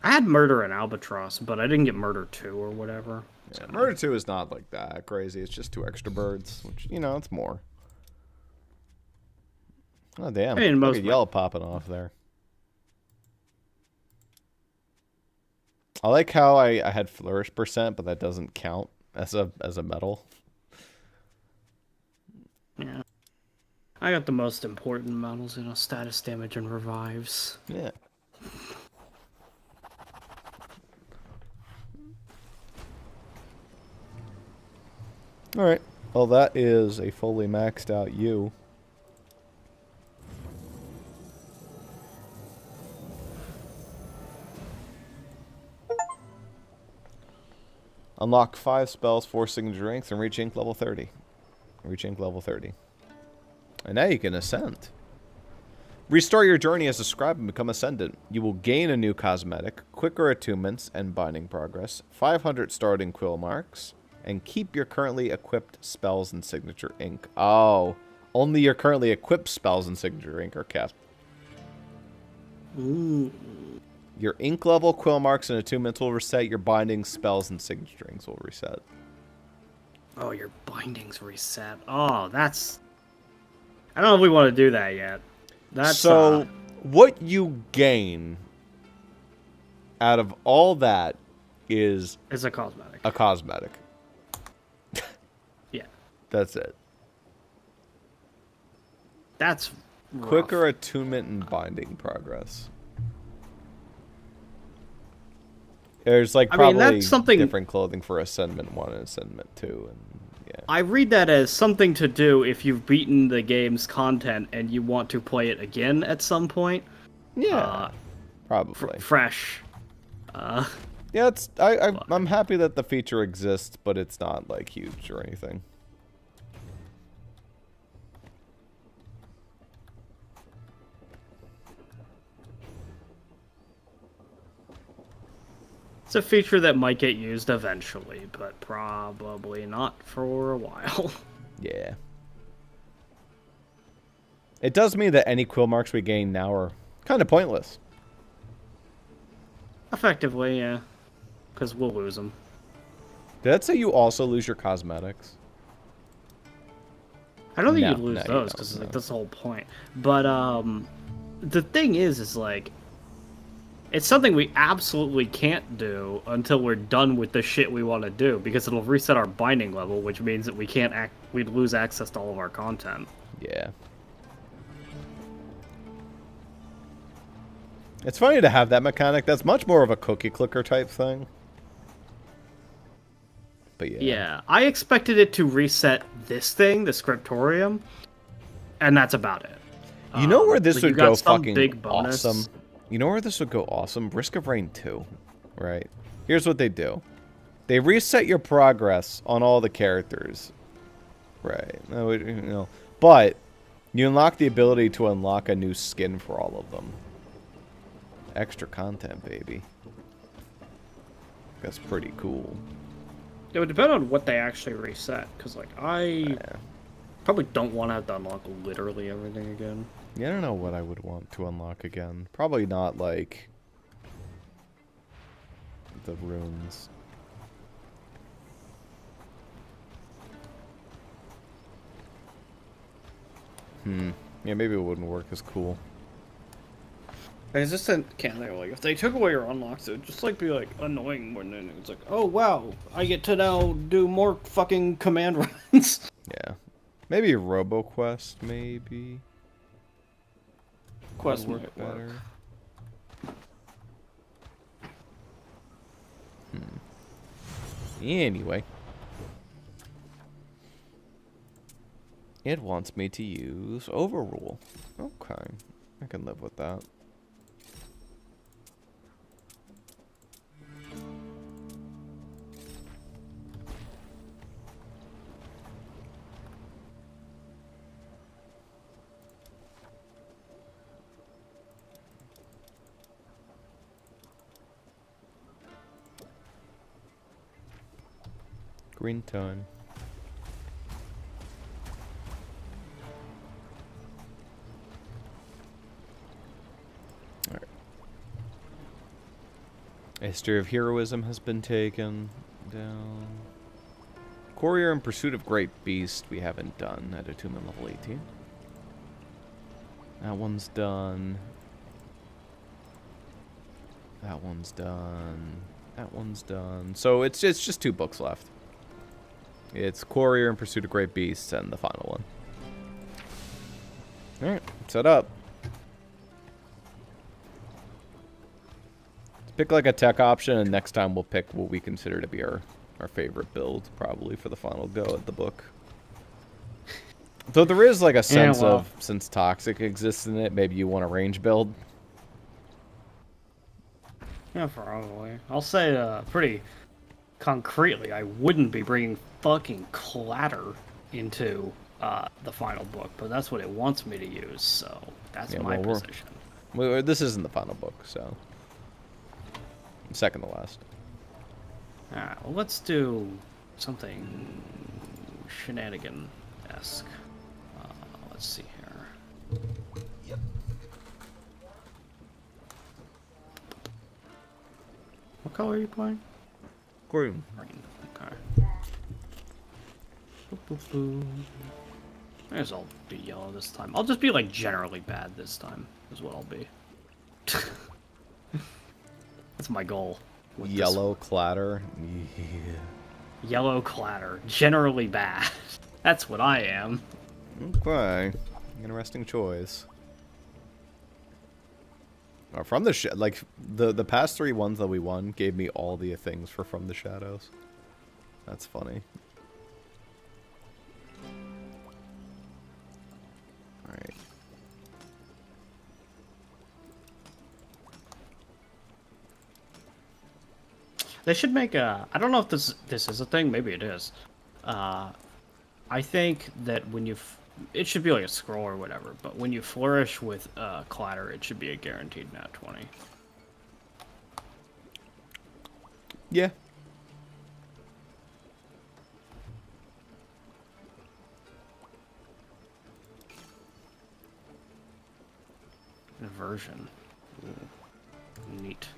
I had murder and albatross, but I didn't get murder 2 or whatever. Yeah, murder 2 is not like that crazy. It's just 2 extra birds, which, you know, it's more. Oh, damn. I mean, Look at yellow popping off there. I like how I had flourish percent, but that doesn't count as a medal. Yeah. I got the most important medals, you know, status damage and revives. Yeah. Alright. Well, that is a fully maxed out U. Unlock 5 spells, 4 signature ranks, and reach ink level 30. Reach ink level 30. And now you can ascend. Restart your journey as a scribe and become ascendant. You will gain a new cosmetic, quicker attunements and binding progress, 500 starting quill marks, and keep your currently equipped spells and signature ink. Oh, only your currently equipped spells and signature ink are kept. Ooh. Your ink level, quill marks, and attunements will reset. Your bindings, spells, and signature inks will reset. Oh, your bindings reset. Oh, that's... I don't know if we want to do that yet. That's, so, what you gain out of all that is... It's a cosmetic. A cosmetic. Yeah. That's it. That's rough. Quicker attunement and binding progress. There's like probably that's something... different clothing for Ascendment 1 and Ascendment 2. And yeah. I read that as something to do if you've beaten the game's content and you want to play it again at some point. Yeah, probably. Fresh. Yeah, I'm happy that the feature exists, but it's not like huge or anything. It's a feature that might get used eventually, but probably not for a while. Yeah. It does mean that any quill marks we gain now are kind of pointless. Effectively, yeah. Because we'll lose them. Did that say you also lose your cosmetics? I don't think you'd lose those, because like, that's the whole point. But, the thing is like... It's something we absolutely can't do until we're done with the shit we want to do, because it'll reset our binding level, which means that we can't we'd lose access to all of our content. Yeah. It's funny to have that mechanic. That's much more of a cookie clicker type thing. But yeah. Yeah, I expected it to reset this thing, the scriptorium, and that's about it. You know where this would go fucking big bonus. awesome? You know where this would go awesome? Risk of Rain 2, right? Here's what they do. They reset your progress on all the characters. Right. You know, but you unlock the ability to unlock a new skin for all of them. Extra content, baby. That's pretty cool. It would depend on what they actually reset, because like I probably don't want to have to unlock literally everything again. Yeah, I don't know what I would want to unlock again. Probably not, like, the runes. Yeah, maybe it wouldn't work as cool. It's just can't they like if they took away your unlocks, it would just like be like annoying when it's like, oh wow, I get to now do more fucking command runs. Yeah, maybe a RoboQuest, maybe. Quest work better. Anyway. It wants me to use overrule. Okay. I can live with that. Green time. Alright. History of Heroism has been taken down. Courier in Pursuit of Great Beast we haven't done at attunement level 18. That one's done. That one's done. That one's done. So it's just 2 books left. It's Courier in Pursuit of Great Beasts and the final one. Alright, set up. Let's pick like a tech option, and next time we'll pick what we consider to be our favorite build, probably, for the final go at the book. Though there is like a sense of, since Toxic exists in it, maybe you want a range build. Yeah, probably. I'll say pretty concretely, I wouldn't be bringing fucking Clatter into the final book, but that's what it wants me to use, so that's my position. This isn't the final book, so second to last. Alright, well, let's do something shenanigan-esque. Let's see here. Yep. What color are you playing? Green. Green. Okay. Boop, boop, boop. I guess I'll be yellow this time. I'll just be like generally bad this time, is what I'll be. That's my goal. Yellow Clatter. Yeah. Yellow Clatter. Generally bad. That's what I am. Okay. Interesting choice. From the like the past 3 ones that we won gave me all the things for From the Shadows. That's funny. All right. They should make a. I don't know if this is a thing. Maybe it is. I think that when you, it should be like a scroll or whatever. But when you flourish with Clatter, it should be a guaranteed nat 20. Yeah. Inversion. Ooh. Neat.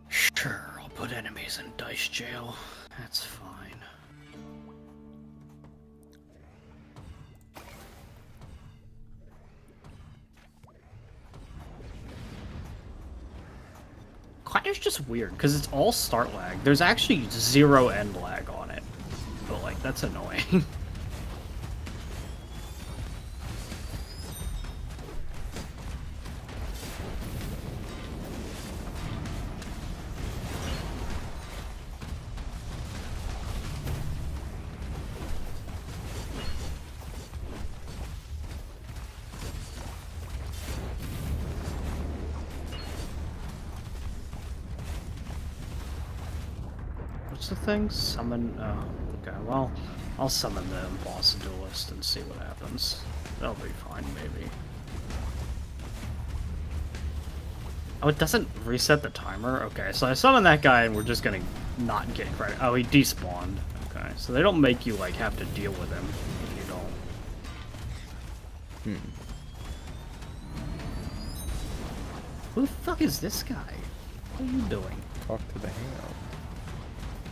Sure, I'll put enemies in dice jail. That's fine. Clatter's just weird, because it's all start lag. There's actually 0 end lag on it. But, like, that's annoying. What's the thing? Summon... Oh, okay, well, I'll summon the boss duelist and see what happens. That'll be fine, maybe. Oh, it doesn't reset the timer? Okay, so I summon that guy and we're just gonna not get credit. Oh, he despawned. Okay, so they don't make you, like, have to deal with him if you don't. Who the fuck is this guy? What are you doing? Talk to the hand.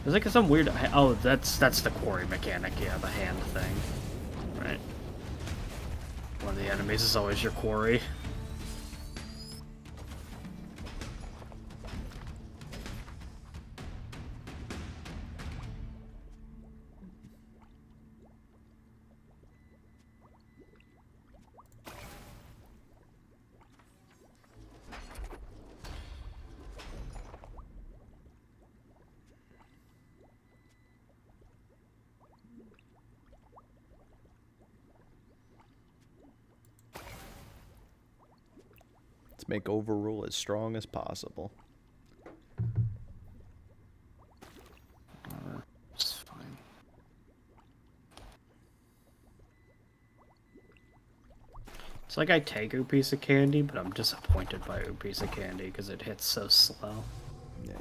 There's like some weird... Oh, that's the quarry mechanic, yeah, the hand thing. Right. One of the enemies is always your quarry. Make overrule as strong as possible. It's fine. It's like I take a piece of candy, but I'm disappointed by a piece of candy because it hits so slow. Yeah.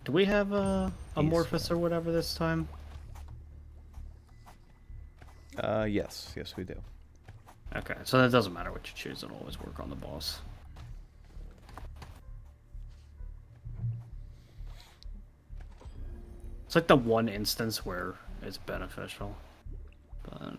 Do we have a Amorphous or whatever this time? Yes. Yes, we do. Okay, so that doesn't matter what you choose, it'll always work on the boss. It's like the one instance where it's beneficial, but...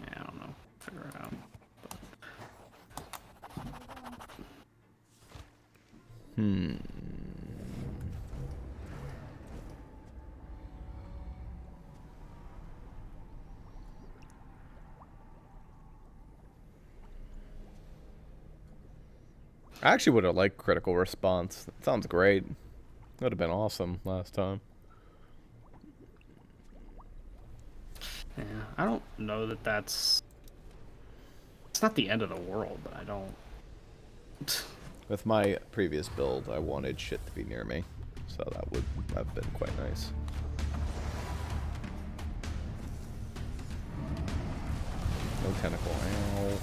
I don't know. Figure it out. I actually would have liked critical response. That sounds great. Would have been awesome last time. Yeah, I don't know that that's... It's not the end of the world, but I don't... With my previous build, I wanted shit to be near me, so that would have been quite nice. No tentacle. Ow.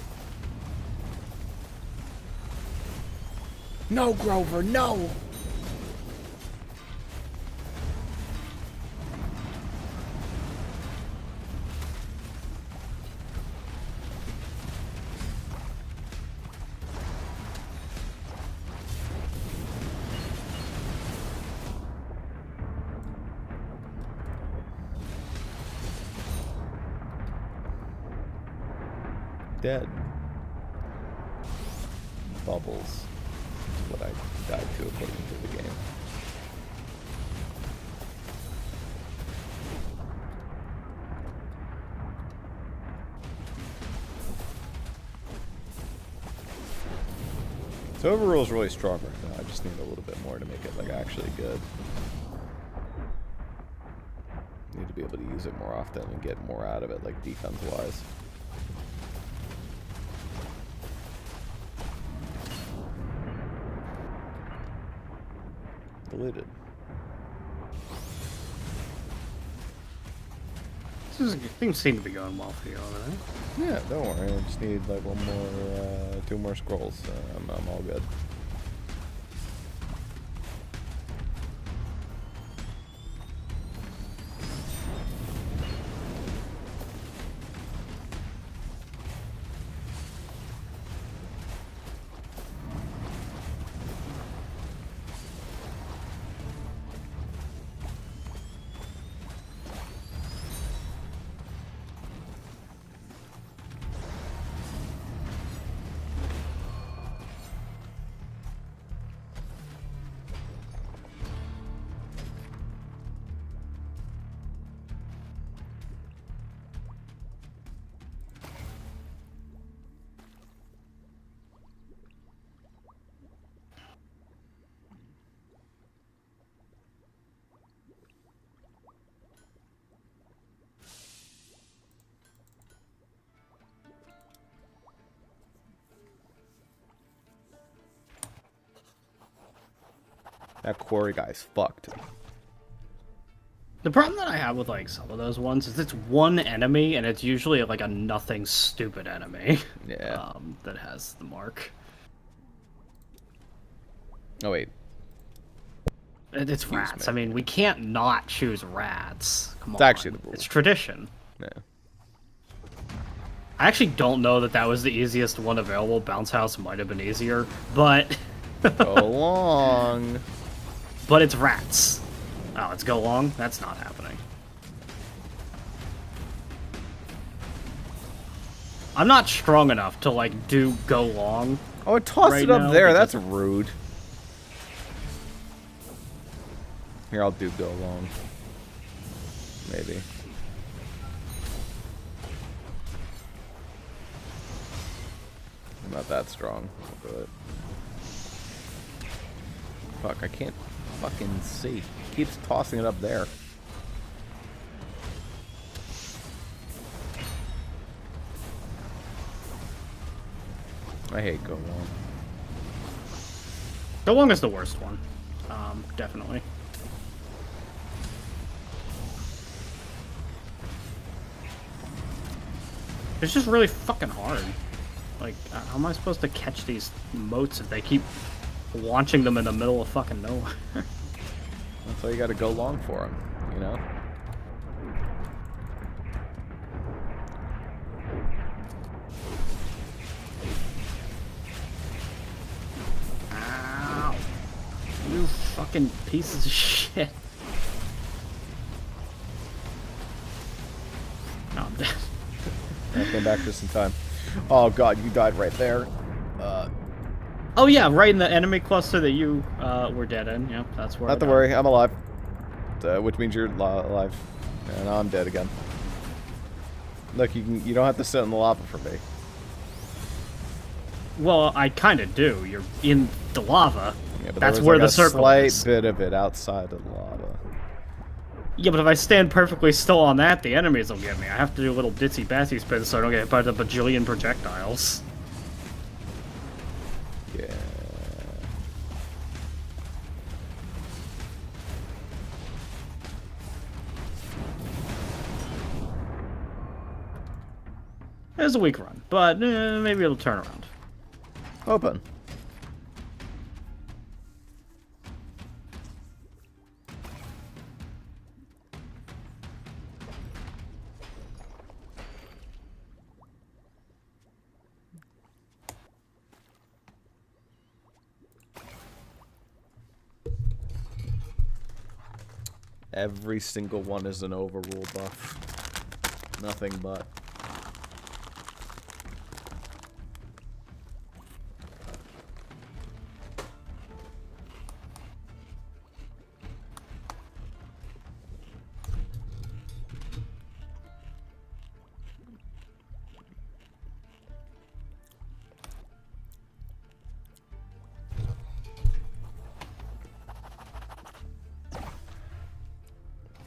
No, Grover, no! Dead. Bubbles is what I died to according to the game. So overrule is really strong right now. I just need a little bit more to make it like actually good. Need to be able to use it more often and get more out of it, like defense wise. Deleted. Things seem to be going well for you over there. Yeah, don't worry. I just need like one more, 2 more scrolls. I'm all good. That quarry guy's fucked. The problem that I have with like some of those ones is it's one enemy, and it's usually like a nothing stupid enemy. Yeah. That has the mark. Oh wait. It's rats. I mean, we can't not choose rats. Come on. It's actually the rule. It's tradition. Yeah. I actually don't know that was the easiest one available. Bounce House might have been easier, but Go long. but it's rats. Oh, let's go long. That's not happening. I'm not strong enough to like do go long. Oh, it tossed right it up now there. because- That's rude. Here, I'll do go long. Maybe. I'm not that strong. I'll do it. Fuck, I can't fucking see. It keeps tossing it up there. I hate go long. Go long is the worst one. Definitely. It's just really fucking hard. Like, how am I supposed to catch these moats if they keep launching them in the middle of fucking nowhere? That's why you gotta go long for them, you know? Ow. You fucking pieces of shit. No, I'm dead. I came back just in time. Oh god, you died right there. Oh yeah, right in the enemy cluster that you were dead in. Yep, that's where. Not to worry, I'm alive. Which means you're alive. And I'm dead again. Look, you don't have to sit in the lava for me. Well, I kind of do. You're in the lava. Yeah, but That's there was where like the circle a is. slight bit of it outside of the lava. Yeah, but if I stand perfectly still on that, the enemies will get me. I have to do little ditsy batsy spins so I don't get hit by the bajillion projectiles. Yeah. It was a weak run, but maybe it'll turn around. Open. Every single one is an overrule buff. Nothing but.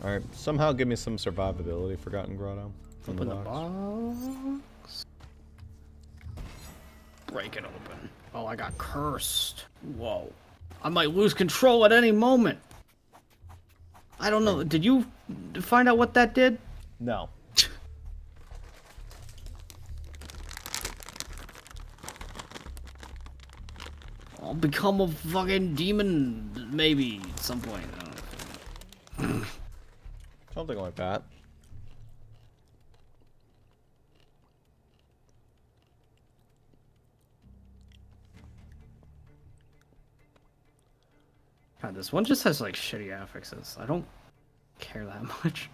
Alright, somehow give me some survivability, Forgotten Grotto. From Open the the box. box. Break it open. Oh, I got cursed. Whoa. I might lose control at any moment. I don't know. Did you find out what that did? No. I'll become a fucking demon, maybe, at some point. I don't know. Something like that. God, this one just has like shitty affixes. I don't care that much.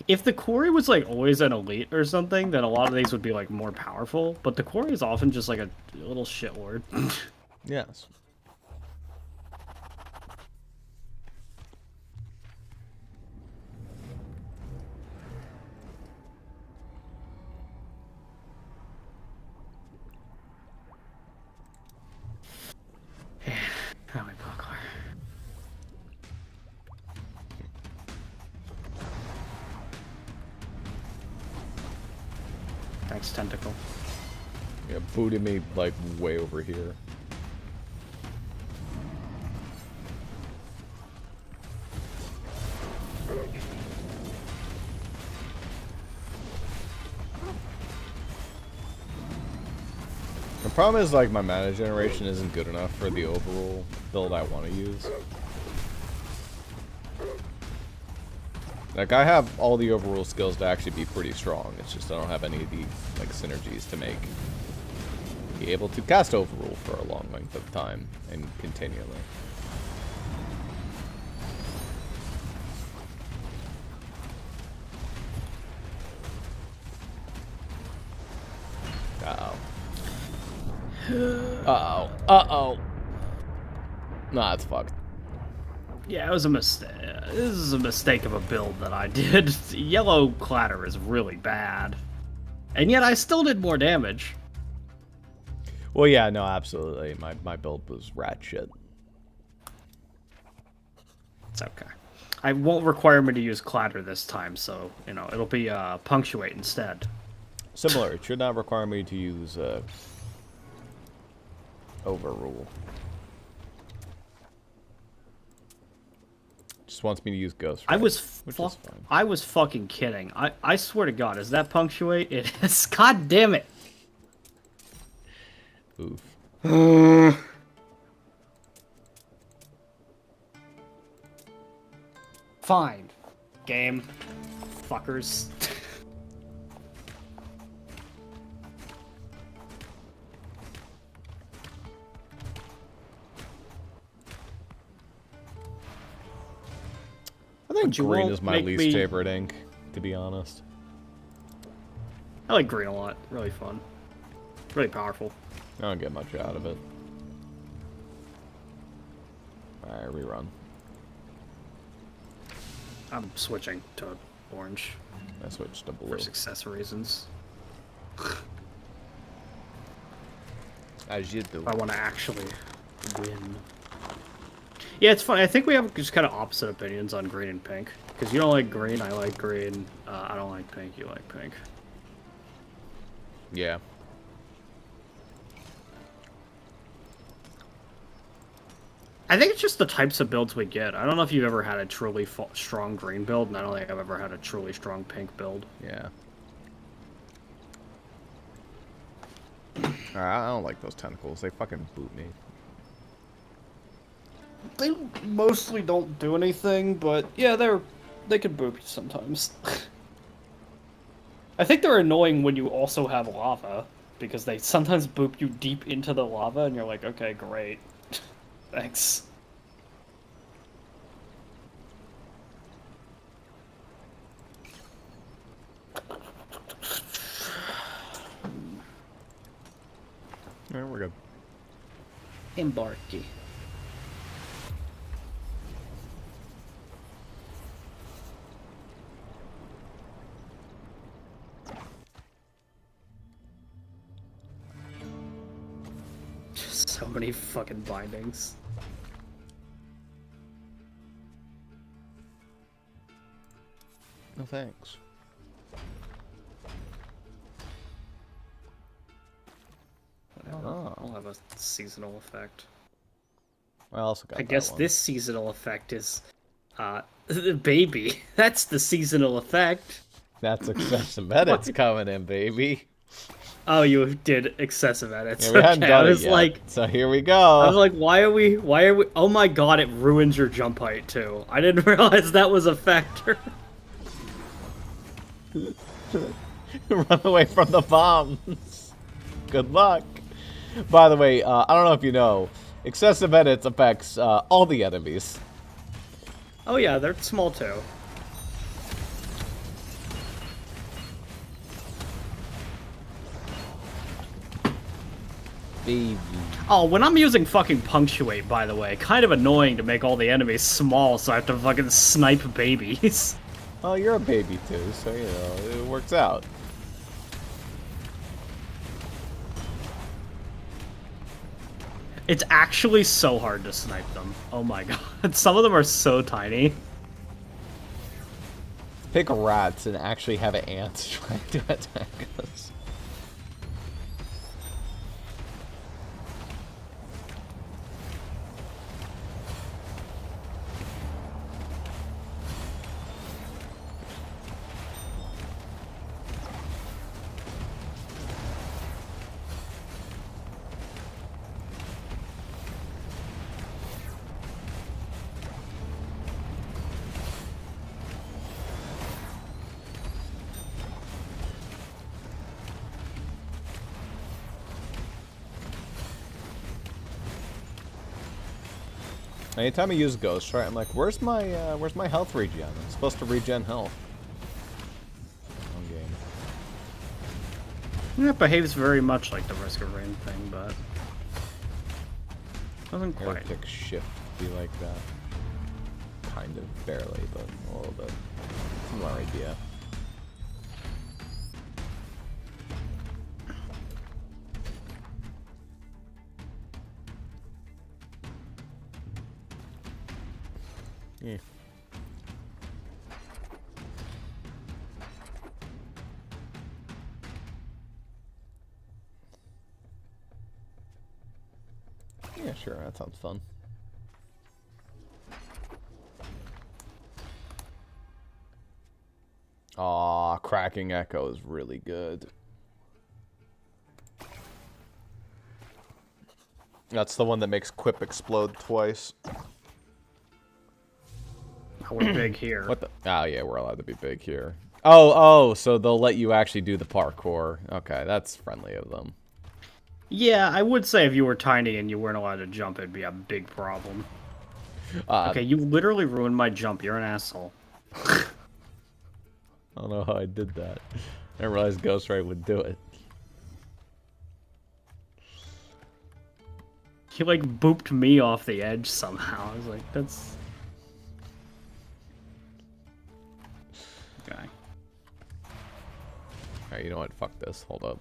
If the quarry was like always an elite or something, then a lot of these would be like more powerful. But the quarry is often just like a little shitlord. Yes. How we buckler. Thanks, tentacle. Yeah, booted me like way over here. The problem is, like, my mana generation isn't good enough for the overall build I want to use. Like, I have all the overall skills to actually be pretty strong. It's just I don't have any of the, like, synergies to be able to cast overrule for a long length of time and continually. Uh-oh. Uh-oh. Uh-oh. Nah, it's fucked. Yeah, it was a mistake. This is a mistake of a build that I did. Yellow clatter is really bad. And yet I still did more damage. Well, yeah, no, absolutely. My build was rat shit. It's okay. I won't require me to use clatter this time, so, you know, it'll be punctuate instead. Similar. It should not require me to use overrule. Just wants me to use ghost. I was fine. I was fucking kidding. I swear to God, is that punctuate? It is. God damn it. Oof. Fine. Game. Fuckers. I think green is my least favorite ink, to be honest. I like green a lot. Really fun. Really powerful. I don't get much out of it. Alright, rerun. I'm switching to orange. I switched to blue. For success reasons. As you do. I want to actually win. Yeah, it's funny. I think we have just kind of opposite opinions on green and pink. Because you don't like green, I like green. I don't like pink, you like pink. Yeah. I think it's just the types of builds we get. I don't know if you've ever had a truly strong green build, and I don't think I've ever had a truly strong pink build. Yeah. I don't like those tentacles. They fucking boot me. They mostly don't do anything, but yeah, they can boop you sometimes. I think they're annoying when you also have lava, because they sometimes boop you deep into the lava, and you're like, okay, great. Thanks. Alright, we're good. Embarky. So many fucking bindings. No thanks. I'll have a seasonal effect. I also got I guess one. this seasonal effect is the baby. That's the seasonal effect. That's excessive edits coming in, baby. Oh, you did excessive edits. Yeah, we hadn't done it yet. Like, so here we go. I was like, why are we? Oh my god, it ruins your jump height too. I didn't realize that was a factor. Run away from the bombs. Good luck. By the way, I don't know if you know, excessive edits affects all the enemies. Oh yeah, they're small too. Baby. Oh, when I'm using fucking punctuate, by the way, kind of annoying to make all the enemies small, so I have to fucking snipe babies. Oh, you're a baby too, so you know it works out. It's actually so hard to snipe them. Oh my god, some of them are so tiny. Pick rats and actually have ants trying to attack us. Anytime I use Ghost, right, I'm like, where's my health regen? I'm supposed to regen health. Wrong game. Yeah, it behaves very much like the Risk of Rain thing, but doesn't quite. Heretic shift be like that. Kind of, barely, but a little bit. Similar idea. Yeah. Yeah, sure, that sounds fun. Aw, Cracking Echo is really good. That's the one that makes Quip explode twice. We're big here. What the? Oh, yeah, we're allowed to be big here. Oh, so they'll let you actually do the parkour. Okay, that's friendly of them. Yeah, I would say if you were tiny and you weren't allowed to jump, it'd be a big problem. Okay, you literally ruined my jump. You're an asshole. I don't know how I did that. I didn't realize Ghostwright would do it. He, like, booped me off the edge somehow. I was like, that's... Okay. Alright, you know what? Fuck this. Hold up.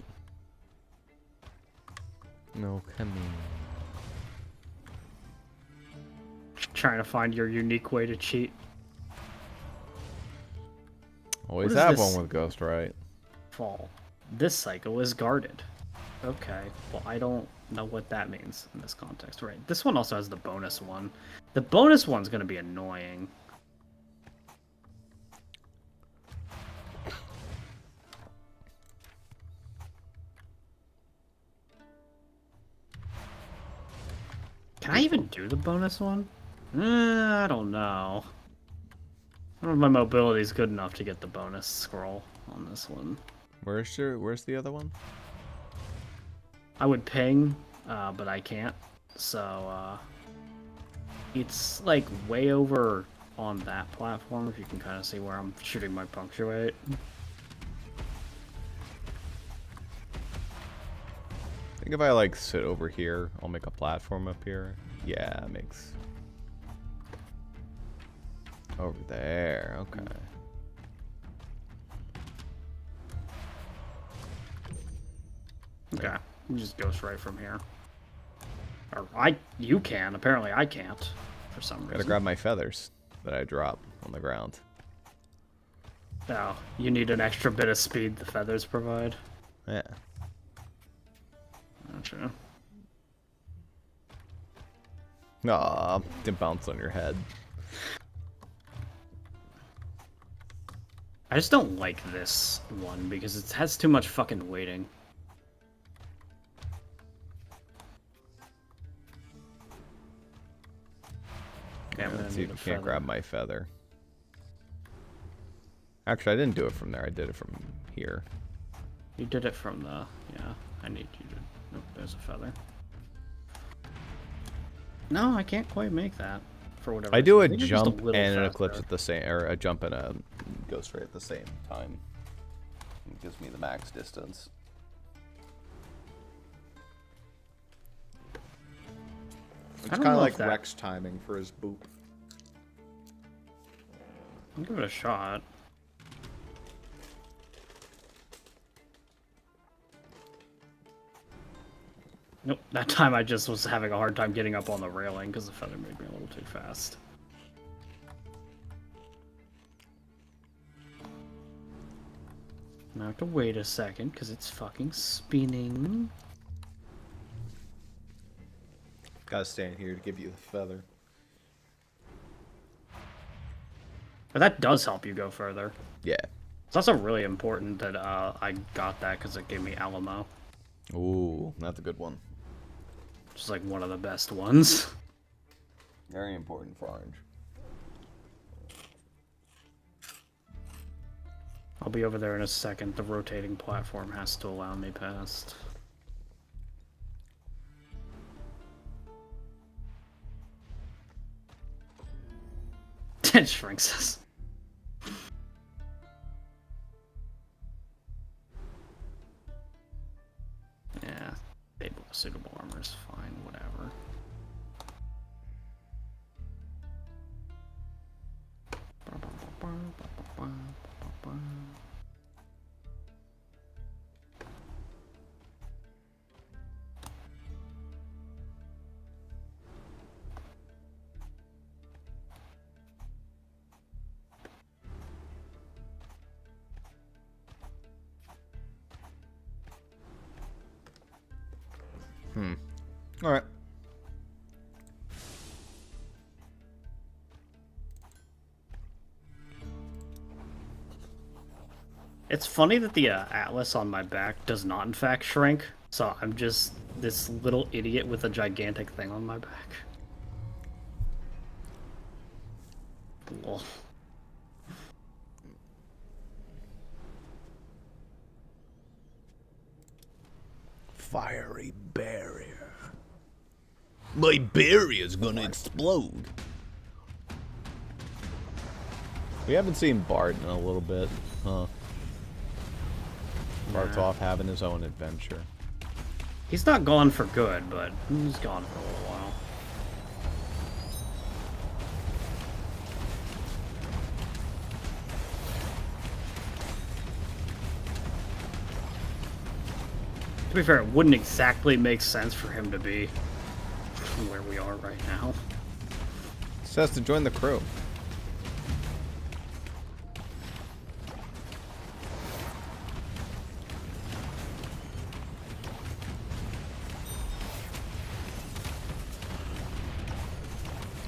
No, come in. Trying to find your unique way to cheat. Always What is have this? one with Ghostwright. Fall. This cycle is guarded. Okay, well, I don't know what that means in this context. Right, this one also has the bonus one. The bonus one's going to be annoying. Can I even do the bonus one? I don't know. I don't know if my mobility is good enough to get the bonus scroll on this one. Where's the other one? I would ping, but I can't. So, it's like way over on that platform, if you can kind of see where I'm shooting my punctuate. I think if I like sit over here, I'll make a platform up here. Yeah, it makes over there. Okay. Okay, it just goes right from here. Or you can. Apparently, I can't for some reason. Gotta grab my feathers that I drop on the ground. Oh, you need an extra bit of speed the feathers provide. Yeah. Gotcha. Aw, didn't bounce on your head. I just don't like this one because it has too much fucking waiting. Okay, Yeah, let's see if you can't grab my feather. Actually, I didn't do it from there. I did it from here. You did it from the... Yeah, I need you to... Nope, there's a feather. No, I can't quite make that. For whatever I do a reason. Maybe just jump little and an faster. eclipse at the same, or a jump and a ghost ray at the same time. It gives me the max distance. It's don't kind of know like if that- Rex timing for his boop. I'll give it a shot. Nope, that time I just was having a hard time getting up on the railing because the feather made me a little too fast. Now I have to wait a second because it's fucking spinning. Gotta stand here to give you the feather. But that does help you go further. Yeah. It's also really important that I got that because it gave me Alamo. Ooh, that's a good one. Which is like one of the best ones. Very important for orange. I'll be over there in a second. The rotating platform has to allow me past. 100% shrinks us. Yeah, stable suitable armor is fine, whatever. All right. It's funny that the atlas on my back does not in fact shrink, so I'm just this little idiot with a gigantic thing on my back. Lol. Fiery barrier. My barrier's gonna explode. We haven't seen Bart in a little bit, huh? Bart's off having his own adventure. He's not gone for good, but he's gone for a little while. To be fair, it wouldn't exactly make sense for him to be where we are right now. Just has to join the crew.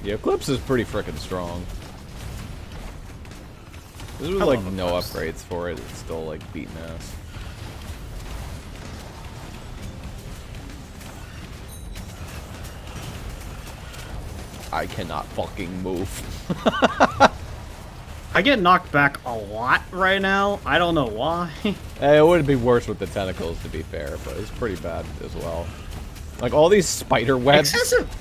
The Eclipse is pretty freaking strong. This was like no upgrades for it. It's still like beating ass. I cannot fucking move. I get knocked back a lot right now. I don't know why. It would be worse with the tentacles, to be fair, but it's pretty bad as well. Like all these spider webs. Excessive.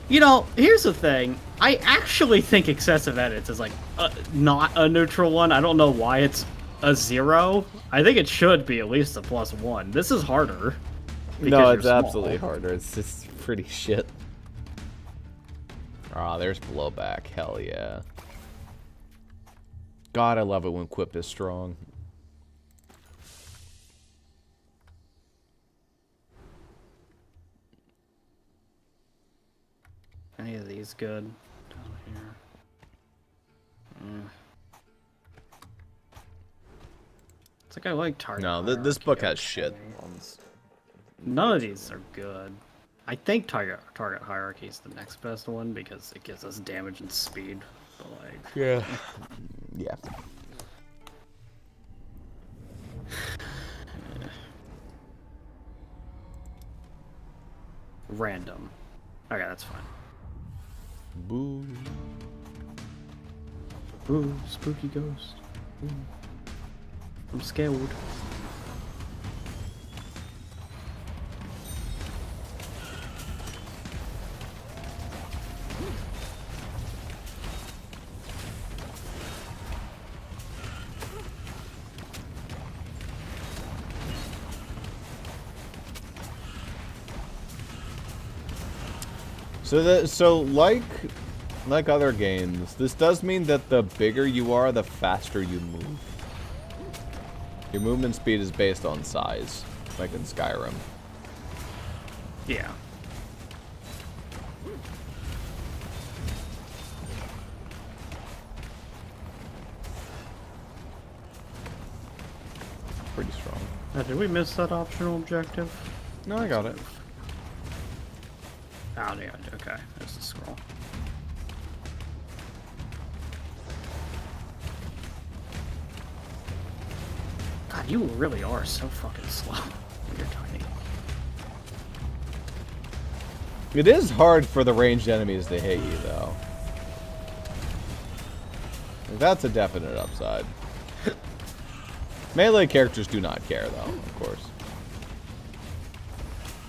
You know, here's the thing. I actually think excessive edits is like not a neutral one. I don't know why it's a 0. I think it should be at least a +1. This is harder. No, it's absolutely harder. It's just pretty shit. Ah, there's blowback. Hell yeah. God, I love it when Quip is strong. Any of these good down here? It's like I like target. No, this book has shit. None of these are good. I think target hierarchy is the next best one because it gives us damage and speed. But like, yeah. Yeah. Random. Okay, that's fine. Boo. Ooh, spooky ghost. Ooh. I'm scared. So like other games, this does mean that the bigger you are, the faster you move. Your movement speed is based on size, like in Skyrim. Yeah. Pretty strong. Did we miss that optional objective? No, I got it. Oh, yeah, okay. There's the scroll. God, you really are so fucking slow. You're tiny. It is hard for the ranged enemies to hit you, though. That's a definite upside. Melee characters do not care, though, of course.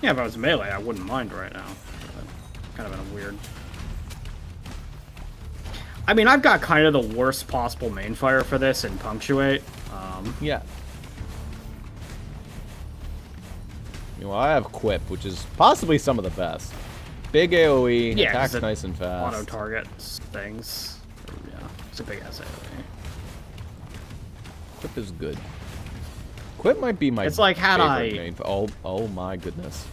Yeah, if I was melee, I wouldn't mind right now. But kind of in a weird... I mean, I've got kind of the worst possible main fire for this in Punctuate. Yeah. You know, I have Quip, which is possibly some of the best. Big AoE, Yeah, attacks nice and fast. Auto targets things. Yeah, it's a big ass AoE. Quip is good. Quip might be my It's like, had favorite I... main. Oh my goodness.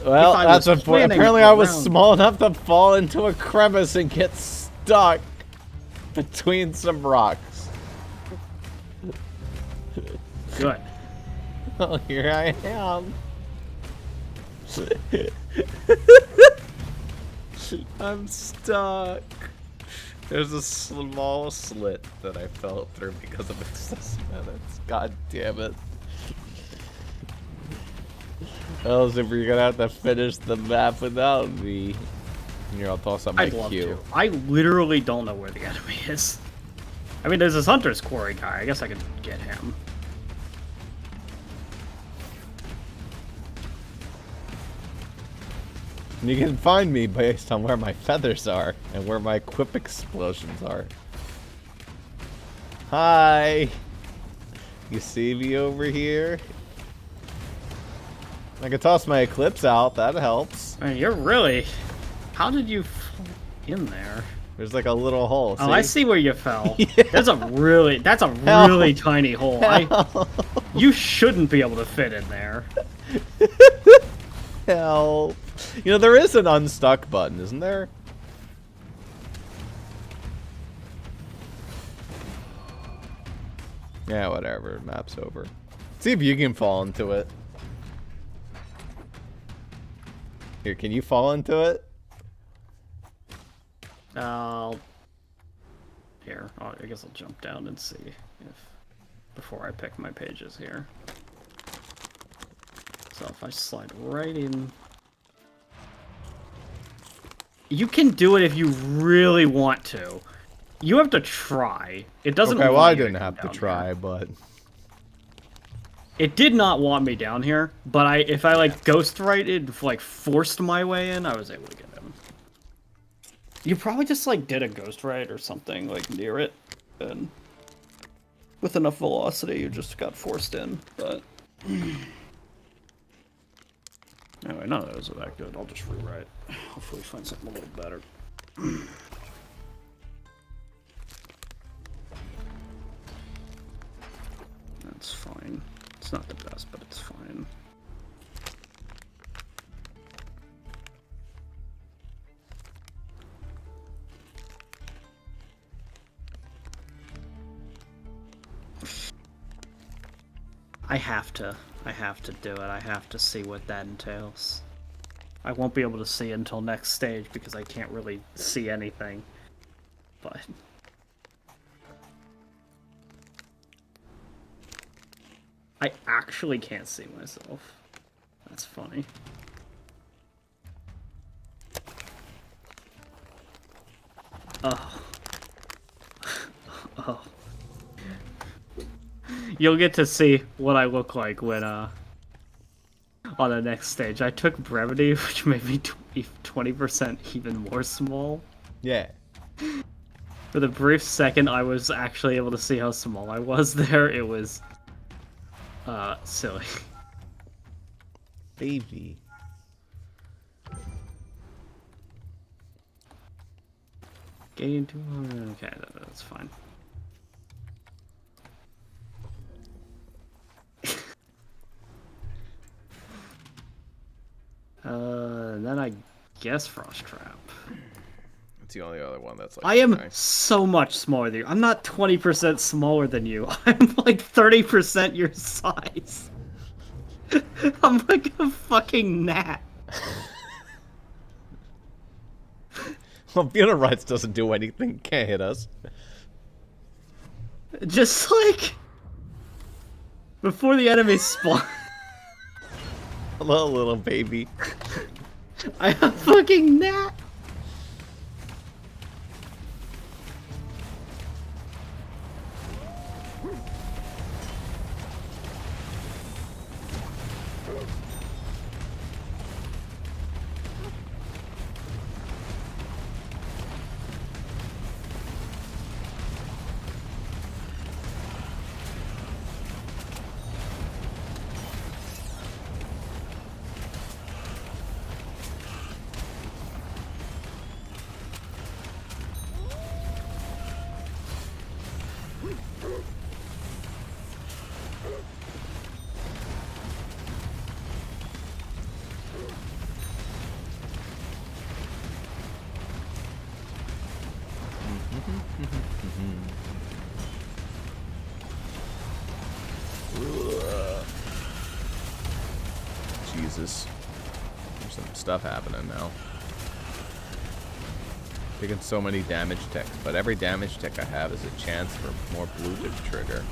Well, I that's was unfortunate. planning Apparently I was around- small enough to fall into a crevice and get stuck between some rocks. Good. Oh, here I am. I'm stuck. There's a small slit that I fell through because of excessive minutes. God damn it. Well, Zuper, you're gonna have to finish the map without me. Here, I'll toss up my I'd love Q. to. I literally don't know where the enemy is. I mean, there's this Hunter's Quarry guy. I guess I could get him. You can find me based on where my feathers are and where my quip explosions are. Hi! You see me over here? I can toss my Eclipse out, that helps. I mean, you're really... How did you fall in there? There's like a little hole, see? Oh, I see where you fell. Yeah. That's a really tiny hole. You shouldn't be able to fit in there. Help. You know, there is an unstuck button, isn't there? Yeah, whatever. Map's over. See if you can fall into it. Here, can you fall into it? Here, I guess I'll jump down and see if before I pick my pages here. So if I slide right in, you can do it if you really want to. You have to try. It doesn't. Okay, well, want I you didn't come have to down try, here. but It did not want me down here. But if I like ghost righted, like forced my way in, I was able to get him. You probably just like did a ghost right or something like near it, and with enough velocity, you just got forced in. But anyway, none of those are that good. I'll just rewrite. Hopefully, find something a little better. That's fine. It's not the best, but it's fine. I have to do it. I have to see what that entails. I won't be able to see until next stage because I can't really see anything. But I actually can't see myself. That's funny. Oh. Oh. You'll get to see what I look like when, on the next stage. I took brevity, which made me 20% even more small. yeah. For the brief second I was actually able to see how small I was there, it was, silly. Baby. Gain 200, okay, that's fine. And then I guess Frost Trap. It's the only other one that's like I am nice. so much smaller than you. I'm not 20% smaller than you. I'm like 30% your size. I'm like a fucking gnat. Well, Fiona Rights doesn't do anything. Can't hit us. Just like before the enemy spawn. Hello, little baby. I'm a fucking gnat. There's some stuff happening now. Taking so many damage ticks, but every damage tick I have is a chance for more blue to trigger.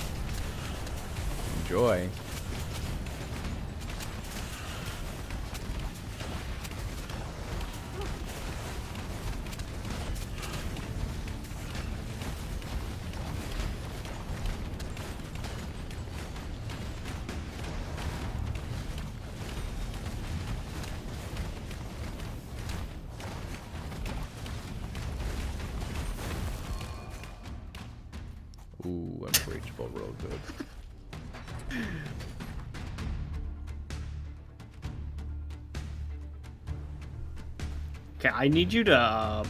Enjoy. Ooh, unbreachable, real good. Okay, I need you to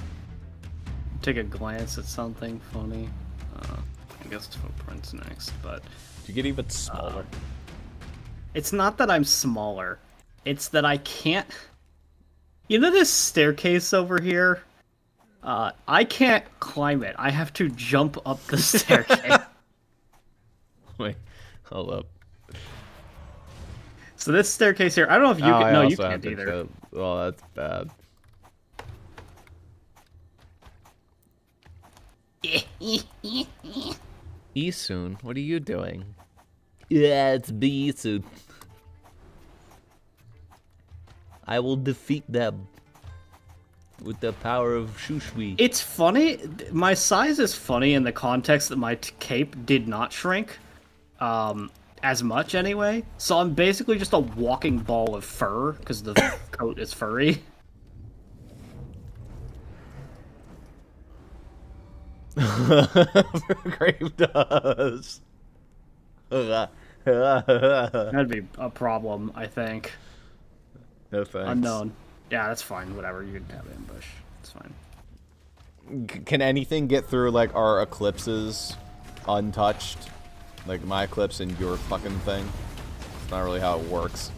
take a glance at something funny. I guess footprints next, but... Did you get even smaller? It's not that I'm smaller. It's that I can't... You know this staircase over here? I can't climb it. I have to jump up the staircase. Wait, hold up. So this staircase here, I don't know if you can... No, you can't either. Oh, that's bad. Easoon, what are you doing? Yeah, it's Easoon. I will defeat them with the power of Shushui. It's funny. My size is funny in the context that my cape did not shrink. As much anyway. So I'm basically just a walking ball of fur because the coat is furry. Grave dust. That'd be a problem, I think. No thanks. Unknown. Yeah, that's fine. Whatever. You can have ambush. It's fine. Can anything get through, like, our eclipses untouched? Like, my eclipse and your fucking thing? It's not really how it works.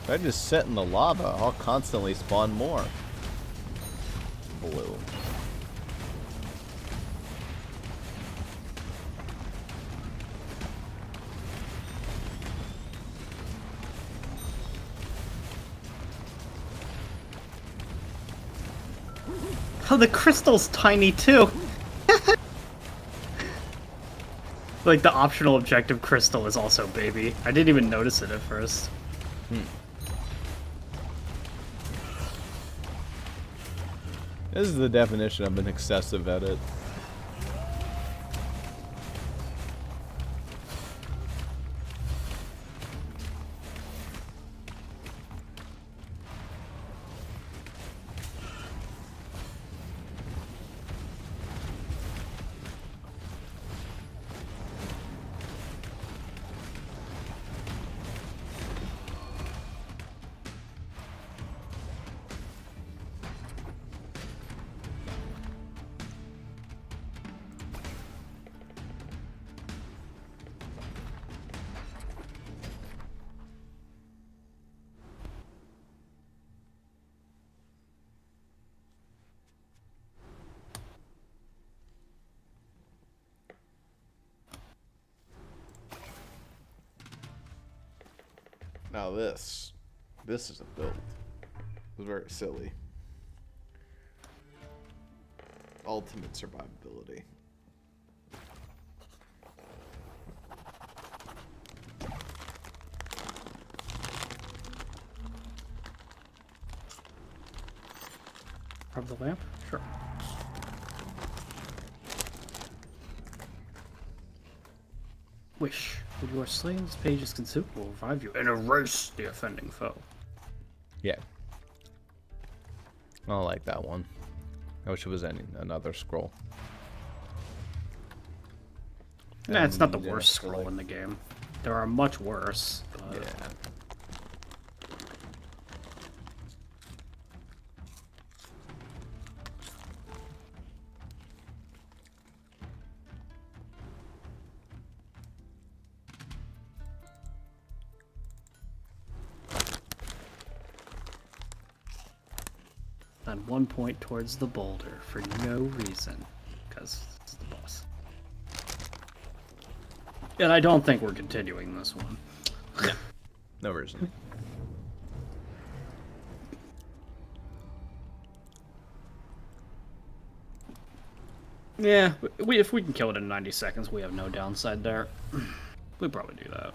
If I just sit in the lava, I'll constantly spawn more. Blue. Oh, the crystal's tiny too. Like the optional objective crystal is also baby. I didn't even notice it at first. This is the definition of an excessive edit. Now this is a build. It was very silly. Ultimate survivability. Grab the lamp? Sure. Wish. When you are slain, this page is consumed, will revive you and erase the offending foe. Yeah. I don't like that one. I wish it was another scroll. Nah, it's not the worst scroll in the game. There are much worse. But... Yeah. Then 1 point towards the boulder for no reason. Because it's the boss. And I don't think we're continuing this one. Yeah. No reason. Yeah, if we can kill it in 90 seconds, we have no downside there. We'd probably do that.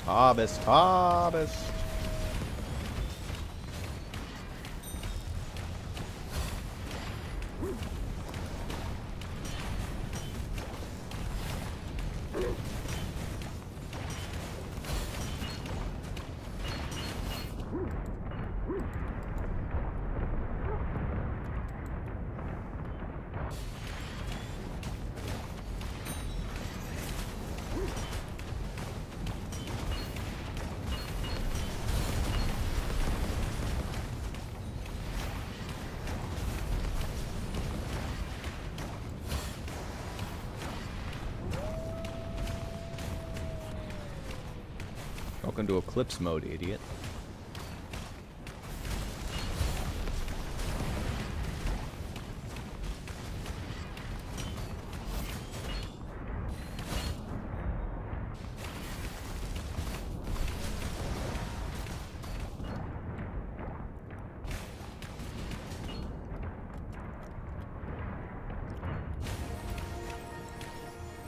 Harvest, harvest. Welcome to Eclipse mode, idiot.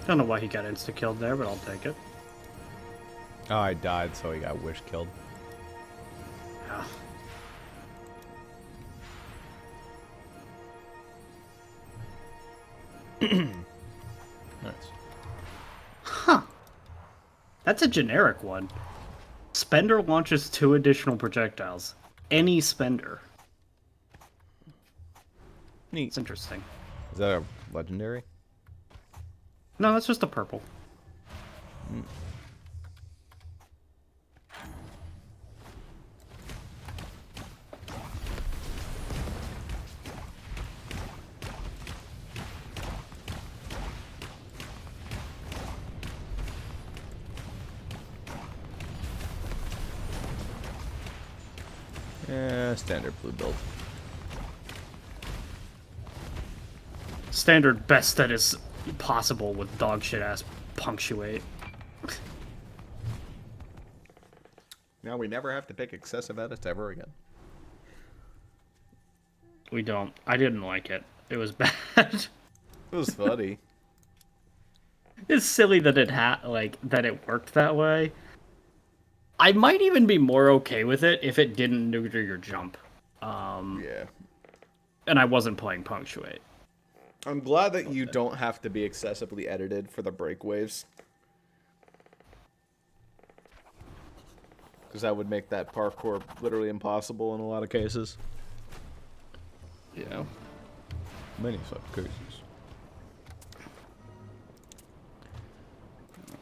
Don't know why he got insta-killed there, but I'll take it. Oh, I died, so he got wish killed. Yeah. Nice. Huh. That's a generic one. Spender launches 2 additional projectiles. Any spender. Neat. It's interesting. Is that a legendary? No, that's just a purple. Mm. Yeah, standard blue build. Standard best that is possible with dog shit ass punctuate. Now we never have to pick excessive edits ever again. We don't. I didn't like it. It was bad. It was funny. It's silly that that it worked that way. I might even be more okay with it if it didn't neuter your jump. Yeah. And I wasn't playing punctuate. I'm glad that you don't have to be excessively edited for the break waves. Because that would make that parkour literally impossible in a lot of cases. Yeah. Many such cases.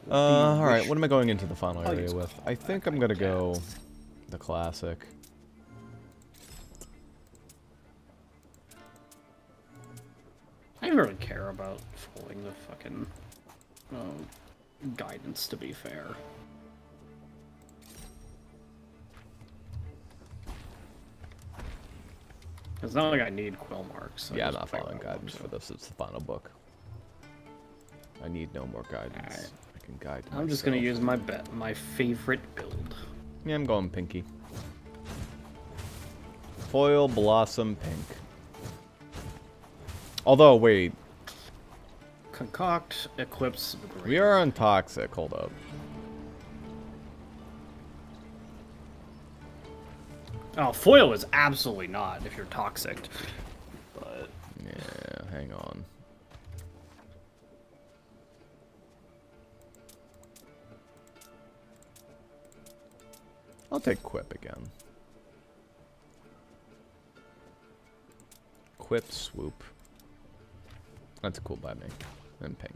Alright, what am I going into the final area with? I think I'm gonna go the classic. I don't really care about following the fucking guidance, to be fair. It's not like I need quill marks. So Yeah, I'm not following guidance for this. It's the final book. I need no more guidance. Right. I can guide I'm just gonna use my favorite build. Yeah, I'm going pinky. Foil Blossom Pink. Although, wait. Concoct, Eclipse, Green. We are on Toxic. Hold up. Oh, foil is absolutely not if you're toxic. But Yeah, hang on. I'll take Quip again. Quip Swoop. That's cool by me. And pink.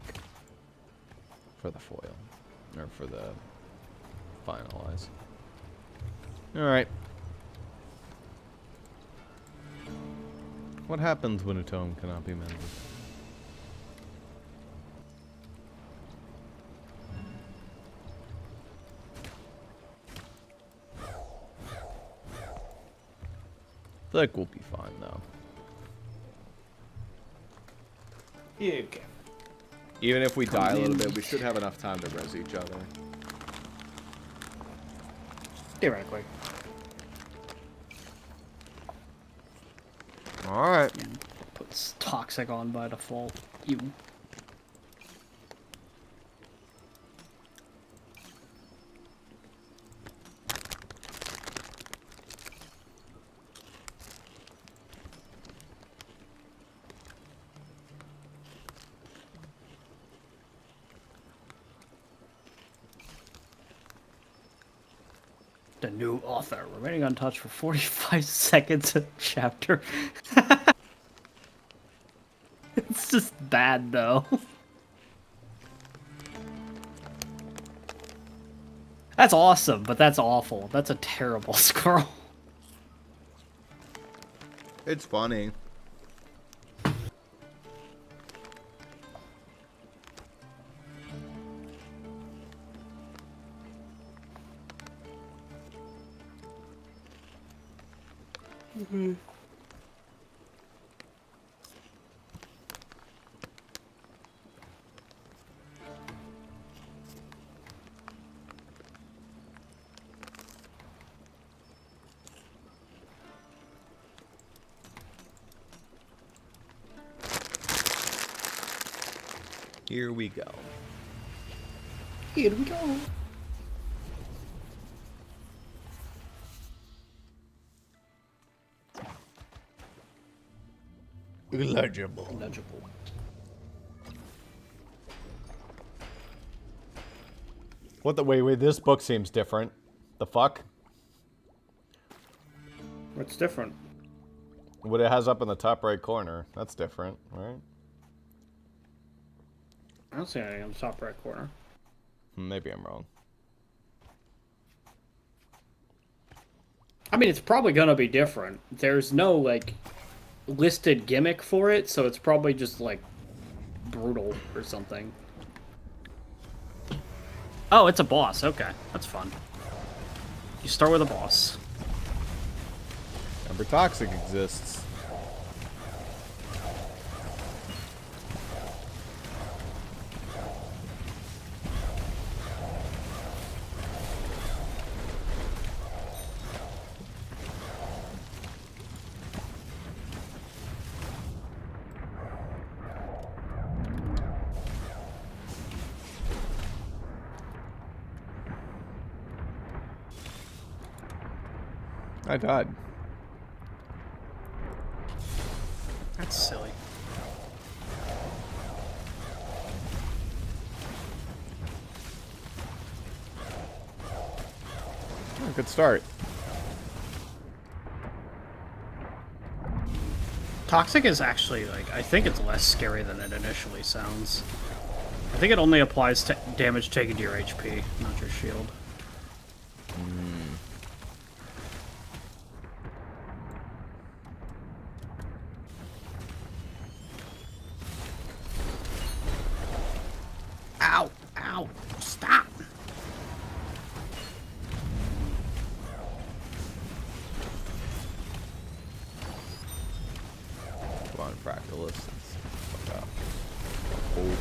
For the foil. Or for the finalize. Alright. What happens when a tome cannot be mended? feel like we'll be fine, though. Yeah, okay. Even if we die a little bit, we should have enough time to res each other. Theoretically. Alright. Puts toxic on by default. You. The new author, remaining untouched for 45 seconds a chapter. It's just bad, though. That's awesome, but that's awful. That's a terrible scroll. It's funny. Here we go. Here we go. Illegible. Illegible. What the wait, this book seems different. The fuck? What's different? What it has up in the top right corner. That's different, right? I don't see anything on the top right corner. Maybe I'm wrong. I mean, it's probably gonna be different. There's no, like, listed gimmick for it, so it's probably just, like, brutal or something. Oh, it's a boss. Okay, that's fun. You start with a boss. Remember, toxic exists. I died. That's silly. Oh, good start. Toxic is actually, like, I think it's less scary than it initially sounds. I think it only applies to damage taken to your HP, not your shield. Ow! Ow! Stop! Come on, Fractalus. Fuck up. Oh.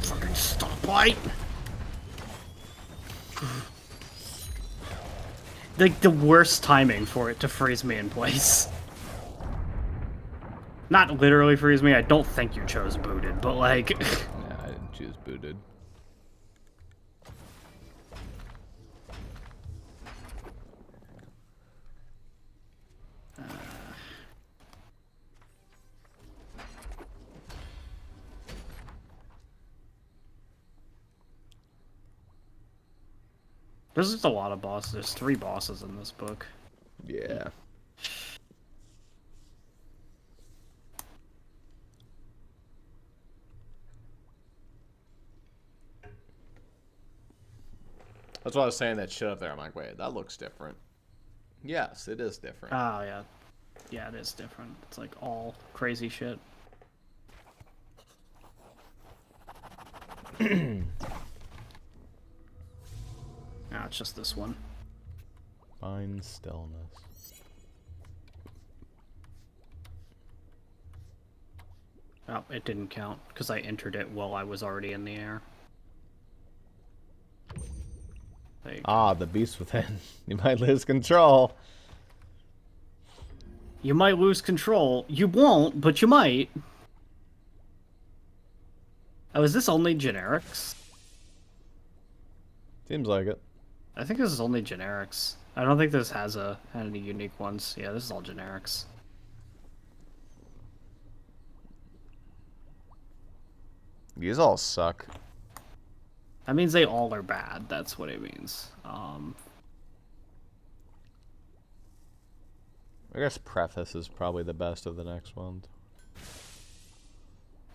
Fucking stoplight! Like, the worst timing for it to freeze me in place. Not literally freeze me, I don't think you chose booted, but like... Yeah, I didn't choose booted. There's just a lot of bosses. There's 3 bosses in this book. Yeah. That's why I was saying that shit up there. I'm like, wait, that looks different. Yes, it is different. Oh, yeah. Yeah, it is different. It's like all crazy shit. No, it's just this one. Find stillness. Oh, it didn't count because I entered it while I was already in the air. Ah, the beast within. You might lose control. You might lose control. You won't, but you might. Oh, is this only generics? Seems like it. I think this is only generics. I don't think this has any unique ones. Yeah, this is all generics. These all suck. That means they all are bad. That's what it means. I guess preface is probably the best of the next ones.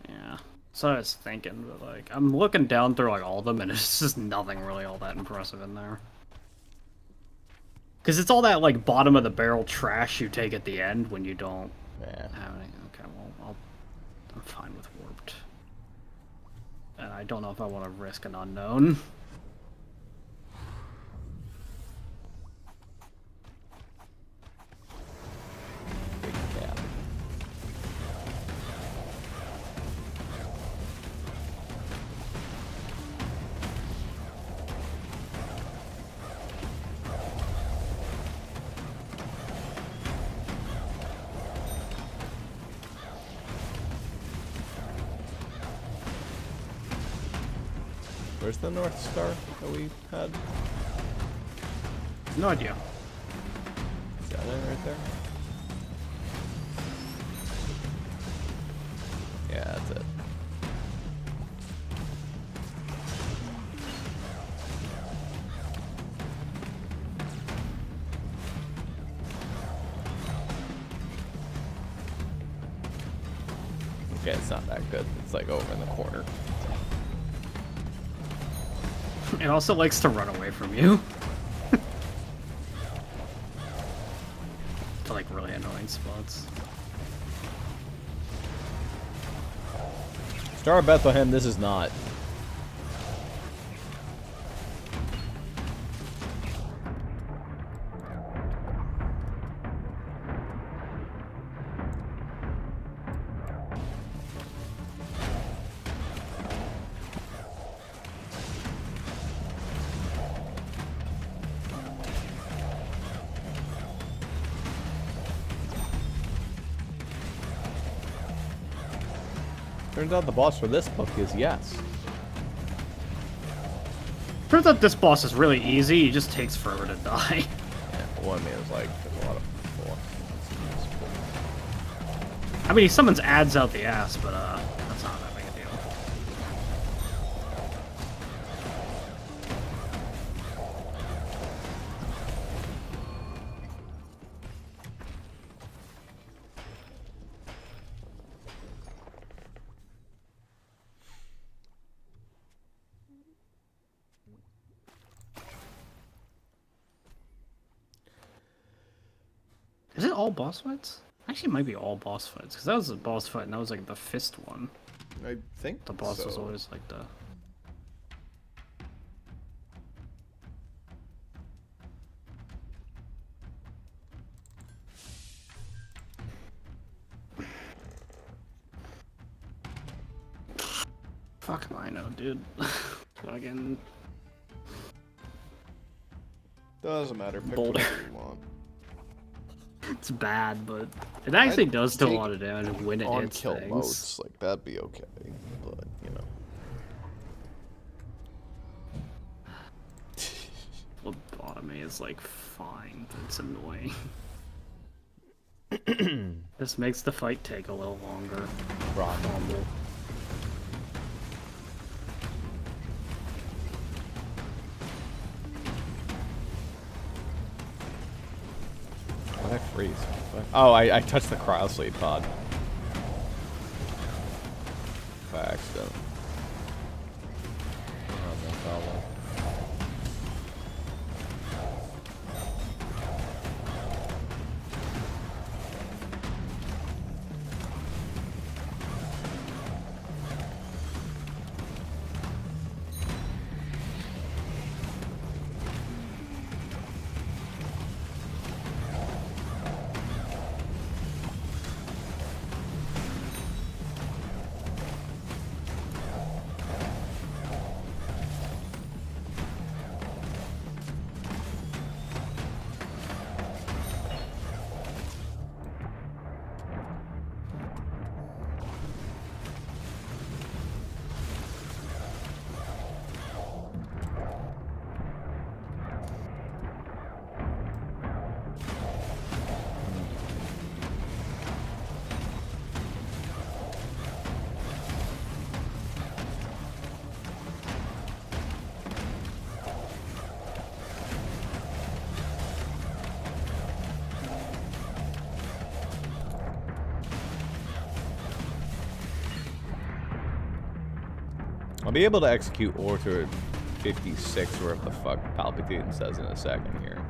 Yeah. So I was thinking, but like, I'm looking down through like all of them, and it's just nothing really all that impressive in there. Because it's all that like bottom of the barrel trash you take at the end when you don't have any. Okay, well, I'm fine with warped. And I don't know if I want to risk an unknown. Big cap. Where's the North Star that we had? No idea. Is that it right there? Yeah, that's it. Okay, it's not that good. It's like over in the corner. It also likes to run away from you. To like really annoying spots. Star of Bethlehem, this is not. Turns out the boss for this book is yes. Turns out this boss is really easy, he just takes forever to die. Yeah, one man is like there's a lot of people. I mean, he summons ads out the ass, but that's not that big a deal. Is it all boss fights? Actually, it might be all boss fights, because that was a boss fight, and that was like the fist one. I think The boss was so. always like the... Fuck if I know, dude. Fucking... Doesn't matter. Pick Boulder. whatever you want. It's bad, but it actually I'd does do a take lot of damage when it On hits kill things. modes, like that'd be okay, but you know. Phlebotomy is like fine, but it's annoying. This makes the fight take a little longer. Probably. Why did I freeze? Oh, I touched the cryosleep pod. By accident. Oh, no problem. I'll be able to execute Order 56, wherever the fuck Palpatine says in a second here.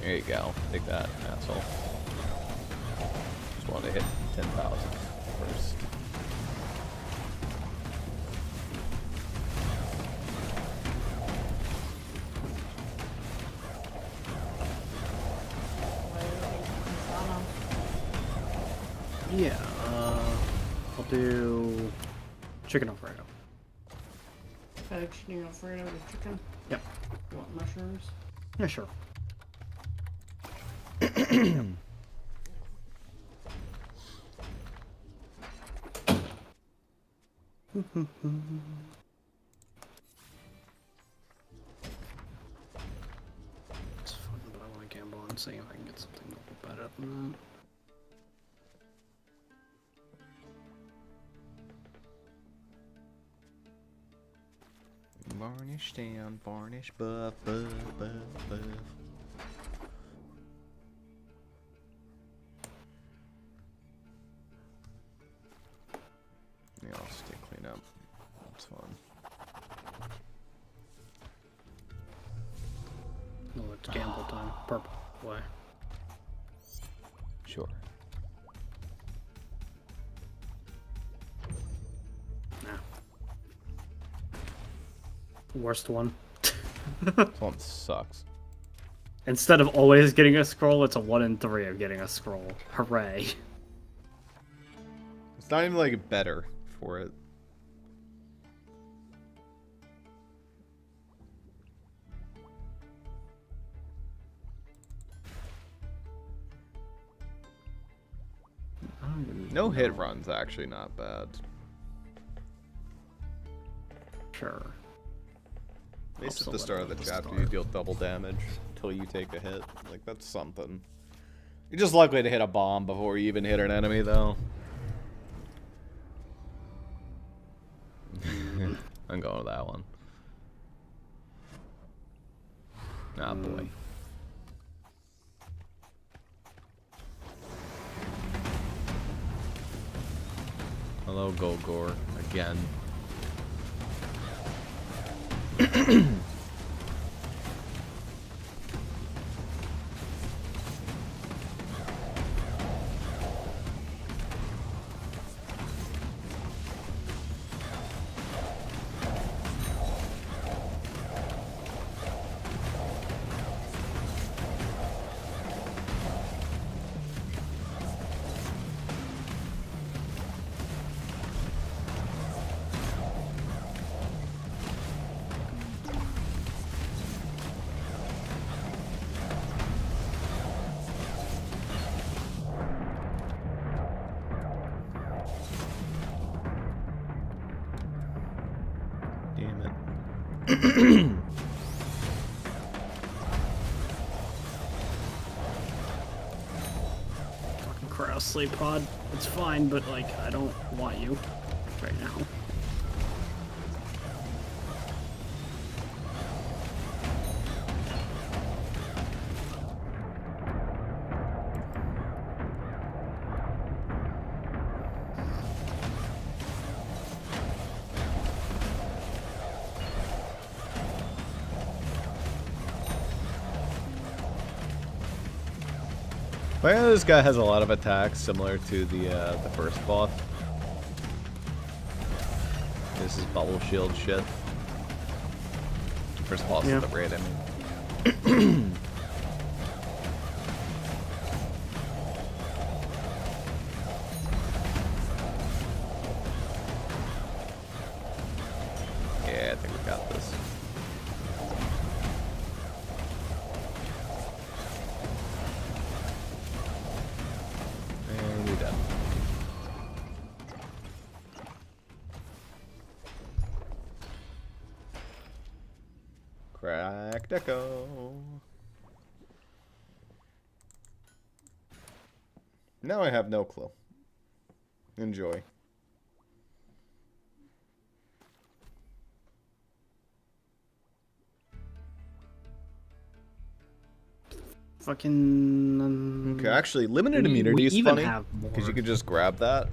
There you go. Take that, asshole. Just wanted to hit 10,000 first. Yeah, I'll do chicken Alfredo. Chicken Alfredo with chicken? Yep. You want mushrooms? Yeah, sure. It's fun, but I want to gamble and see if I can get something a little better than that. Varnish down, varnish buff, buff, buff, buff. Yeah, I'll stay clean up. That's fun. No, it's gamble time. Purple. Why? Sure. Nah. Worst one. This one sucks. Instead of always getting a scroll, it's a 1 in 3 of getting a scroll. Hooray. It's not even like better for it. No hit run's actually not bad. Sure. At least at Also the start of the let it chapter, start. you deal double damage until you take a hit. Like, that's something. You're just likely to hit a bomb before you even hit an enemy, though. I'm going with that one. Ah, boy. Hello, Golgor. Again. Damn it. Fucking Crossley pod. It's fine, but like, I don't want you right now. But yeah, this guy has a lot of attacks similar to the first boss. This is bubble shield shit. First boss Yeah. is the raid, I mean. Yeah, I think we got this. And we're done. Cracked echo. Now I have no clue. Enjoy. Fucking. Okay, actually, limited we immunity is even funny have because you more. could just grab that,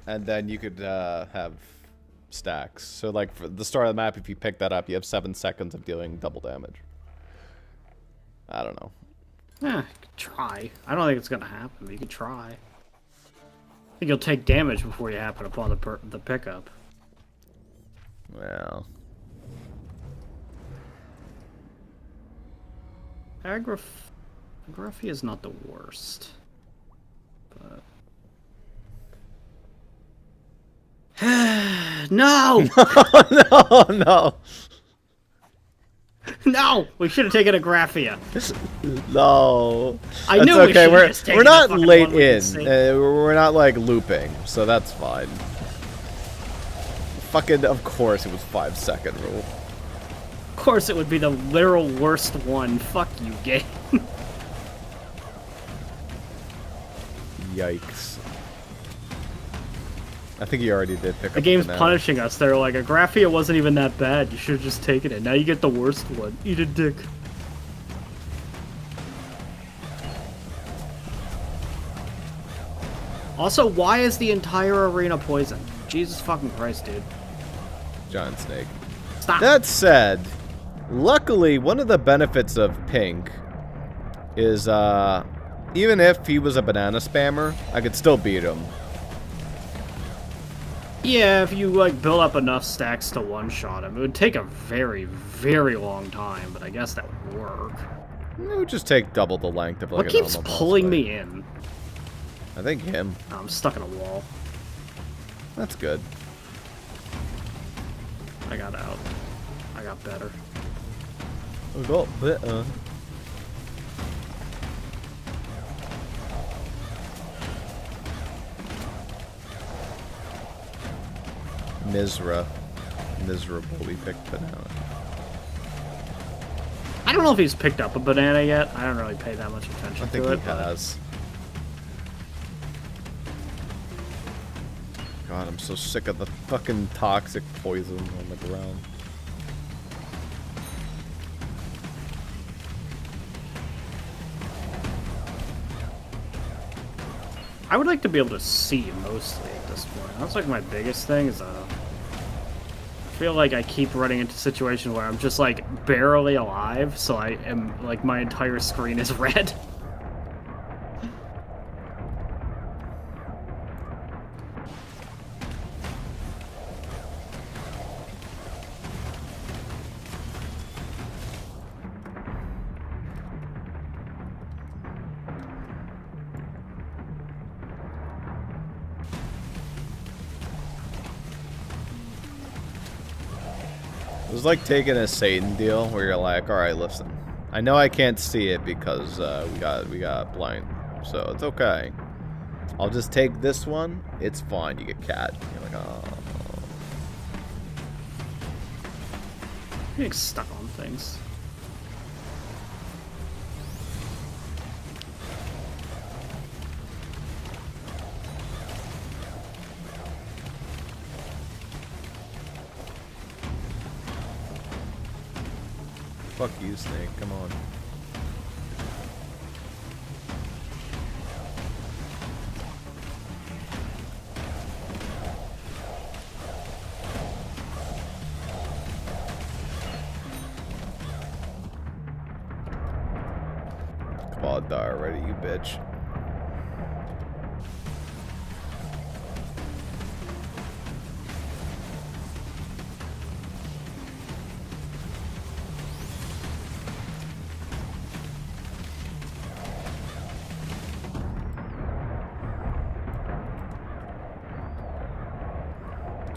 and then you could have stacks. So, like for the start of the map, if you pick that up, you have 7 seconds of dealing double damage. I don't know. Yeah, you could try. I don't think it's gonna happen, but you could try. I think you'll take damage before you happen upon the pickup. Well, Agraphia is not the worst, but no, oh no, no, we should have taken Agraphia. no. I That's knew we okay. should have just taken We're not the fucking late one we in. could see. We're not like looping, so that's fine. Fucking, of course, it was 5-second rule. Of course, it would be the literal worst one. Fuck you, game. Yikes. I think you already did pick up The game's banana. punishing us. They're like, Agraphia wasn't even that bad. You should have just taken it. Now you get the worst one. Eat a dick. Also, why is the entire arena poison? Jesus fucking Christ, dude. Giant snake. Stop. That said, luckily, one of the benefits of Pink is, even if he was a banana spammer, I could still beat him. Yeah, if you, like, build up enough stacks to one-shot him. It would take a very, very long time, but I guess that would work. It would just take double the length of, like, What keeps pulling me in? I think him. Oh, I'm stuck in a wall. That's good. I got out. I got better. I got better. Miserable, we picked banana. I don't know if he's picked up a banana yet. I don't really pay that much attention I think to he it. but- has. God, I'm so sick of the fucking toxic poison on the ground. I would like to be able to see mostly at this point. That's like my biggest thing is I feel like I keep running into situations where I'm just like barely alive, so I am like my entire screen is red. It was like taking a Satan deal where you're like, all right, listen, I know I can't see it because we got blind, so it's okay. I'll just take this one. It's fine. You get cat. You're like, oh. Getting stuck on things. Fuck you, Snake. Come on. Come on, die already, you bitch.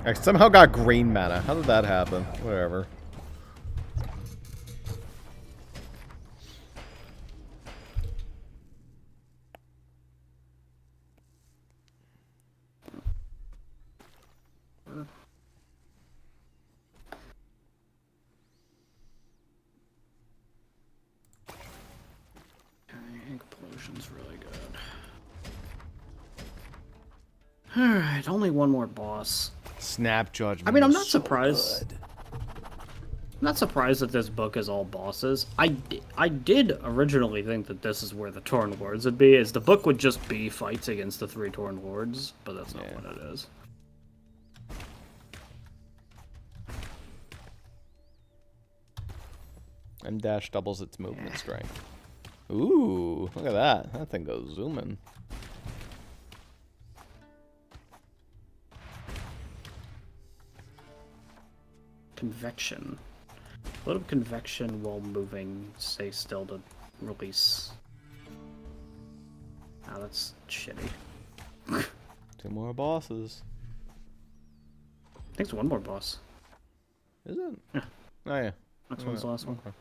I somehow got green mana. How did that happen? Whatever. Ink pollution's really good. Alright, only one more boss. Snap judgment. I mean, I'm not surprised. not surprised that this book is all bosses. I did originally think that this is where the Torn Lords would be, is the book would just be fights against the 3 Torn Lords, but that's not what it is. And dash doubles its movement strength. Ooh, look at that. That thing goes zooming. Convection. A little convection while moving, stay still to release. Ah, that's shitty. 2 more bosses. I think it's 1 more boss. Is it? Yeah. Oh, yeah. Next one's the last one. Okay.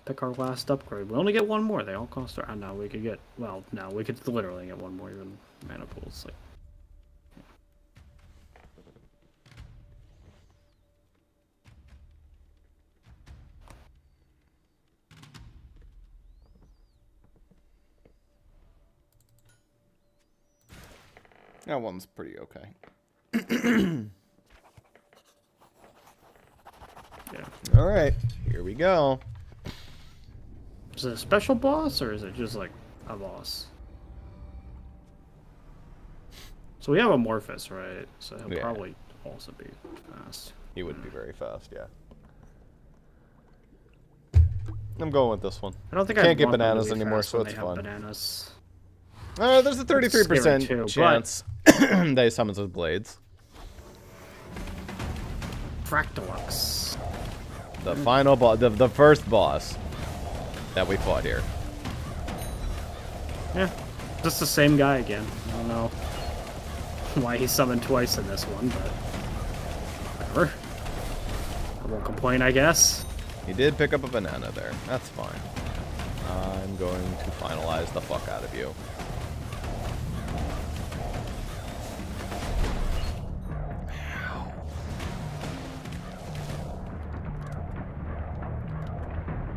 Pick our last upgrade. We only get 1 more. They all cost our... no, we could get... Well, no, we could literally get 1 more even mana pools. Like... That one's pretty okay. Yeah. Alright, here we go. Is it a special boss, or is it just, like, a boss? So we have Amorphous, right? So he'll probably also be fast. He would be very fast, yeah. I'm going with this one. I don't think Can't I'd get want them to bananas be anymore, fast so when it's they have fun. Bananas. There's a 33% too, chance that he summons with blades. Fractalux. The final boss, the first boss that we fought here. Yeah, just the same guy again. I don't know why he summoned twice in this one, but whatever. I won't complain, I guess. He did pick up a banana there. That's fine. I'm going to finalize the fuck out of you.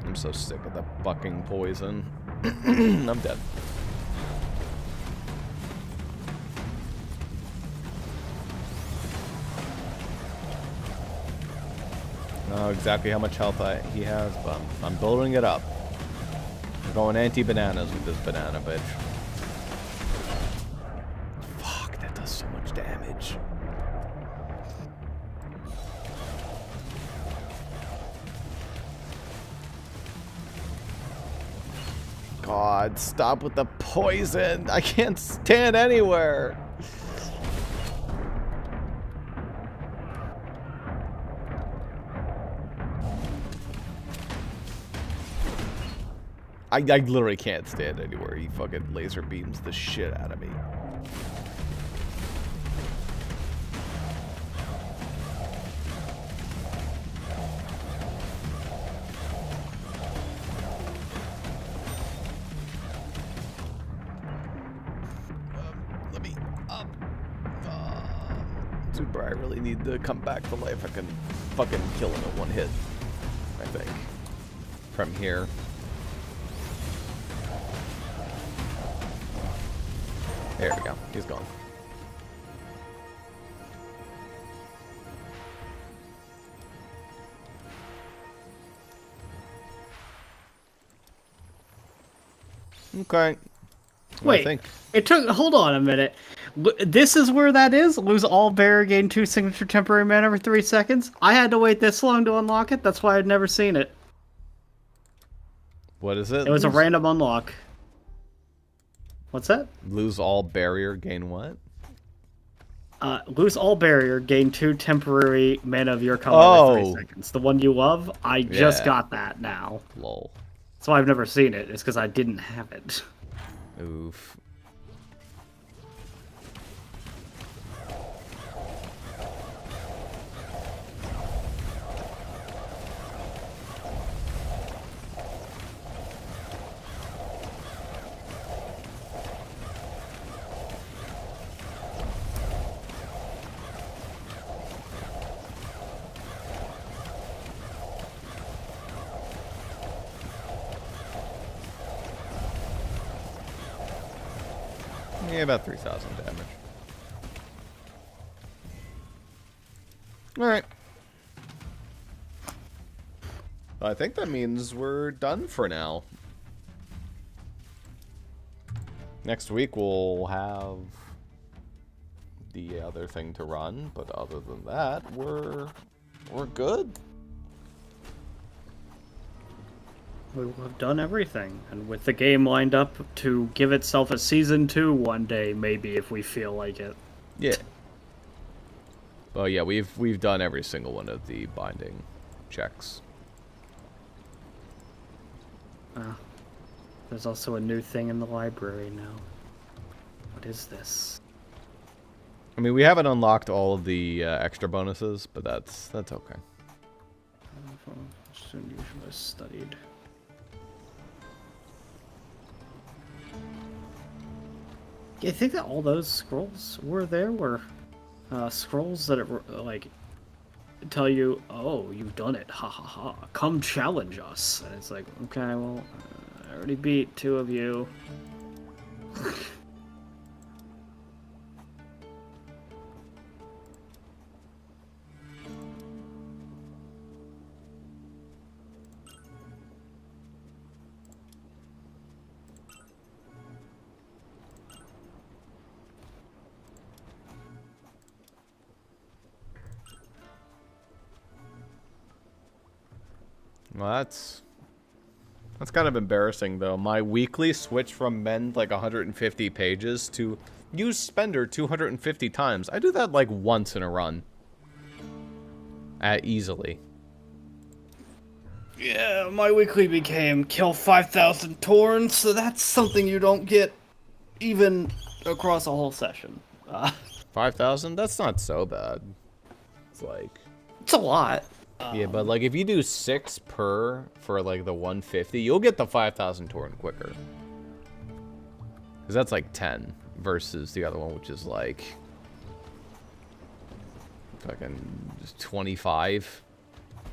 I'm so sick of the fucking poison. I'm dead. I don't know exactly how much health he has, but I'm building it up. I'm going anti-bananas with this banana bitch. Fuck, that does so much damage. God, stop with the poison. I can't stand anywhere. I literally can't stand anywhere. He fucking laser beams the shit out of me. Let me up. Zuper, I really need to come back to life. I can fucking kill him at 1 hit, I think. From here. There we go. He's gone. Okay. Wait, I think. it took... Hold on a minute. This is where that is? Lose all barrier, gain 2 signature temporary mana every 3 seconds? I had to wait this long to unlock it? That's why I'd never seen it. What is it? It was a random unlock. What's that? Lose all barrier, gain what? Lose all barrier, gain 2 temporary mana of your color every 3 seconds. The one you love? I just got that now. Lol. That's why I've never seen it. It's because I didn't have it. Oof. Yeah, about 3,000 damage. Alright. I think that means we're done for now. Next week we'll have the other thing to run, but other than that, we're good. We will have done everything, and with the game lined up to give itself a season 2 one day, maybe if we feel like it. Yeah. Well, yeah, we've done every single one of the binding checks. There's also a new thing in the library now. What is this? I mean, we haven't unlocked all of the extra bonuses, but that's okay. Soon usually studied. I think that all those scrolls were scrolls that like tell you, oh, you've done it, ha ha ha, come challenge us. And it's like, okay, well, I already beat 2 of you. Well, that's kind of embarrassing, though. My weekly switched from mend like 150 pages to use spender 250 times. I do that like once in a run. Easily. Yeah, my weekly became kill 5,000 Torns, so that's something you don't get even across a whole session. 5,000? That's not so bad. It's like... It's a lot. Yeah, but like if you do 6 per for like the 150, you'll get the 5,000 Torn quicker. Because that's like 10 versus the other one, which is like fucking just 25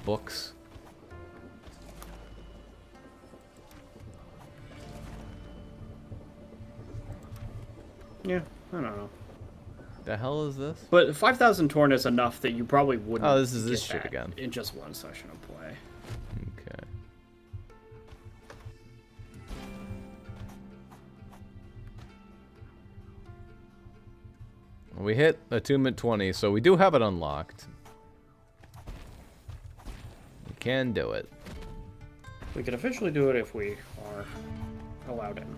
books. Yeah, I don't know. The hell is this? But 5,000 Torn is enough that you probably wouldn't. Oh, this is this get shit that again. in just one session of play. Okay. Well, we hit attunement 20, so we do have it unlocked. We can do it. We can officially do it if we are allowed in.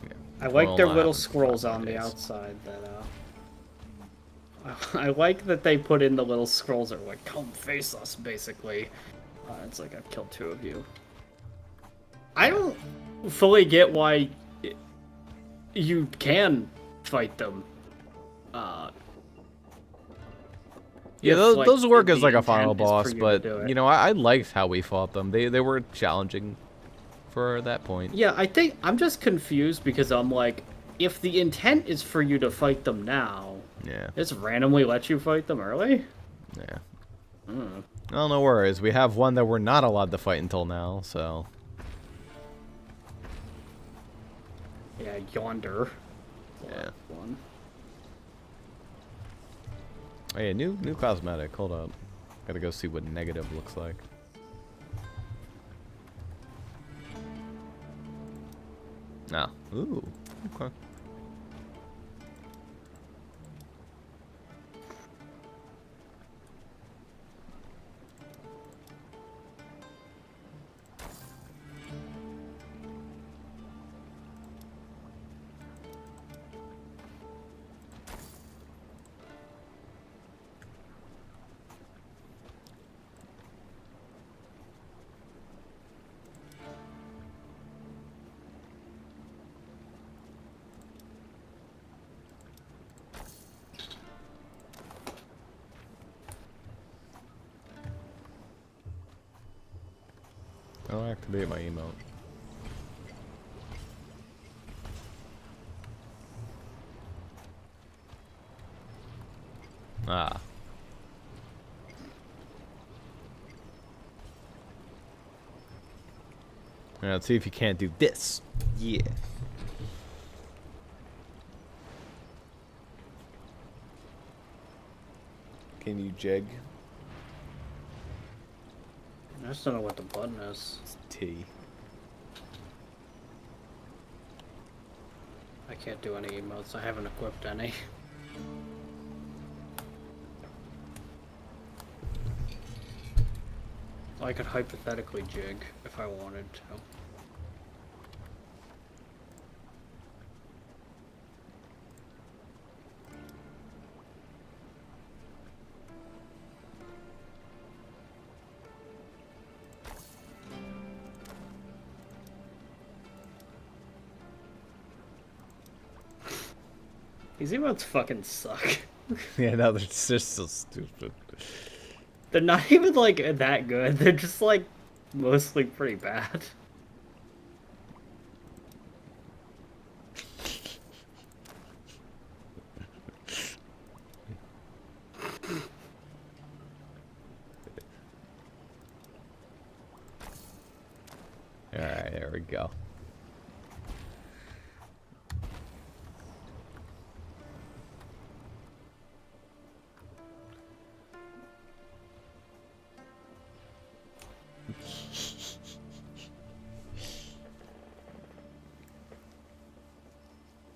Yeah. I like Well, their not little in scrolls 5 on the days. outside that I like that they put in the little scrolls that are like, come face us, basically. It's like, I've killed 2 of you. I don't fully get why you can fight them. Yeah, if, those work the as like a intent final is for boss, you to but do it. you know, I liked how we fought them. They were challenging for that point. Yeah, I think I'm just confused because I'm like, if the intent is for you to fight them now, Yeah. just randomly let you fight them early? Yeah. Well, no worries. We have one that we're not allowed to fight until now, so. Yeah, yonder. Yeah. One. Oh, yeah, new cosmetic. Hold up. Gotta go see what negative looks like. Ah. Ooh. Okay. I'll activate my emote. Ah. Now, let's see if you can't do this. Yeah. Can you jig? I just don't know what the button is. It's T. I can't do any emotes. I haven't equipped any. I could hypothetically jig if I wanted to. These emotes fucking suck. Yeah, no, they're just so stupid. They're not even, like, that good. They're just, like, mostly pretty bad. Alright, there we go.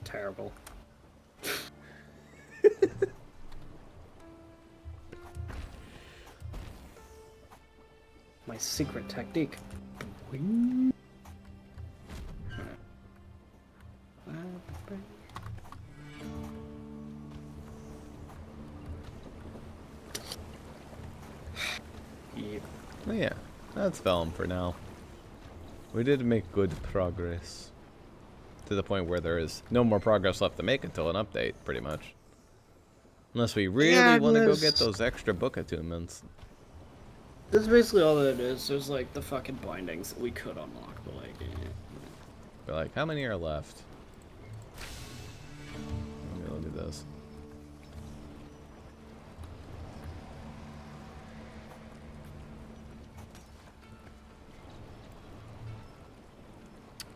Terrible. My secret technique. Yep. Oh, yeah, that's Vellum for now. We did make good progress. To the point where there is no more progress left to make until an update, pretty much. Unless we really want to go get those extra book attunements. That's basically all that it is. There's like the fucking bindings that we could unlock, but like, We're like, how many are left? Let me look at this.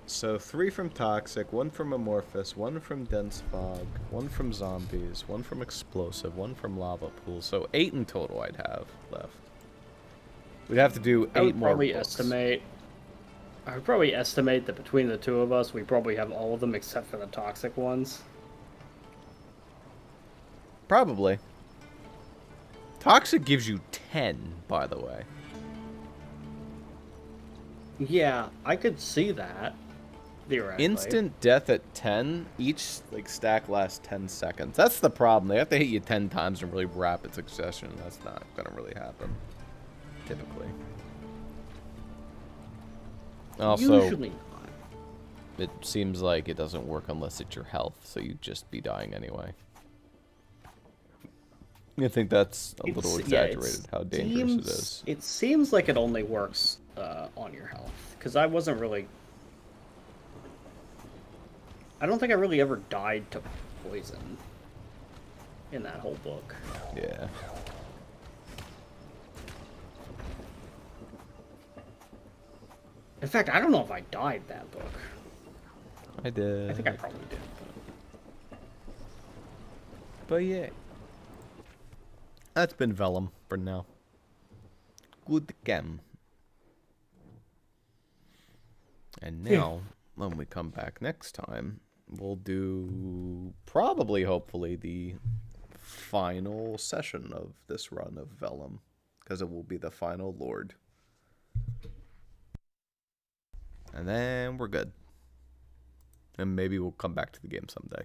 So 3 from Toxic, 1 from Amorphous, 1 from Dense Fog, 1 from Zombies, 1 from Explosive, 1 from Lava Pool. So 8 in total I'd have left. We'd have to do 8 I would more probably books. estimate. I would probably estimate that between the two of us, we probably have all of them except for the toxic ones. Probably. Toxic gives you 10, by the way. Yeah, I could see that. Theoretically. Instant death at 10, each like stack lasts 10 seconds. That's the problem. They have to hit you 10 times in really rapid succession. That's not gonna really happen, typically. Also, Usually not. it seems like it doesn't work unless it's your health, so you'd just be dying anyway. I think that's a little exaggerated how dangerous it is. It seems like it only works on your health, because I wasn't really. I don't think I really ever died to poison in that whole book. Yeah. In fact, I don't know if I died that book. I did. I think I probably did. But yeah. That's been Vellum for now. Good game. And now, when we come back next time, we'll do probably, hopefully, the final session of this run of Vellum. Because it will be the final Lord. And then we're good. And maybe we'll come back to the game someday.